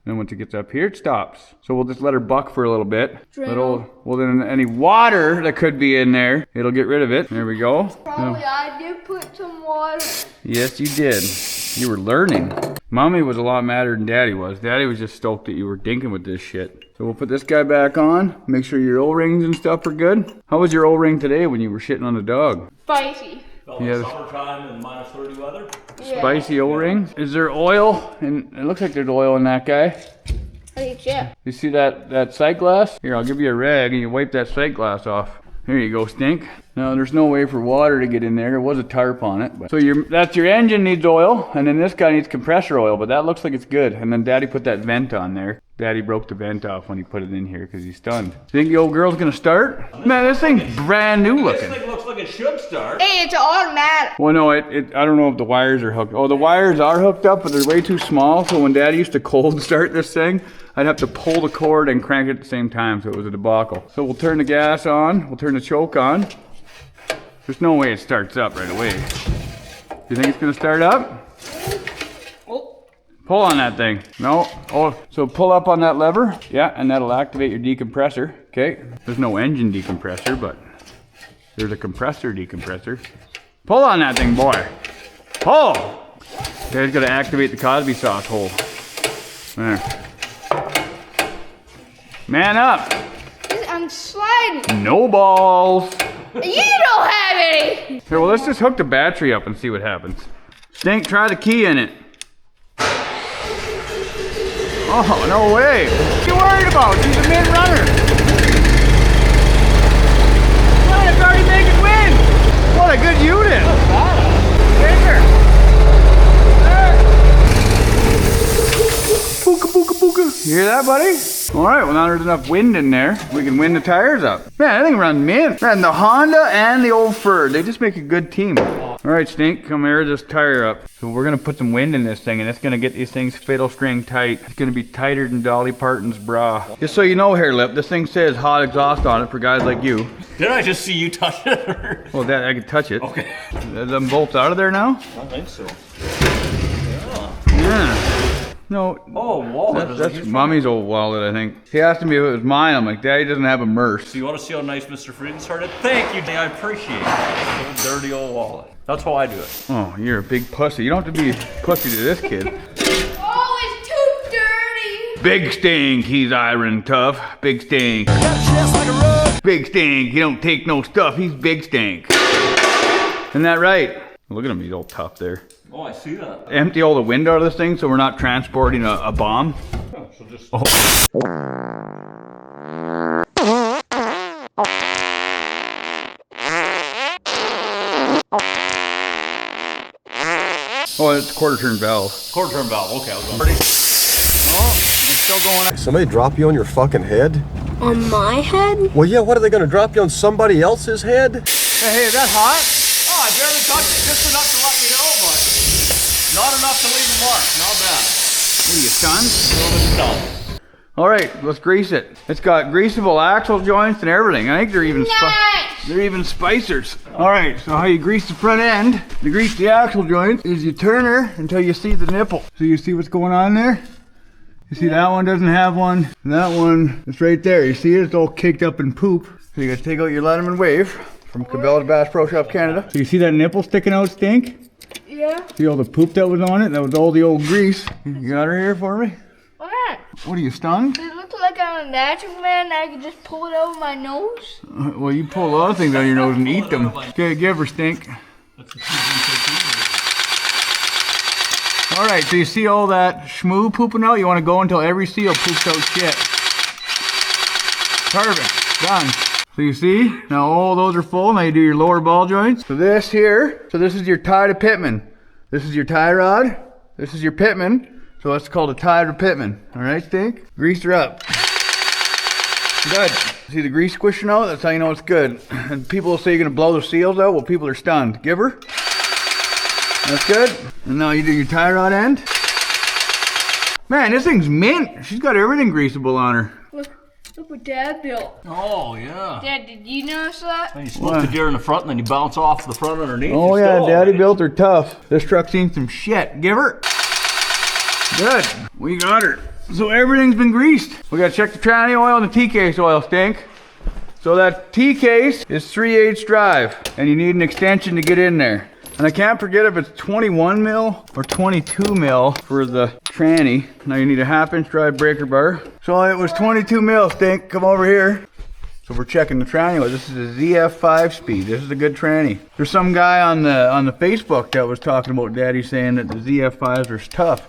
Speaker 1: And once it gets up here, it stops. So we'll just let her buck for a little bit. Well then any water that could be in there, it'll get rid of it. There we go.
Speaker 3: Probably I did put some water.
Speaker 1: Yes, you did. You were learning. Mommy was a lot madder than Daddy was. Daddy was just stoked that you were dinking with this shit. So we'll put this guy back on. Make sure your O-rings and stuff are good. How was your O-ring today when you were shitting on the dog?
Speaker 3: Spicy.
Speaker 1: Yeah.
Speaker 12: Summertime and -30 weather.
Speaker 1: Spicy O-ring. Is there oil? And it looks like there's oil in that guy.
Speaker 3: I think yeah.
Speaker 1: You see that sight glass? Here, I'll give you a rag and you wipe that sight glass off. Here you go, Stink. Now there's no way for water to get in there. There was a tarp on it. But. So that's your engine needs oil, and then this guy needs compressor oil, but that looks like it's good. And then Daddy put that vent on there. Daddy broke the vent off when he put it in here because he's stunned. Think the old girl's gonna start? Man, this thing's brand new looking.
Speaker 12: This thing looks like it should start.
Speaker 3: Hey, it's automatic.
Speaker 1: Well, no, I don't know if the wires are hooked. Oh, the wires are hooked up, but they're way too small. So when Daddy used to cold start this thing, I'd have to pull the cord and crank it at the same time, so it was a debacle. So we'll turn the gas on. We'll turn the choke on. There's no way it starts up right away. You think it's gonna start up? Pull on that thing. No. Oh, so pull up on that lever. Yeah, and that'll activate your decompressor. Okay. There's no engine decompressor, but there's a compressor decompressor. Pull on that thing, boy. Pull. Okay, it's gonna activate the Cosby sauce hole. There. Man up.
Speaker 3: I'm sliding.
Speaker 1: No balls.
Speaker 3: You don't have any.
Speaker 1: Here, well, let's just hook the battery up and see what happens. Stink, try the key in it. Oh, no way. What are you worried about? She's a mid-runner. Come on, it's already making wind. What a good unit. Hey, You hear that, buddy? All right, well now there's enough wind in there. We can wind the tires up. Man, I think run mint. Man, the Honda and the old Ferd, they just make a good team. All right, Stink, come air this tire up. So we're gonna put some wind in this thing, and it's gonna get these things fiddle string tight. It's gonna be tighter than Dolly Parton's bra. Just so you know, Hair Lip, this thing says hot exhaust on it for guys like you.
Speaker 12: Did I just see you touch it?
Speaker 1: Well, Dad, I could touch it.
Speaker 12: Okay.
Speaker 1: Are them bolts out of there now?
Speaker 12: I don't think so.
Speaker 1: Yeah. No.
Speaker 12: Oh, wallet.
Speaker 1: That's Mommy's old wallet, I think. He asked me if it was mine. I'm like, Daddy doesn't have a Merce.
Speaker 12: So you want to see how nice Mr. Frieden started? Thank you, Dad. I appreciate it. Old dirty old wallet. That's how I do it.
Speaker 1: Oh, you're a big pussy. You don't have to be a pussy to this kid.
Speaker 3: Oh, it's too dirty.
Speaker 1: Big Stink, he's iron tough. Big Stink. Big Stink, he don't take no stuff. He's Big Stink. Isn't that right? Look at him, he's all tough there.
Speaker 12: Oh, I see that.
Speaker 1: Empty all the wind out of this thing so we're not transporting a bomb.
Speaker 12: Oh, so just...
Speaker 1: Oh, it's a quarter turn valve.
Speaker 12: Quarter turn valve, okay. I was
Speaker 1: Ready? Oh, it's still going up.
Speaker 16: Somebody drop you on your fucking head?
Speaker 3: On my head?
Speaker 16: Well, yeah, what are they gonna drop you on somebody else's head?
Speaker 1: Hey, is that hot?
Speaker 12: Oh, I barely touched it. Just enough to let me know, but not enough to leave a mark. Not bad.
Speaker 1: What are you, stunned?
Speaker 12: A little bit stunned.
Speaker 1: All right, let's grease it. It's got greasable axle joints and everything. I think they're even spicers. All right, so how you grease the front end to grease the axle joints is you turn her until you see the nipple. So you see what's going on there? You see that one doesn't have one, and that one is right there. You see it? It's all caked up in poop. So you gotta take out your Letterman Wave from Cabela's Bass Pro Shop Canada. So you see that nipple sticking out, Stink?
Speaker 3: Yeah.
Speaker 1: See all the poop that was on it? That was all the old grease. You got her here for me?
Speaker 3: What?
Speaker 1: What are you, stunned?
Speaker 3: Does it look like I'm a natural man and I can just pull it over my nose?
Speaker 1: Well, you pull a lot of things out of your nose and eat them. Okay, give her, Stink. All right, so you see all that schmoo pooping out? You want to go until every seal poops out shit. Perfect, done. So you see, now all those are full. Now you do your lower ball joints. So this here, so this is your tie to pitman. This is your tie rod. This is your pitman. So that's called a tie to pitman. All right, Stink? Grease her up. Good. See the grease squishing out? That's how you know it's good. And people will say you're gonna blow the seals out. Well, people are stunned. Give her. That's good. And now you do your tie rod end. Man, this thing's mint. She's got everything greasable on her.
Speaker 3: Look what Dad built.
Speaker 12: Oh, yeah.
Speaker 3: Dad, did you notice that?
Speaker 12: And you split the gear in the front and then you bounce off the front underneath.
Speaker 1: Oh yeah, Daddy built her tough. This truck's seen some shit. Give her. Good. We got her. So everything's been greased. We gotta check the tranny oil and the T-case oil, Stink. So that T-case is 3/8 drive, and you need an extension to get in there. And I can't forget if it's 21 mil or 22 mil for the tranny. Now you need a 1/2-inch drive breaker bar. So it was 22 mil, Stink. Come over here. So we're checking the tranny oil. This is a ZF5 speed. This is a good tranny. There's some guy on the Facebook that was talking about Daddy saying that the ZF5s are tough.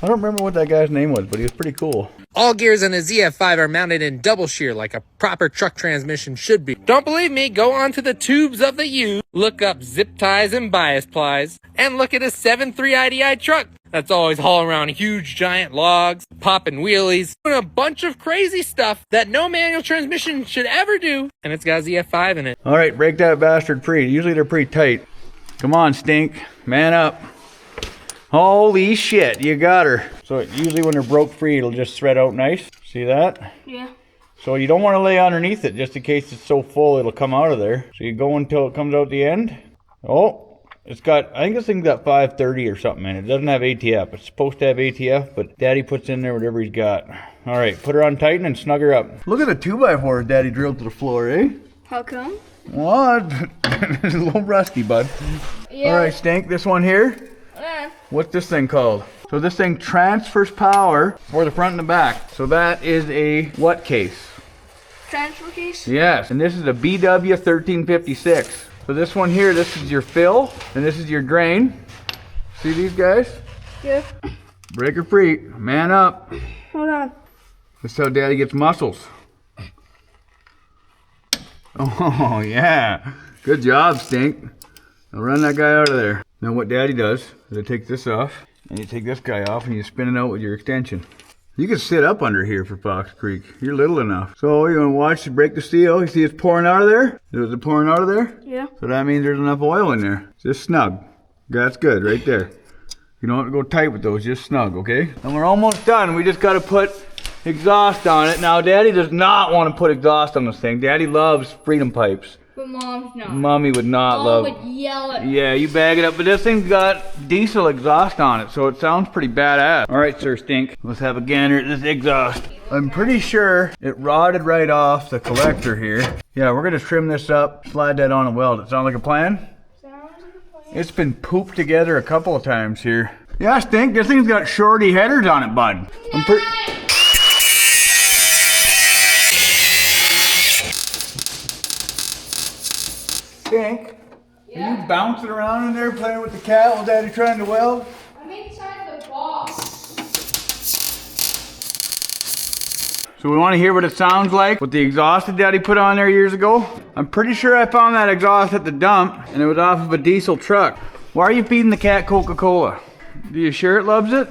Speaker 1: I don't remember what that guy's name was, but he was pretty cool.
Speaker 18: All gears on a ZF5 are mounted in double shear like a proper truck transmission should be. Don't believe me? Go onto the tubes of the U, look up zip ties and bias plies, and look at a 7.3 IDI truck that's always hauling around huge giant logs, popping wheelies, doing a bunch of crazy stuff that no manual transmission should ever do, and it's got a ZF5 in it.
Speaker 1: All right, break that bastard free. Usually they're pretty tight. Come on, Stink. Man up. Holy shit, you got her. So usually when they're broke free, it'll just thread out nice. See that?
Speaker 3: Yeah.
Speaker 1: So you don't want to lay underneath it just in case it's so full it'll come out of there. So you go until it comes out the end. Oh, it's got, I think this thing's got 530 or something in it. It doesn't have ATF. It's supposed to have ATF, but Daddy puts in there whatever he's got. All right, put her on tighten and snug her up. Look at the 2x4 Daddy drilled to the floor, eh?
Speaker 3: How come?
Speaker 1: Well, it's a little rusty, bud.
Speaker 3: Yeah.
Speaker 1: All right, Stink, this one here. What's this thing called? So this thing transfers power for the front and the back. So that is a what case?
Speaker 3: Transfer case?
Speaker 1: Yes, and this is a BW 1356. So this one here, this is your fill, and this is your drain. See these guys?
Speaker 3: Yeah.
Speaker 1: Breaker free, man up.
Speaker 3: Hold on.
Speaker 1: That's how Daddy gets muscles. Oh yeah, good job, Stink. Now run that guy out of there. Now what Daddy does is I take this off, and you take this guy off, and you spin it out with your extension. You can sit up under here for Fox Creek. You're little enough. So you want to watch it break the steel? You see it's pouring out of there? Is it pouring out of there?
Speaker 3: Yeah.
Speaker 1: So that means there's enough oil in there. Just snug. That's good right there. You don't have to go tight with those, just snug, okay? And we're almost done. We just got to put exhaust on it. Now, Daddy does not want to put exhaust on this thing. Daddy loves Freedom pipes.
Speaker 3: But Mom's not.
Speaker 1: Mommy would not love.
Speaker 3: Mom would yell at me.
Speaker 1: Yeah, you bag it up, but this thing's got diesel exhaust on it, so it sounds pretty badass. All right, Sir Stink, let's have a gander at this exhaust. I'm pretty sure it rotted right off the collector here. Yeah, we're gonna trim this up, slide that on and weld it. Sound like a plan?
Speaker 3: Sounds like a plan.
Speaker 1: It's been pooped together a couple of times here. Yeah, Stink, this thing's got shorty headers on it, bud. Stink, are you bouncing around in there playing with the cat while Daddy trying to weld?
Speaker 3: I'm inside the box.
Speaker 1: So we want to hear what it sounds like, what the exhaust that Daddy put on there years ago. I'm pretty sure I found that exhaust at the dump, and it was off of a diesel truck. Why are you feeding the cat Coca-Cola? Are you sure it loves it?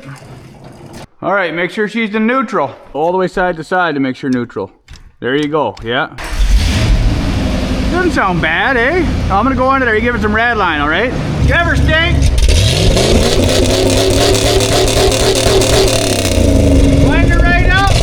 Speaker 1: All right, make sure she's in neutral. All the way side to side to make sure neutral. There you go, yeah. Doesn't sound bad, eh? I'm gonna go under there, you give it some red line, all right? Give her, Stink! Wind her right up!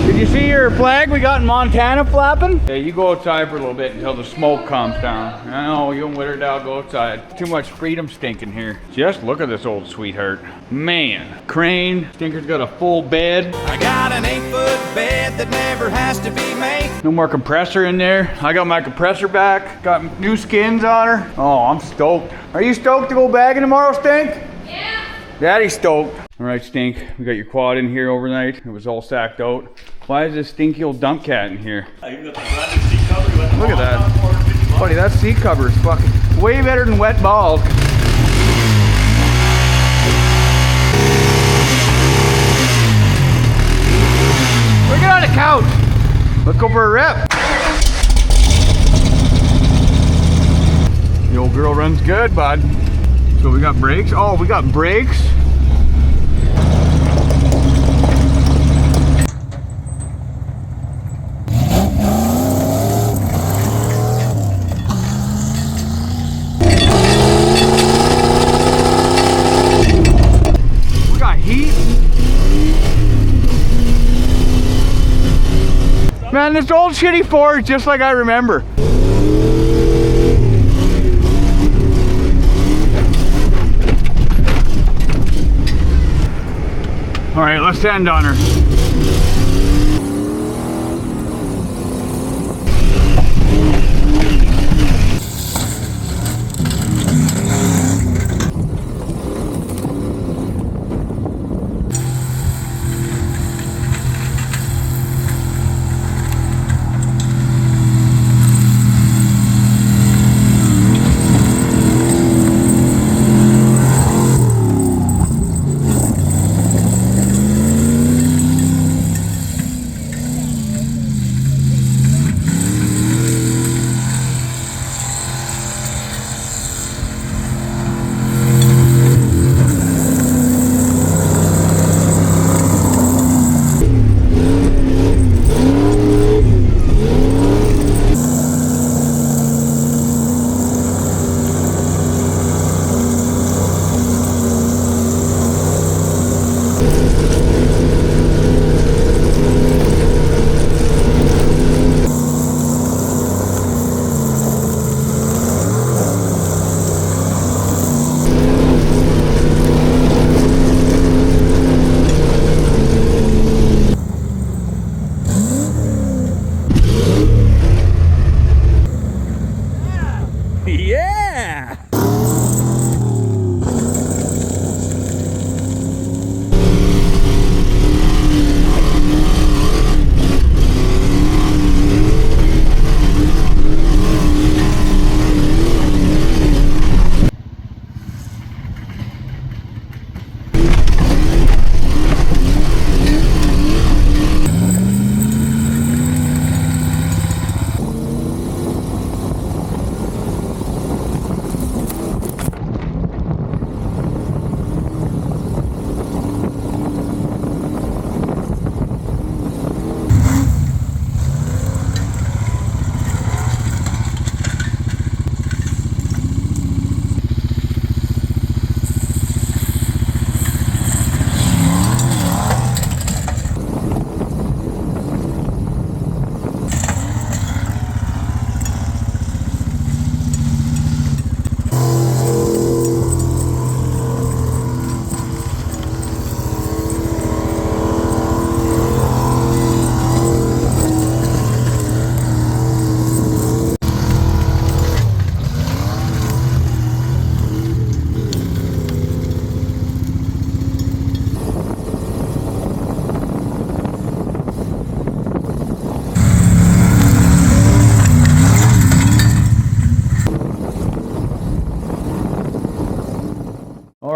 Speaker 1: Did you see your flag we got in Montana flapping? Yeah, you go outside for a little bit until the smoke calms down. I know, you and Witterdale go outside. Too much freedom stink in here. Just look at this old sweetheart. Man, crane, Stinker's got a full bed.
Speaker 2: I got an 8-foot bed that never has to be made.
Speaker 1: No more compressor in there. I got my compressor back. Got new skins on her. Oh, I'm stoked. Are you stoked to go bagging tomorrow, Stink?
Speaker 3: Yeah.
Speaker 1: Daddy's stoked. All right, Stink, we got your quad in here overnight. It was all sacked out. Why is this stinky old dump cat in here? Look at that. Buddy, that seat cover is fucking way better than wet balls. We'll get on the couch. Let's go for a rip. The old girl runs good, bud. So we got brakes. Oh, we got brakes. Man, this old shitty Ford is just like I remember. All right, let's end on her.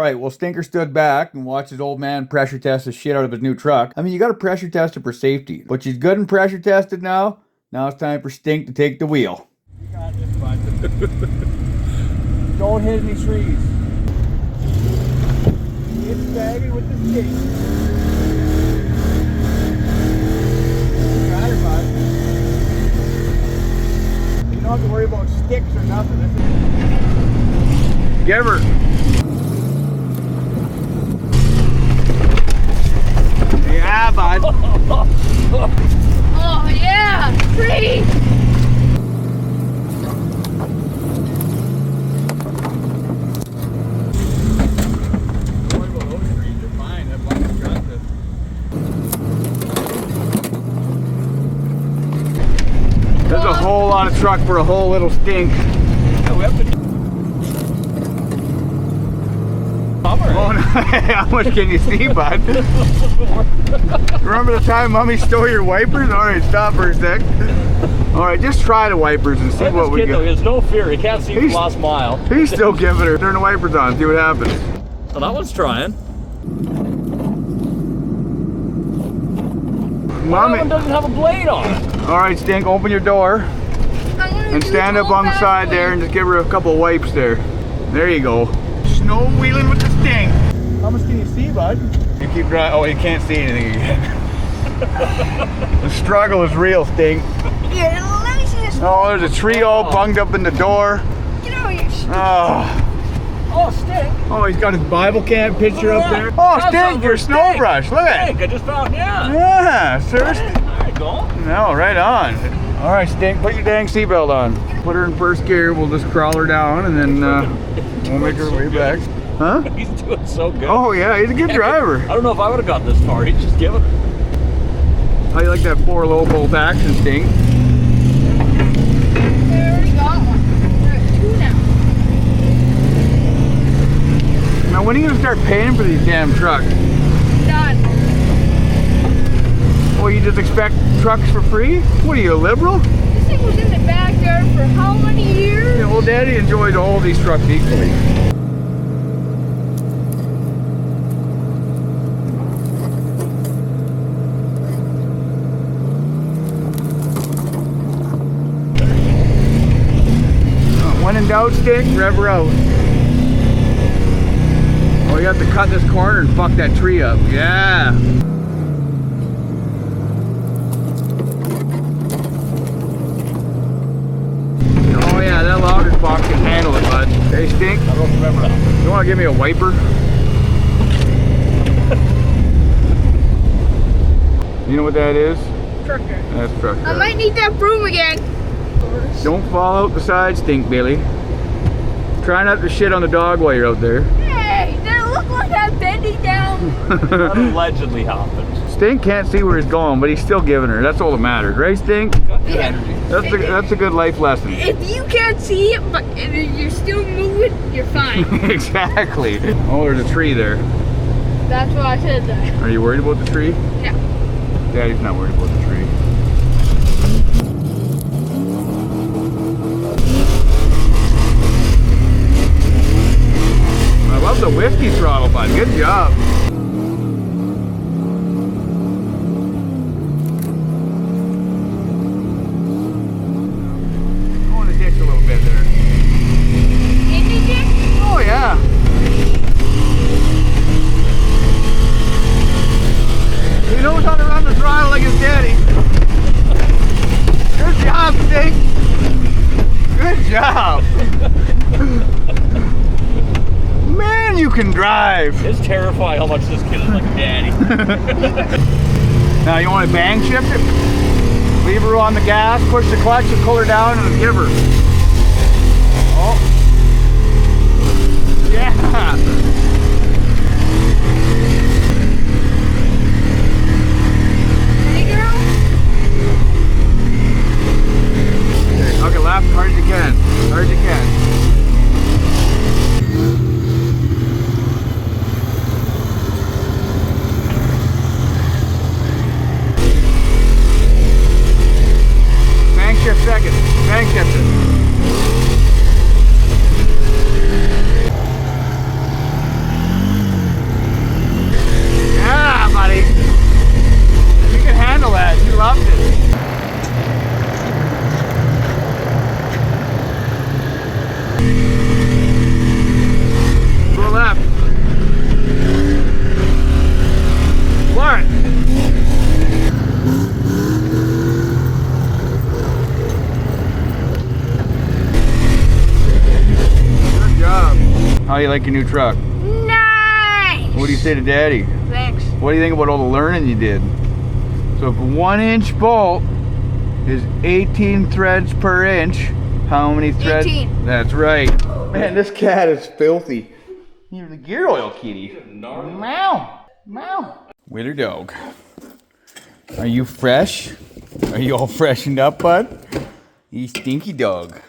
Speaker 1: right, well, Stinker stood back and watched his old man pressure test the shit out of his new truck. I mean, you got to pressure test it for safety. But she's good and pressure tested now. Now it's time for Stink to take the wheel.
Speaker 12: You got this, bud.
Speaker 1: Don't hit any trees. Get baggy with the Stink. Got her, bud. You don't have to worry about sticks or nothing. Give her. Yeah, bud.
Speaker 3: Oh, yeah! Pretty!
Speaker 1: Don't worry about those trees, they're fine. That bucket's got this. There's a whole lot of truck for a whole little Stink.
Speaker 12: Yeah, we have to...
Speaker 1: Oh, no. How much can you see, bud? Remember the time Mommy stole your wipers? Alright, stop for a sec. Alright, just try the wipers and see what we get.
Speaker 12: There's no fear. He can't see from last mile.
Speaker 1: He's still giving her. Turn the wipers on, see what happens.
Speaker 12: So that one's trying.
Speaker 1: Mommy.
Speaker 12: That one doesn't have a blade on it.
Speaker 1: Alright, Stink, open your door. And stand up on the side there and just give her a couple of wipes there. There you go. Snow wheeling with the Stink. How much can you see, bud? You keep driving. Oh, you can't see anything again. The struggle is real, Stink.
Speaker 3: Here, let me see this.
Speaker 1: Oh, there's a tree all bunged up in the door.
Speaker 3: Get over here.
Speaker 1: Oh.
Speaker 12: Oh, Stink.
Speaker 1: Oh, he's got his Bible camp picture up there. Oh, Stink, your snow brush. Look at it.
Speaker 12: I just found, yeah.
Speaker 1: Yeah, sir.
Speaker 12: There you go.
Speaker 1: No, right on. All right, Stink, put your dang seatbelt on. Put her in first gear. We'll just crawl her down and then we'll make her way back. Huh?
Speaker 12: He's doing so good.
Speaker 1: Oh, yeah, he's a good driver.
Speaker 12: I don't know if I would have got this far. He's just giving it.
Speaker 1: How you like that 4 low bolt action, Stink?
Speaker 3: We already got one. We're at 2 now.
Speaker 1: Now, when are you going to start paying for these damn trucks?
Speaker 3: Done.
Speaker 1: Well, you just expect trucks for free? What are you, a liberal?
Speaker 3: This thing was in the backyard for how many years?
Speaker 1: Yeah, well, Daddy enjoys all these trucks equally. When in doubt, Stink, rev her out. Oh, you have to cut this corner and fuck that tree up. Yeah. Oh yeah, that logger box can handle it, bud. Hey, Stink.
Speaker 12: I don't remember that.
Speaker 1: You want to give me a wiper? You know what that is?
Speaker 3: Trucker.
Speaker 1: That's trucker.
Speaker 3: I might need that broom again.
Speaker 1: Don't fall out the side, Stink Billy. Try not to shit on the dog while you're out there.
Speaker 3: Hey, did it look like I'm bending down?
Speaker 12: That allegedly happened.
Speaker 1: Stink can't see where he's going, but he's still giving her. That's all that matters, right, Stink?
Speaker 3: Yeah.
Speaker 1: That's a good life lesson.
Speaker 3: If you can't see it, but if you're still moving, you're fine.
Speaker 1: Exactly. Oh, there's a tree there.
Speaker 3: That's why I said that.
Speaker 1: Are you worried about the tree?
Speaker 3: Yeah.
Speaker 1: Daddy's not worried about the tree. I love the whiskey throttle, bud. Good job. Go in the ditch a little bit there.
Speaker 3: In the ditch?
Speaker 1: Oh, yeah. He knows how to run the throttle like his daddy. Good job, Stink. Good job. Man, you can drive.
Speaker 12: It's terrifying how much this kid is like daddy.
Speaker 1: Now you want to bang shift it? Leave her on the gas, push the clutch and pull her down and give her. Oh. Yeah. Okay, left, hard as you can. Hard as you can. Bank shift second. Bank shift it. How you like your new truck?
Speaker 3: Nice!
Speaker 1: What do you say to Daddy?
Speaker 3: Thanks.
Speaker 1: What do you think about all the learning you did? So if a 1-inch bolt is 18 threads per inch, how many threads?
Speaker 3: 18.
Speaker 1: That's right. Man, this cat is filthy. You're the gear oil kitty. Meow. Meow. Wheeler dog. Are you fresh? Are you all freshened up, bud? You stinky dog.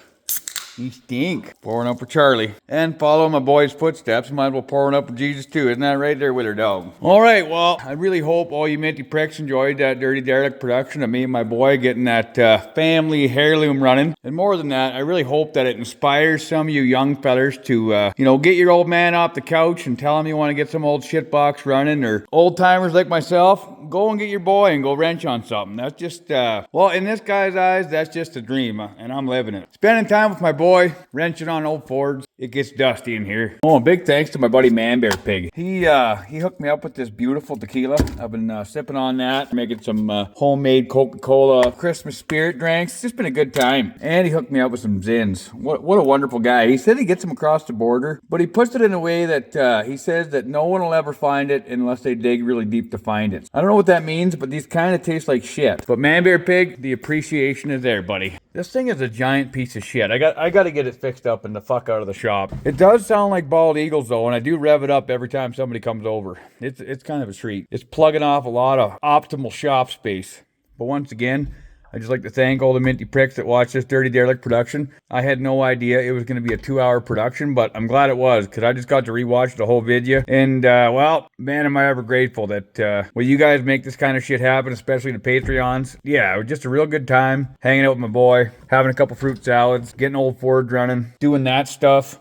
Speaker 1: You stink. Pouring up for Charlie. And follow my boy's footsteps. Might as well pour one up for Jesus too. Isn't that right there with her dog? All right, well, I really hope all you minty pricks enjoyed that Dirty Derelict production of me and my boy getting that family heirloom running. And more than that, I really hope that it inspires some of you young fellers to, you know, get your old man off the couch and tell him you want to get some old shitbox running, or old timers like myself, go and get your boy and go wrench on something. That's just, well, in this guy's eyes, that's just a dream, and I'm living it. Spending time with my boy, wrenching on old Fords. It gets dusty in here. Oh, and big thanks to my buddy Man Bear Pig. He hooked me up with this beautiful tequila. I've been sipping on that, making some homemade Coca-Cola Christmas spirit drinks. It's just been a good time. And he hooked me up with some Zins. What a wonderful guy. He said he gets them across the border, but he puts it in a way that he says that no one will ever find it unless they dig really deep to find it. I don't know what that means, but these kind of taste like shit. But Man Bear Pig, the appreciation is there, buddy. This thing is a giant piece of shit. I got to get it fixed up and the fuck out of the shop. It does sound like bald eagles though, and I do rev it up every time somebody comes over. It's kind of a treat. It's plugging off a lot of optimal shop space. But once again, I'd just like to thank all the minty pricks that watched this Dirty Derelict production. I had no idea it was going to be a 2-hour production, but I'm glad it was, because I just got to rewatch the whole video. And, well, man, am I ever grateful that, well, you guys make this kind of shit happen, especially the Patreons. Yeah, it was just a real good time hanging out with my boy, having a couple fruit salads, getting old Ford running, doing that stuff.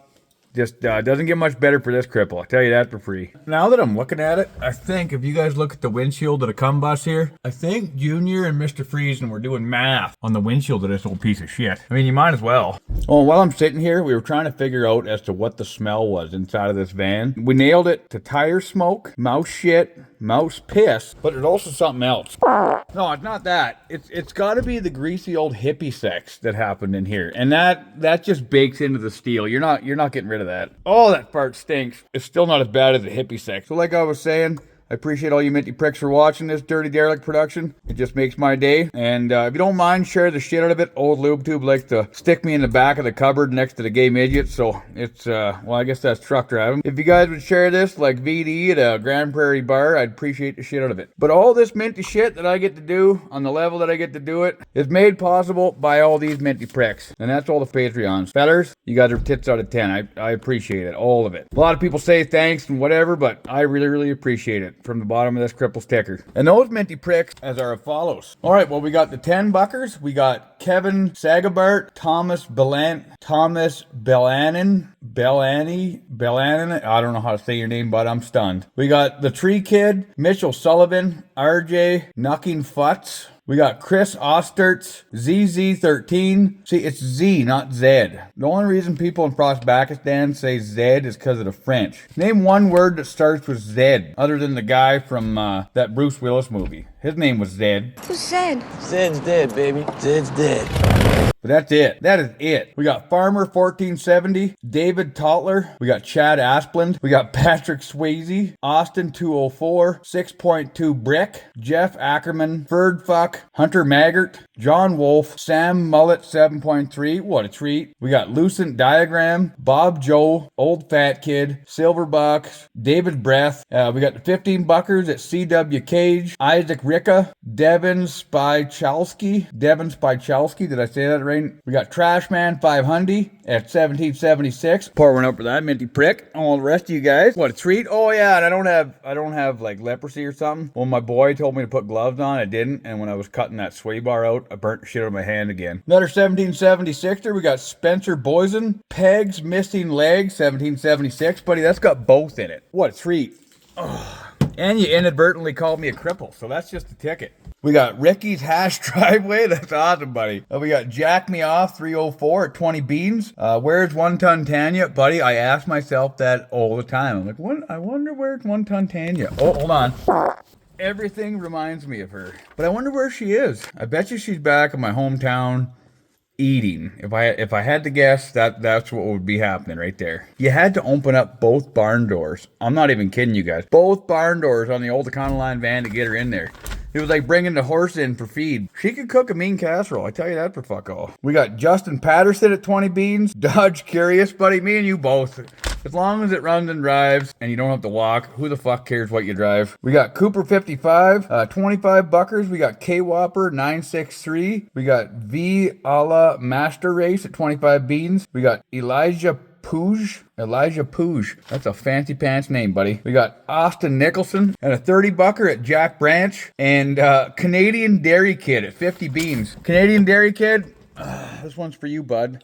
Speaker 1: Just doesn't get much better for this cripple. I'll tell you that for free. Now that I'm looking at it, I think if you guys look at the windshield of the CUM-Bus here, I think Junior and Mr. Friesen were doing math on the windshield of this old piece of shit. I mean, you might as well. Oh, while I'm sitting here, we were trying to figure out as to what the smell was inside of this van. We nailed it to tire smoke, mouse shit, mouse piss, but there's also something else. No, it's not that. It's got to be the greasy old hippie sex that happened in here, and that just bakes into the steel. You're not getting rid of that. Oh, that part stinks. It's still not as bad as the hippie sex. So like I was saying, I appreciate all you minty pricks for watching this Dirty Derelict production. It just makes my day. And if you don't mind, share the shit out of it. Old Lube Tube likes to stick me in the back of the cupboard next to the gay midget. So it's, well, I guess that's truck driving. If you guys would share this like VD at a Grand Prairie bar, I'd appreciate the shit out of it. But all this minty shit that I get to do on the level that I get to do it is made possible by all these minty pricks. And that's all the Patreons. Fellers, you guys are tits out of 10. I appreciate it. All of it. A lot of people say thanks and whatever, but I really, really appreciate it from the bottom of this cripple sticker. And those minty pricks as are as follows. All right, well, we got the 10 buckers. We got Kevin Sagabart, Thomas Bellanin, I don't know how to say your name, but I'm stunned. We got the Tree Kid, Mitchell Sullivan, RJ Knucking Futz. We got Chris Ostertz, ZZ13. See, it's Z, not Z. The only reason people in Pakistan say Z is because of the French. Name one word that starts with Z, other than the guy from that Bruce Willis movie. His name was Zed.
Speaker 10: Who's Zed?
Speaker 4: Zed's dead, baby. Zed's dead.
Speaker 1: But that's it. That is it. We got Farmer 1470, David Totler. We got Chad Asplund. We got Patrick Swayze, Austin 204, 6.2 Brick, Jeff Ackerman, Ferd Fuck, Hunter Maggart, John Wolf, Sam Mullet 7.3. What a treat. We got Lucent Diagram, Bob Joe, Old Fat Kid, Silverbox, David Breath. We got the 15 buckers at CW Cage, Isaac Ricka, Devin Spychalski. Did I say that right? We got Trashman 500 at 1776. Pour one up for that minty prick. All the rest of you guys. What a treat. Oh yeah, and I don't have like leprosy or something. Well, my boy told me to put gloves on. I didn't. And when I was cutting that sway bar out, I burnt the shit out of my hand again. Another 1776er. We got Spencer Boysen. Pegs Missing Legs 1776. Buddy, that's got both in it. What a treat. Oh. And you inadvertently called me a cripple, so that's just a ticket. We got Ricky's Hash Driveway. That's awesome, buddy. We got Jack Me Off 304 at 20 beans. Where's 1 Ton Tanya? Buddy, I ask myself that all the time. I'm like, I wonder where's 1 Ton Tanya? Oh, hold on. Everything reminds me of her. But I wonder where she is. I bet you she's back in my hometown eating. If I had to guess, that's what would be happening right there. You had to open up both barn doors. I'm not even kidding you guys. Both barn doors on the old Econoline van to get her in there. It was like bringing the horse in for feed. She could cook a mean casserole, I tell you that for fuck all. We got Justin Patterson at 20 beans. Dodge Curious, buddy, me and you both. As long as it runs and drives and you don't have to walk, who the fuck cares what you drive? We got Cooper 55, 25 buckers. We got K-Whopper 963. We got V a la Master Race at 25 beans. We got Elijah Pooge. That's a fancy pants name, buddy. We got Austin Nicholson and a 30 bucker at Jack Branch. And Canadian Dairy Kid at 50 beans. Canadian Dairy Kid, this one's for you, bud.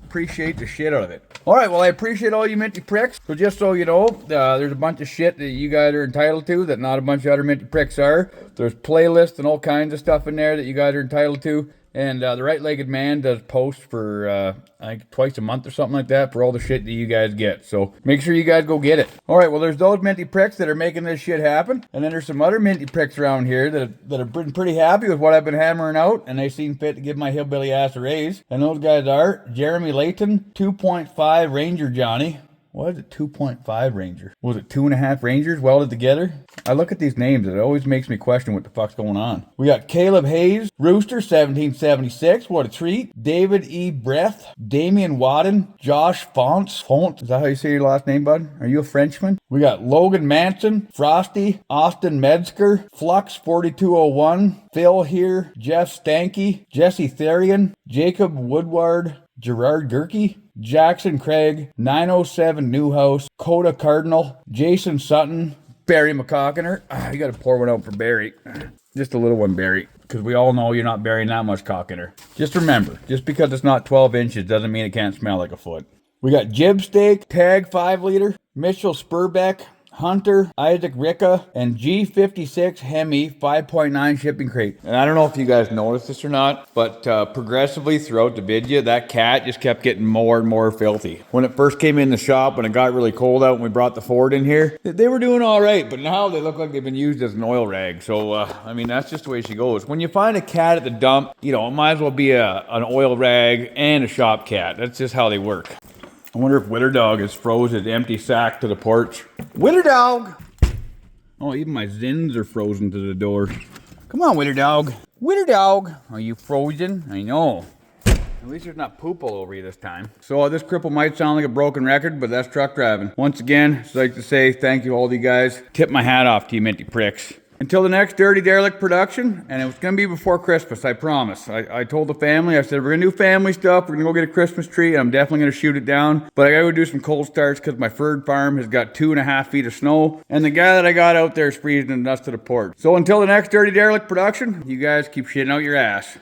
Speaker 1: Appreciate the shit out of it. All right, well, I appreciate all you minty pricks. So just so you know, there's a bunch of shit that you guys are entitled to that not a bunch of other minty pricks are. There's playlists and all kinds of stuff in there that you guys are entitled to. And the Right-Legged Man does posts for, I think, twice a month or something like that for all the shit that you guys get. So make sure you guys go get it. All right, well, there's those minty pricks that are making this shit happen. And then there's some other minty pricks around here that have been pretty happy with what I've been hammering out. And they seem fit to give my hillbilly ass a raise. And those guys are Jeremy Layton, 2.5 Ranger Johnny. What is it, 2.5 Ranger? Was it 2.5 Rangers welded together? I look at these names and it always makes me question what the fuck's going on. We got Caleb Hayes, Rooster 1776, what a treat. David E. Breath, Damian Wadden, Josh Fonts. Is that how you say your last name, bud? Are you a Frenchman? We got Logan Manson, Frosty, Austin Metzger, Flux 4201, Phil here, Jeff Stanky, Jesse Therian, Jacob Woodward, Gerard Gerke, Jackson Craig, 907 Newhouse, Coda Cardinal, Jason Sutton, Barry McCockiner. You gotta pour one out for Barry. Just a little one, Barry, because we all know you're not burying that much cock in her. Just remember, just because it's not 12 inches doesn't mean it can't smell like a foot. We got Jib Steak, Tag 5 liter, Mitchell Spurbeck, Hunter, Isaac Ricka, and G56 Hemi 5.9 shipping crate. And I don't know if you guys noticed this or not, but progressively throughout the video, that cat just kept getting more and more filthy. When it first came in the shop, when it got really cold out and we brought the Ford in here, they were doing all right, but now they look like they've been used as an oil rag. So, I mean, that's just the way she goes. When you find a cat at the dump, you know, it might as well be an oil rag and a shop cat. That's just how they work. I wonder if Witter Dog has froze his empty sack to the porch. Witter Dog! Oh, even my Zins are frozen to the door. Come on, Witter Dog. Witter Dog! Are you frozen? I know. At least there's not poop all over you this time. So this cripple might sound like a broken record, but that's truck driving. Once again, I'd like to say thank you all to you guys. Tip my hat off to you minty pricks. Until the next Dirty Derelict production, and it was going to be before Christmas, I promise. I told the family, I said, we're going to do family stuff, we're going to go get a Christmas tree, and I'm definitely going to shoot it down. But I got to go do some cold starts because my Ferd farm has got 2.5 feet of snow, and the guy that I got out there is freezing the nuts to the port. So until the next Dirty Derelict production, you guys keep shitting out your ass.